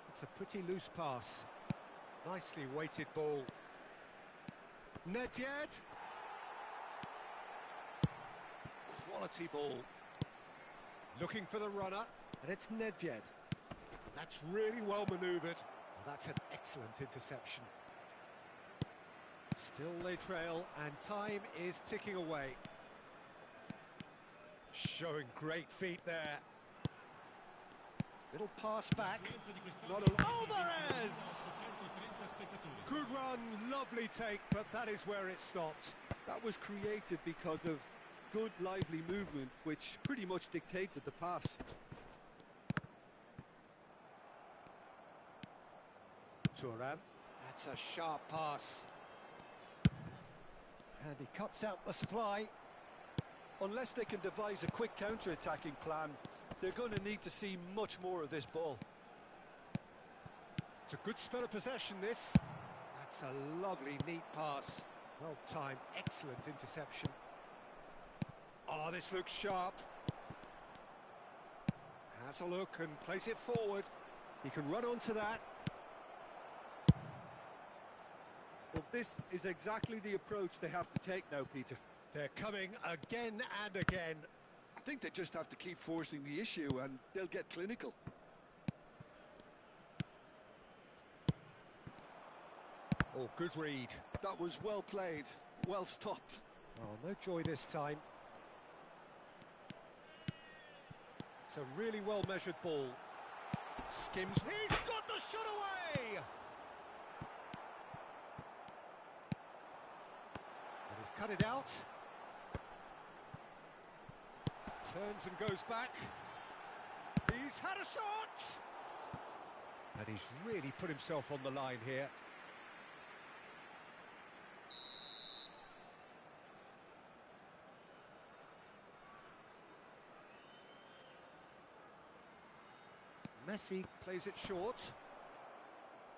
It's a pretty loose pass. Nicely weighted ball. Nedved. Quality ball. Looking for the runner, and it's Nedved. That's really well manoeuvred. Well, that's an excellent interception. Still they trail, and time is ticking away. Showing great feet there. Little pass back. Alvarez! Good run, lovely take, but that is where it stopped. That was created because of good, lively movement, which pretty much dictated the pass. Thuram. That's a sharp pass. And he cuts out the supply. Unless they can devise a quick counter-attacking plan, they're going to need to see much more of this ball. It's a good spell of possession, this. That's a lovely, neat pass. Well timed, excellent interception. Oh, this looks sharp. Has a look and plays it forward. He can run onto that. Well, this is exactly the approach they have to take now, Peter. They're coming again and again. I think they just have to keep forcing the issue and they'll get clinical. Oh, good read. That was well played, well stopped. Oh, no joy this time. It's a really well-measured ball. Skims. He's got the shot away! And he's cut it out. Turns and goes back. He's had a shot! And he's really put himself on the line here. Messi plays it short.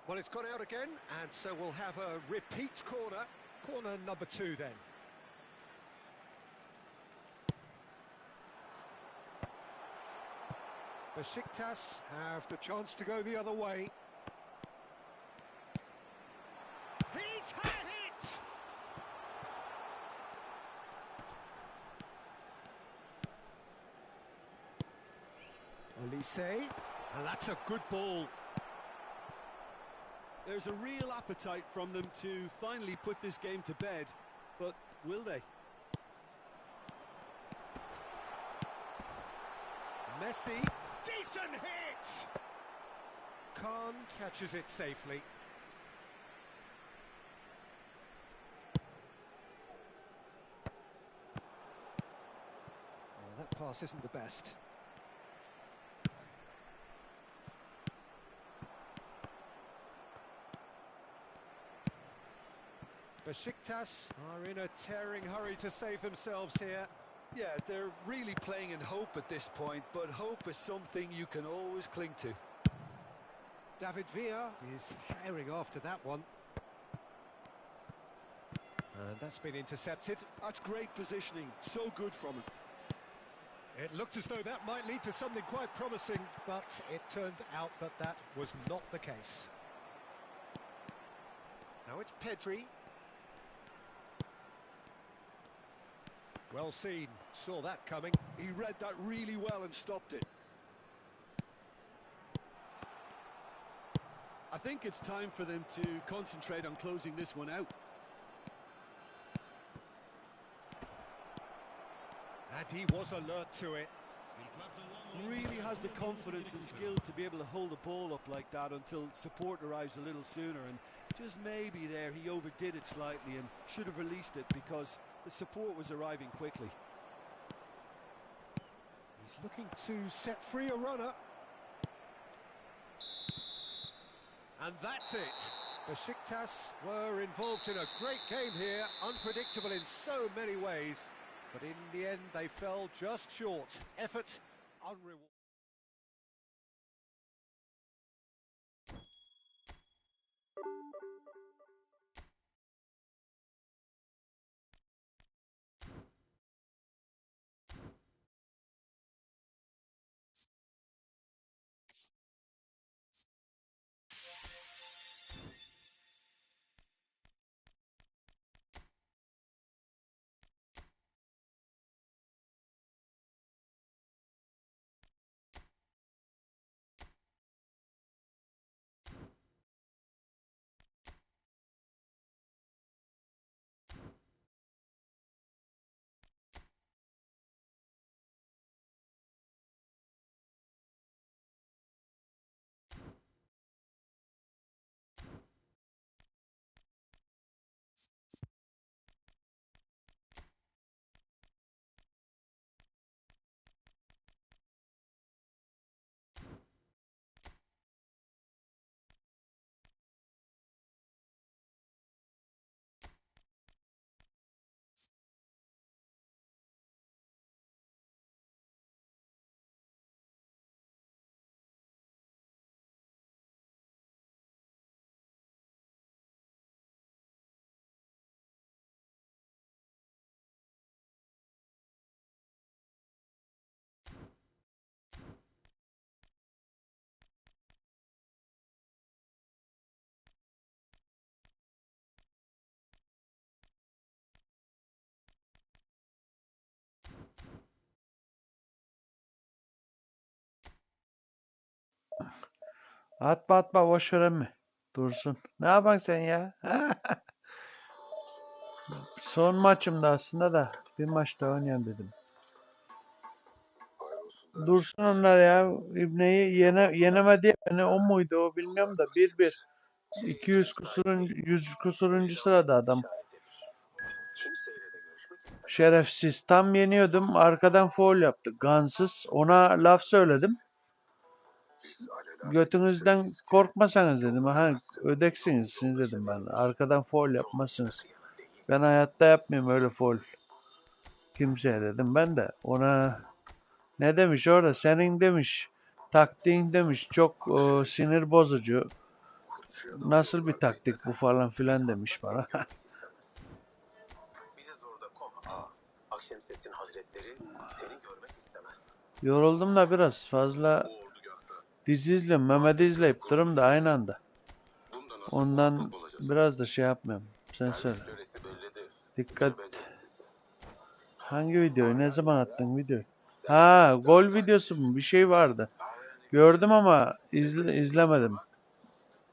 Well, it's gone out again, and so we'll have a repeat corner. Corner number 2 then. Besiktas have the chance to go the other way. He's had it! Elise, and that's a good ball. There's a real appetite from them to finally put this game to bed, but will they? Messi, decent hit! Khan catches it safely. Oh, that pass isn't the best. Besiktas are in a tearing hurry to save themselves here. Yeah, they're really playing in hope at this point, but hope is something you can always cling to. David Villa is herring after that one. And that's been intercepted. That's great positioning, so good from him. It looked as though that might lead to something quite promising, but it turned out that that was not the case. Now it's Pedri. Well seen, saw that coming. He read that really well and stopped it. I think it's time for them to concentrate on closing this one out. And he was alert to it. Really has the confidence and skill to be able to hold the ball up like that until support arrives a little sooner, and just maybe there he overdid it slightly and should have released it because the support was arriving quickly. He's looking to set free a runner. And that's it. Besiktas were involved in a great game here, unpredictable in so many ways, but in the end they fell just short. Effort unrewarded. Atma atma boş ver emmi. Dursun. Ne yapan sen ya? Son maçımda aslında da bir maç daha oynayayım dedim. Hayır olsun Dursun onlar ya. İbneyi yenemedi ya. Beni o muydu o bilmiyorum da 1-1. 100 kusuruncu sırada adam. Kimseyle de görüşmek istemez. Şerefsiz. Tam yeniyordum. Arkadan foul yaptı. Gansız. Ona laf söyledim. Götünüzden korkmasanız dedim. Ha, ödeksiniz siz dedim ben. Arkadan foul yapmazsınız. Ben hayatta yapmayayım öyle foul. Kimseye dedim ben de. Ona ne demiş orada? Senin demiş. Taktiğin demiş. Çok sinir bozucu. Nasıl bir taktik bu falan filan demiş bana. Bizi zorda koma. Akşemseddin Hazretleri seni görmek istemez. Yoruldum da biraz fazla Bu ordugahta dizi izliyorum. Mehmet'i izleyip durum da aynı anda. bundan nasıl Ondan muvaffak olacağız? biraz da şey yapmıyorum. Sen söyle. Yöresi bellidir. Dikkat. Cebede. Hangi videoyu? Ne zaman attın videoyu? Ha, gol videosu mu? Bir şey vardı. Gördüm ama izlemedim.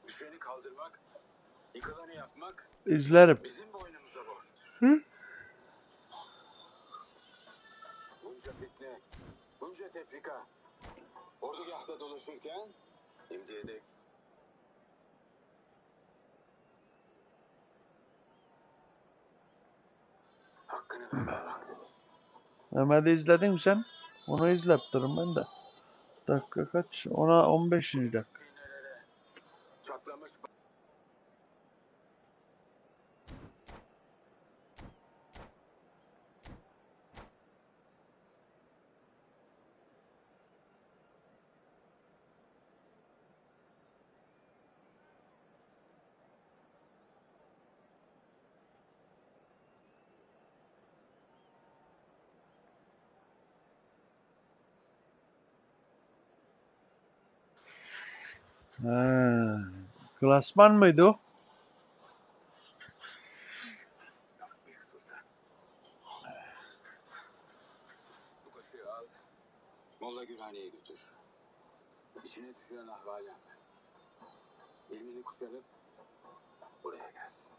Düşeni kaldırmak, yıkılanı yapmak İzlerim. bizim boynumuza borçtur. Hı? Bunca fitne, bunca tefrika. Ordugahta dolaşırken şimdiye dek hakkını vermeye vaktidir. Mehmet'i izledin mi sen? Onu izlep durum ben de. Dakika kaç? 15. dakika. Sinelere çatlamış Ha, klasman mıydı o? büyük sultan. Bu kaşığı al, Molla Gülhane'ye götür. İçine düşen ahvali anlat. İlmini kuşanıp buraya gelsin.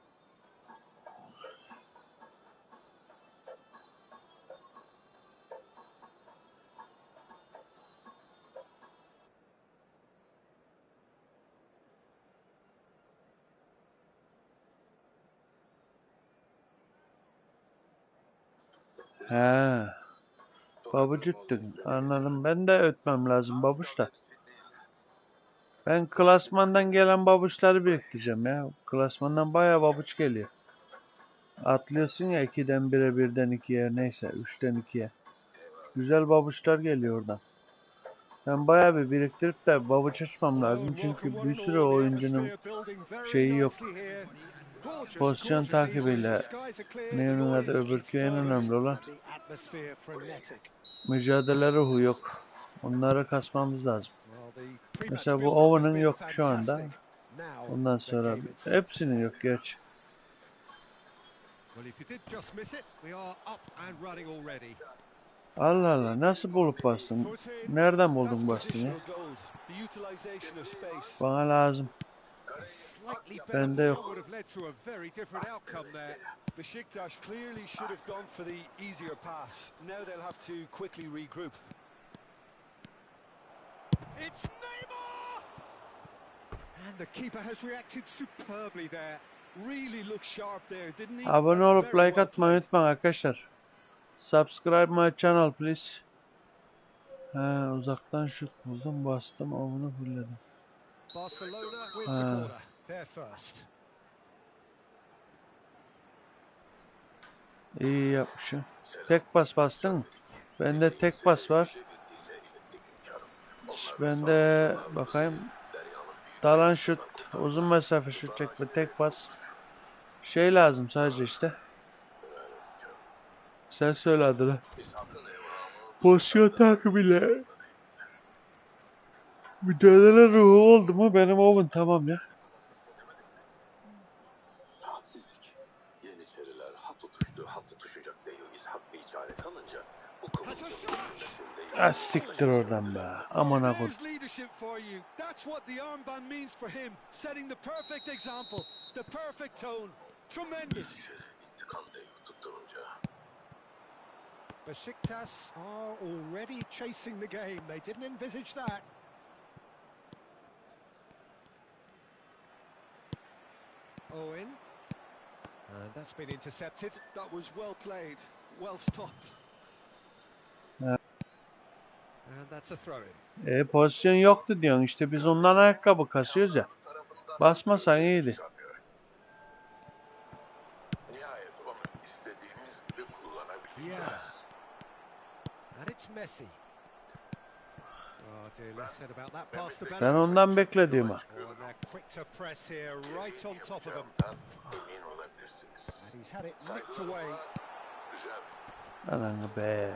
He. Babuç öttün. Anladım. Ben de ötmem lazım babuç da. Ben klasmandan gelen babuçları bekleyeceğim ya. Klasmandan bayağı babuç geliyor. Atlıyorsun ya 2'den 1'e 1'den 2'ye neyse 3'ten 2'ye. Güzel babuçlar geliyor oradan. Ben bayağı bir biriktirip de babuç açmam lazım. Çünkü bir sürü oyuncunun şeyi yok. Pozisyon takibiyle neyin adı öbürkü en önemli olan mücadele ruhu yok. Onları kasmamız lazım. Mesela bu Owen'ın yok şu anda. Ondan sonra hepsinin yok gerçi. Allah Allah nasıl bulup bastın? Nereden buldun bastın ya? Bana lazım. Bende yok. Besiktas clearly should have gone for the easier pass. Now they'll have to quickly regroup. It's Neymar! And the keeper has reacted superbly there. Really looked sharp there, didn't he? Abone That's olup very like well atmayı played. unutmayın arkadaşlar. Subscribe my channel please. Ha, uzaktan şut buldum bastım avını fulledim. Barcelona with the Ha. corner. They're first. İyi yapmışsın. Tek pas bastın mı? Bende tek pas var. Bende bakayım. Dalan şut, uzun mesafe şut çekme, tek pas. Şey lazım sadece işte. Sen söyle adını. Pozisyon takibiyle. Mücadele ruhu oldu mu benim Owen tamam ya. Rahatsızlık. Yeniçeriler hat tutuşacak diye ishak bir çare kalınca bu kıvılcım Ah siktir oradan be. Aman akıl. There's leadership for you. That's what the armband means for him. Setting the perfect example, the perfect tone. Tremendous. intikam deyi tutturunca Besiktas are already chasing the game. They didn't envisage that. Owen. And that's been intercepted. That was well played, well stopped. And that's a throw-in. Pozisyon yoktu diyorsun. İşte biz ondan ayakkabı kasıyoruz ya. Basmasan iyiydi. Nihayet onu istediğimiz gibi kullanabileceğiz. Yeah. And it's Messi. Oh dear, less said about that pass to Ben Benzema. ondan beklediğim ha. Oh, and they're quick to press here, right on top of them. Emin olabilirsiniz. And he's had it nicked away. Güzel. Ananı be.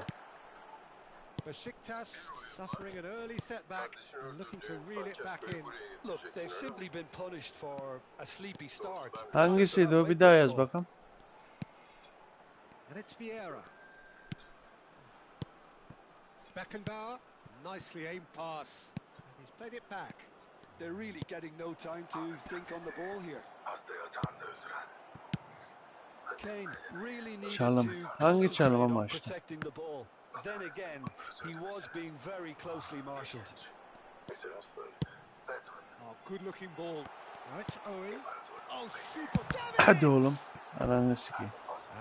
Besiktas suffering an early setback and looking to reel it back in. Look, they've simply been punished for a sleepy start. Hangisiydi o? Bir daha yaz bakalım. And it's Vieira. Beckenbauer, nicely aimed pass. He's played it back. They're really getting no time to think on the ball here. Hasta yatağında öldüren. Kane really needed Çalım. to Hangi concentrate çalım on ama işte? protecting the ball. Then again, he was being very closely marshalled. Oh, good-looking ball. Now it's Owen. Oh, super. Hadi oğlum. Ananı sikeyim.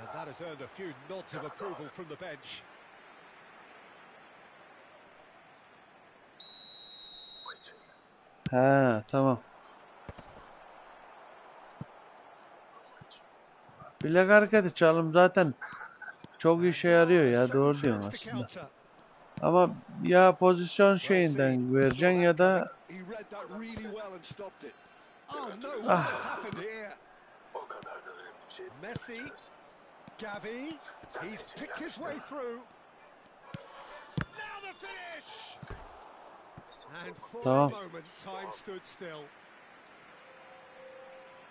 And that has earned a few nods of approval from the bench. Ha, tamam. Bilek hareketi çalım zaten çok işe yarıyor ya, doğru diyorsun aslında. Ama ya pozisyon şeyinden vereceksin ya da He read that really well and stopped it. Oh no, what has happened here? O kadar da önemli bir şey değil. Messi, Gavi, he's picked his way through. Now the finish! And for a moment, time stood still.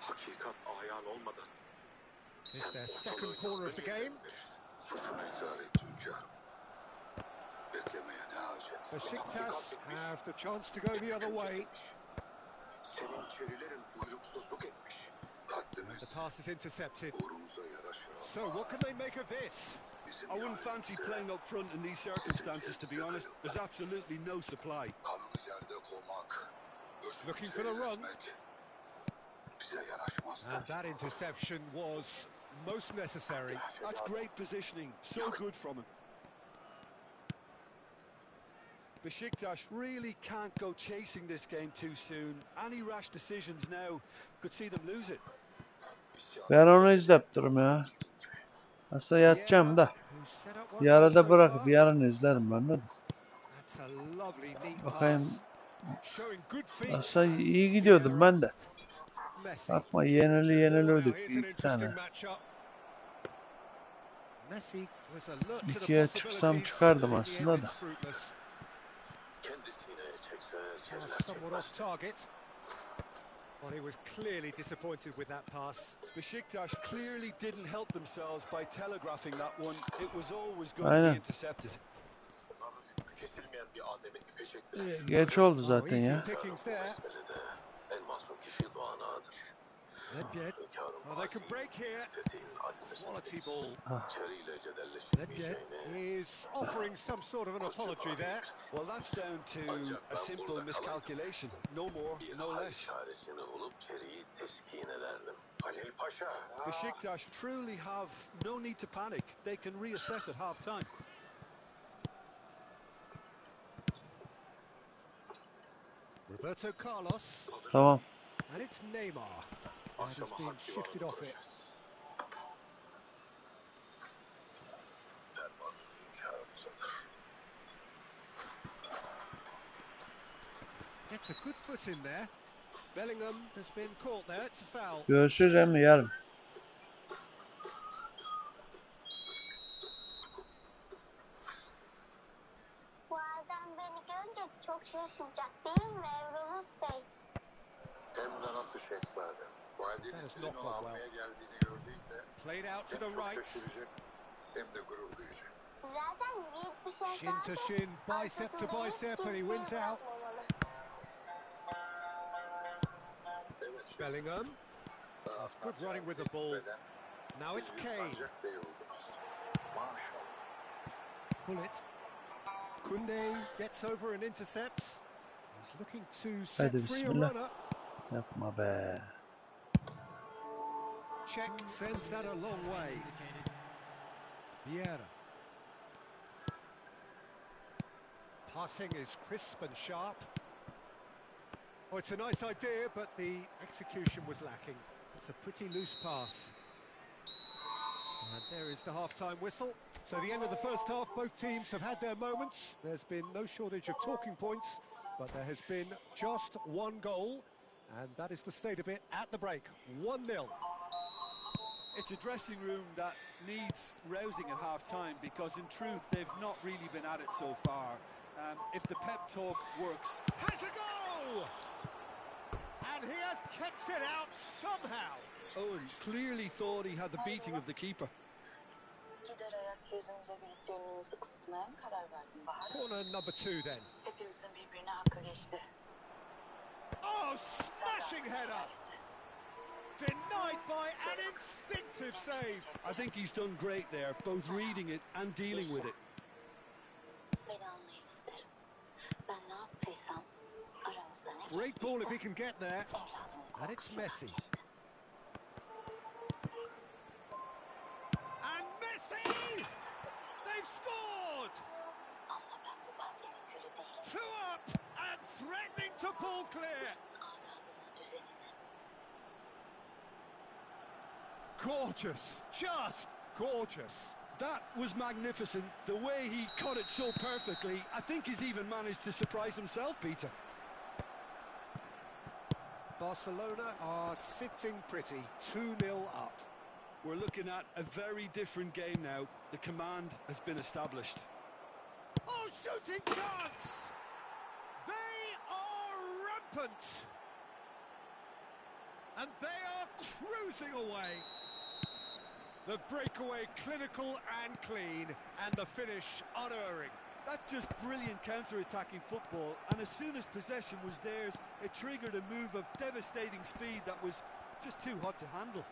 Hakikat ayağın olmadan. It's their second corner of the game. Suçunu ikrar etti hünkârım. Beklemeye ne hacet? Besiktas have the chance to go the other way. Senin çerilerin uyruksuzluk etmiş. And the pass is intercepted. Uğrumuza yaraşır. So what can they make of this? I wouldn't fancy playing up front in these circumstances, to be honest. There's absolutely no supply. Kanını yerde kovmak. Looking for the run. Bize yaraşmaz. And that interception was most necessary. That's great positioning. So good from him. Besiktas really can't go chasing this game too soon. Any rash decisions now could see them lose it. ben onu izlep durum ya. Aslında yatacağım da. Yarıda bırakıp yarın izlerim, anladın? Bakayım. Aslında iyi gidiyordum ben de. Bakma, yeniliyorduk bir tane. İkiye çıksam çıkardım aslında da. Somewhat off target. Well, he was clearly disappointed with that pass. Besiktas clearly didn't help themselves by telegraphing that one. It was always going to be intercepted. Kesilmeyen bir Adem'e ipe çektiler. Geç oldu zaten ya. En masum kişi Doğan Ağa'dır. Oh, they can break here. Quality ball. Çeriyle cedelleşip is offering some sort of an apology there. Well, that's down to a simple miscalculation. No more, no less. çaresini bulup Çeri'yi teskin ederdim. Halil Paşa. Besiktas truly have no need to panic. They can reassess at half-time. Roberto Carlos. Tamam. And it's Neymar. And he's been shifted off it. Gets a good foot in there. Bellingham has been caught there. It's a foul. Görüşürüz Emre yarın. Bu adam beni görünce çok şaşıracak değil mi Evronuz Bey? Hem de nasıl şehzade. Valideniz sizin onu almaya geldiğini gördüğünde played out to hem the çok right. şaşıracak hem de gurur duyacak. Zaten yiğit bir şehzade. Shin to shin, bicep to bicep, and he wins out. Evet, Bellingham. daha Good running with the ball. Now it's Kane. Maşallah. pull it. Kunde gets over and intercepts. He's looking to set Hadi free a bismillah. runner. Yapma be. Check sends that a long way. Vieira. Passing is crisp and sharp. Oh, it's a nice idea, but the execution was lacking. It's a pretty loose pass. And there is the half-time whistle. So the end of the first half, both teams have had their moments. There's been no shortage of talking points, but there has been just one goal, and that is the state of it at the break. 1-0. It's a dressing room that needs rousing at half-time because, in truth, they've not really been at it so far. If the pep talk works... Has a goal! And he has kicked it out somehow. Owen clearly thought he had the beating of the keeper. Gider ayak yüzünüze gülüp gönlünüzü ısıtmaya mı karar verdin Bahar? Corner number 2 then. Hepimizin birbirine hakkı geçti. Oh, smashing header! Denied by an instinctive save. I think he's done great there, both reading it and dealing with it. Beni anlayın isterim. Ben ne yaptıysam aramızda ne Great ball if he can get there. evladımın And it's Messi. geçti. And Messi! They've scored! Ama ben bu bahçenin külü değilim. 2 up and threatening to pull clear. Adabına, düzenine. Gorgeous, just gorgeous. That was magnificent. The way he cut it so perfectly, I think he's even managed to surprise himself, Peter. Barcelona are sitting pretty, 2-0 up. We're looking at a very different game now. The command has been established. Oh, shooting chance! They are rampant! And they are cruising away. The breakaway clinical and clean, and the finish unerring. That's just brilliant counter-attacking football, and as soon as possession was theirs, it triggered a move of devastating speed that was just too hot to handle.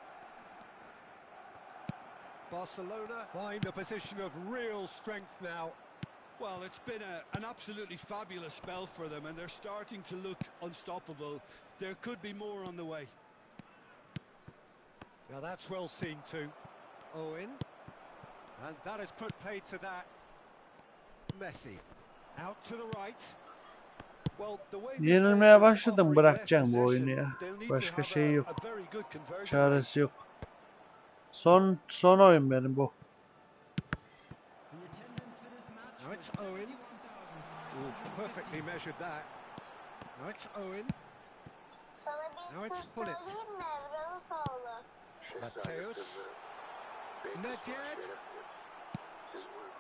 Barcelona find a position of real strength now. Well, it's been an absolutely fabulous spell for them, and they're starting to look unstoppable. There could be more on the way. Now that's well seen too. Owen. And that has put paid to that. Messi. Out to the right. Well, the way Yenilmeye başladım, bırakacağım bu oyunu ya. Başka şey yok. Çaresi yok. Son oyun benim bu. Now it's Owen. Oh, perfectly measured that. Now it's Owen. Sana bir Now it's söz Hullet. söyleyeyim mi Evralısoğlu? Mateus. Nedved.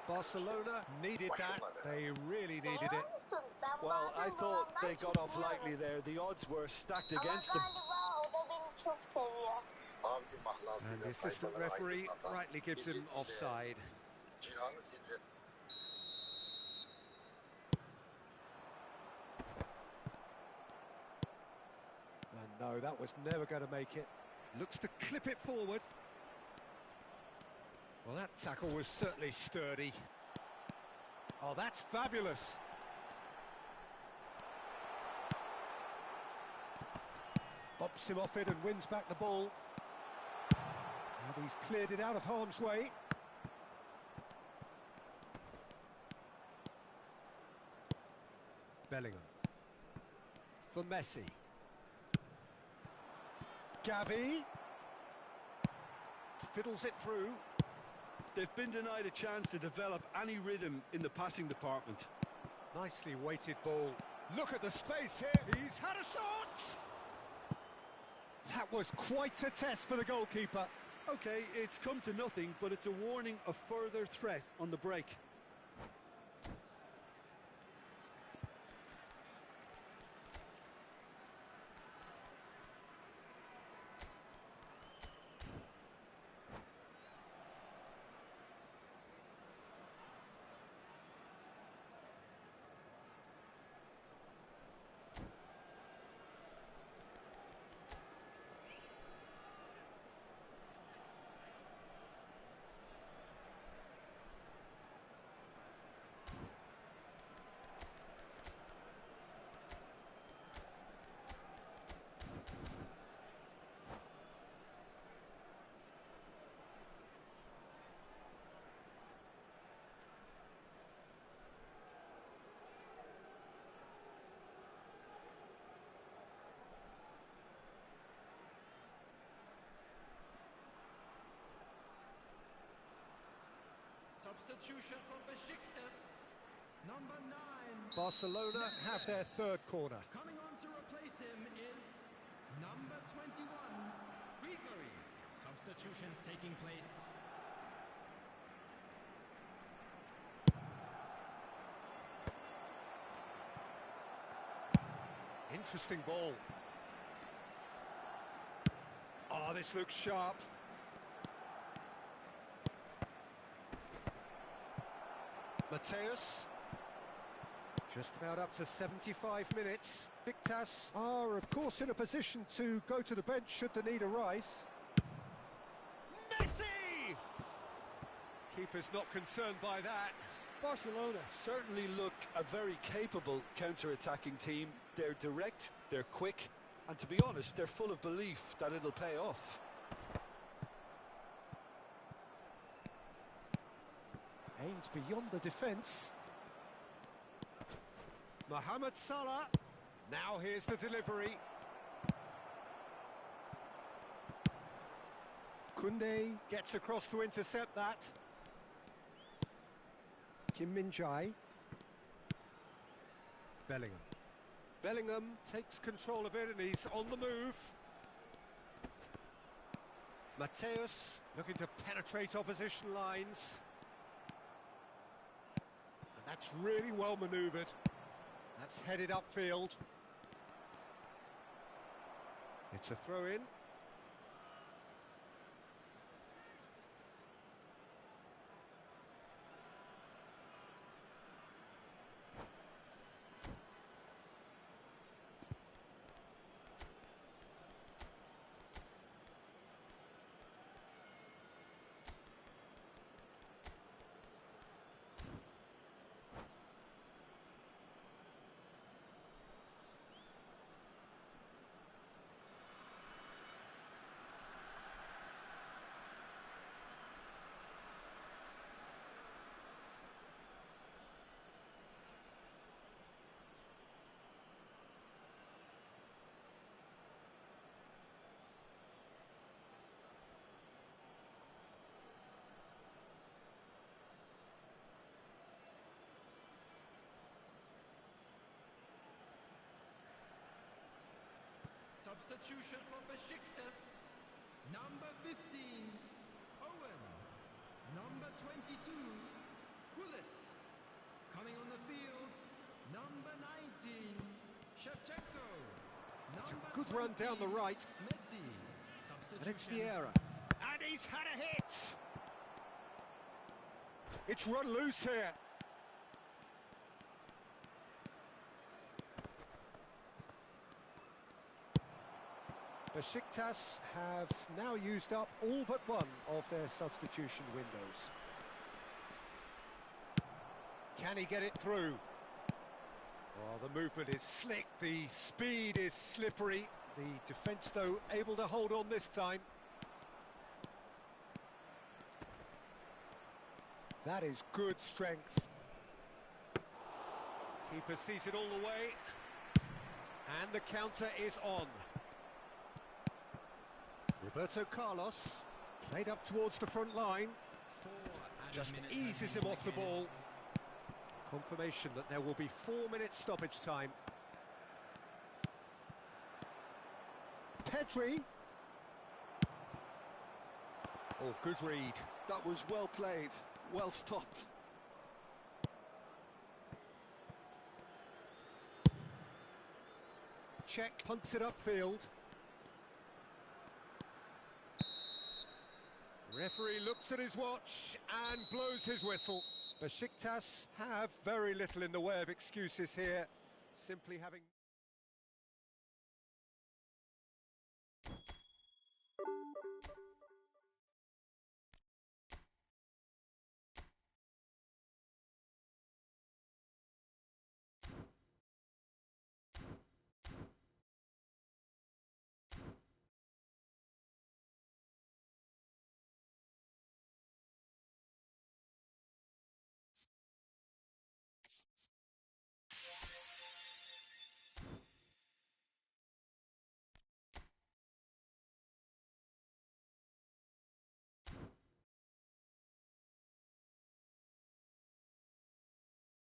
Barcelona needed that. They really needed it. Biliyor musun? Ben Well, I bazen thought babamdan they got off çekiniyorum. lightly there. The odds were stacked Ama against them. galiba o da beni çok seviyor. And the assistant referee rightly gives him offside. And no, that was never going to make it. Looks to clip it forward. Well, that tackle was certainly sturdy. Oh, that's fabulous. Bops him off it and wins back the ball. And he's cleared it out of harm's way. Bellingham. For Messi. Gavi. Fiddles it through. They've been denied a chance to develop any rhythm in the passing department. Nicely weighted ball. Look at the space here. He's had a shot. That was quite a test for the goalkeeper. Okay, it's come to nothing, but it's a warning of further threat on the break. Substitution for Besiktas. Number 9. Barcelona have their third corner. Coming on to replace him is number 21. Grigori. Substitutions taking place. Interesting ball. Oh, this looks sharp. Mateus. Just about up to 75 minutes. Besiktas are, of course, in a position to go to the bench should the need arise. Messi! Keeper's not concerned by that. Barcelona certainly look a very capable counter-attacking team. They're direct, they're quick, and to be honest, they're full of belief that it'll pay off. Aimed beyond the defence. Mohamed Salah. Now here's the delivery. Koundé gets across to intercept that. Kim Min-jae. Bellingham. Bellingham takes control of it and he's on the move. Mateus looking to penetrate opposition lines. And that's really well manoeuvred. That's headed upfield. It's a throw-in. Substitution for Besiktas. Number 15, Owen. Number 22, Gullit. Coming on the field, number 19, Shevchenko. It's a good run down the right. Messi. And it's Substitution. Vieira. And he's had a hit! It's run loose here. Besiktas have now used up all but one of their substitution windows. Can he get it through? Oh, the movement is slick, the speed is slippery. The defence, though, able to hold on this time. That is good strength. Keeper sees it all the way. And the counter is on. Roberto Carlos, played up towards the front line, just eases him off the ball. Confirmation that there will be 4 minutes stoppage time. Pedri. Oh, good read. That was well played, well stopped. Check punts it upfield. Referee looks at his watch and blows his whistle. Besiktas have very little in the way of excuses here, simply having...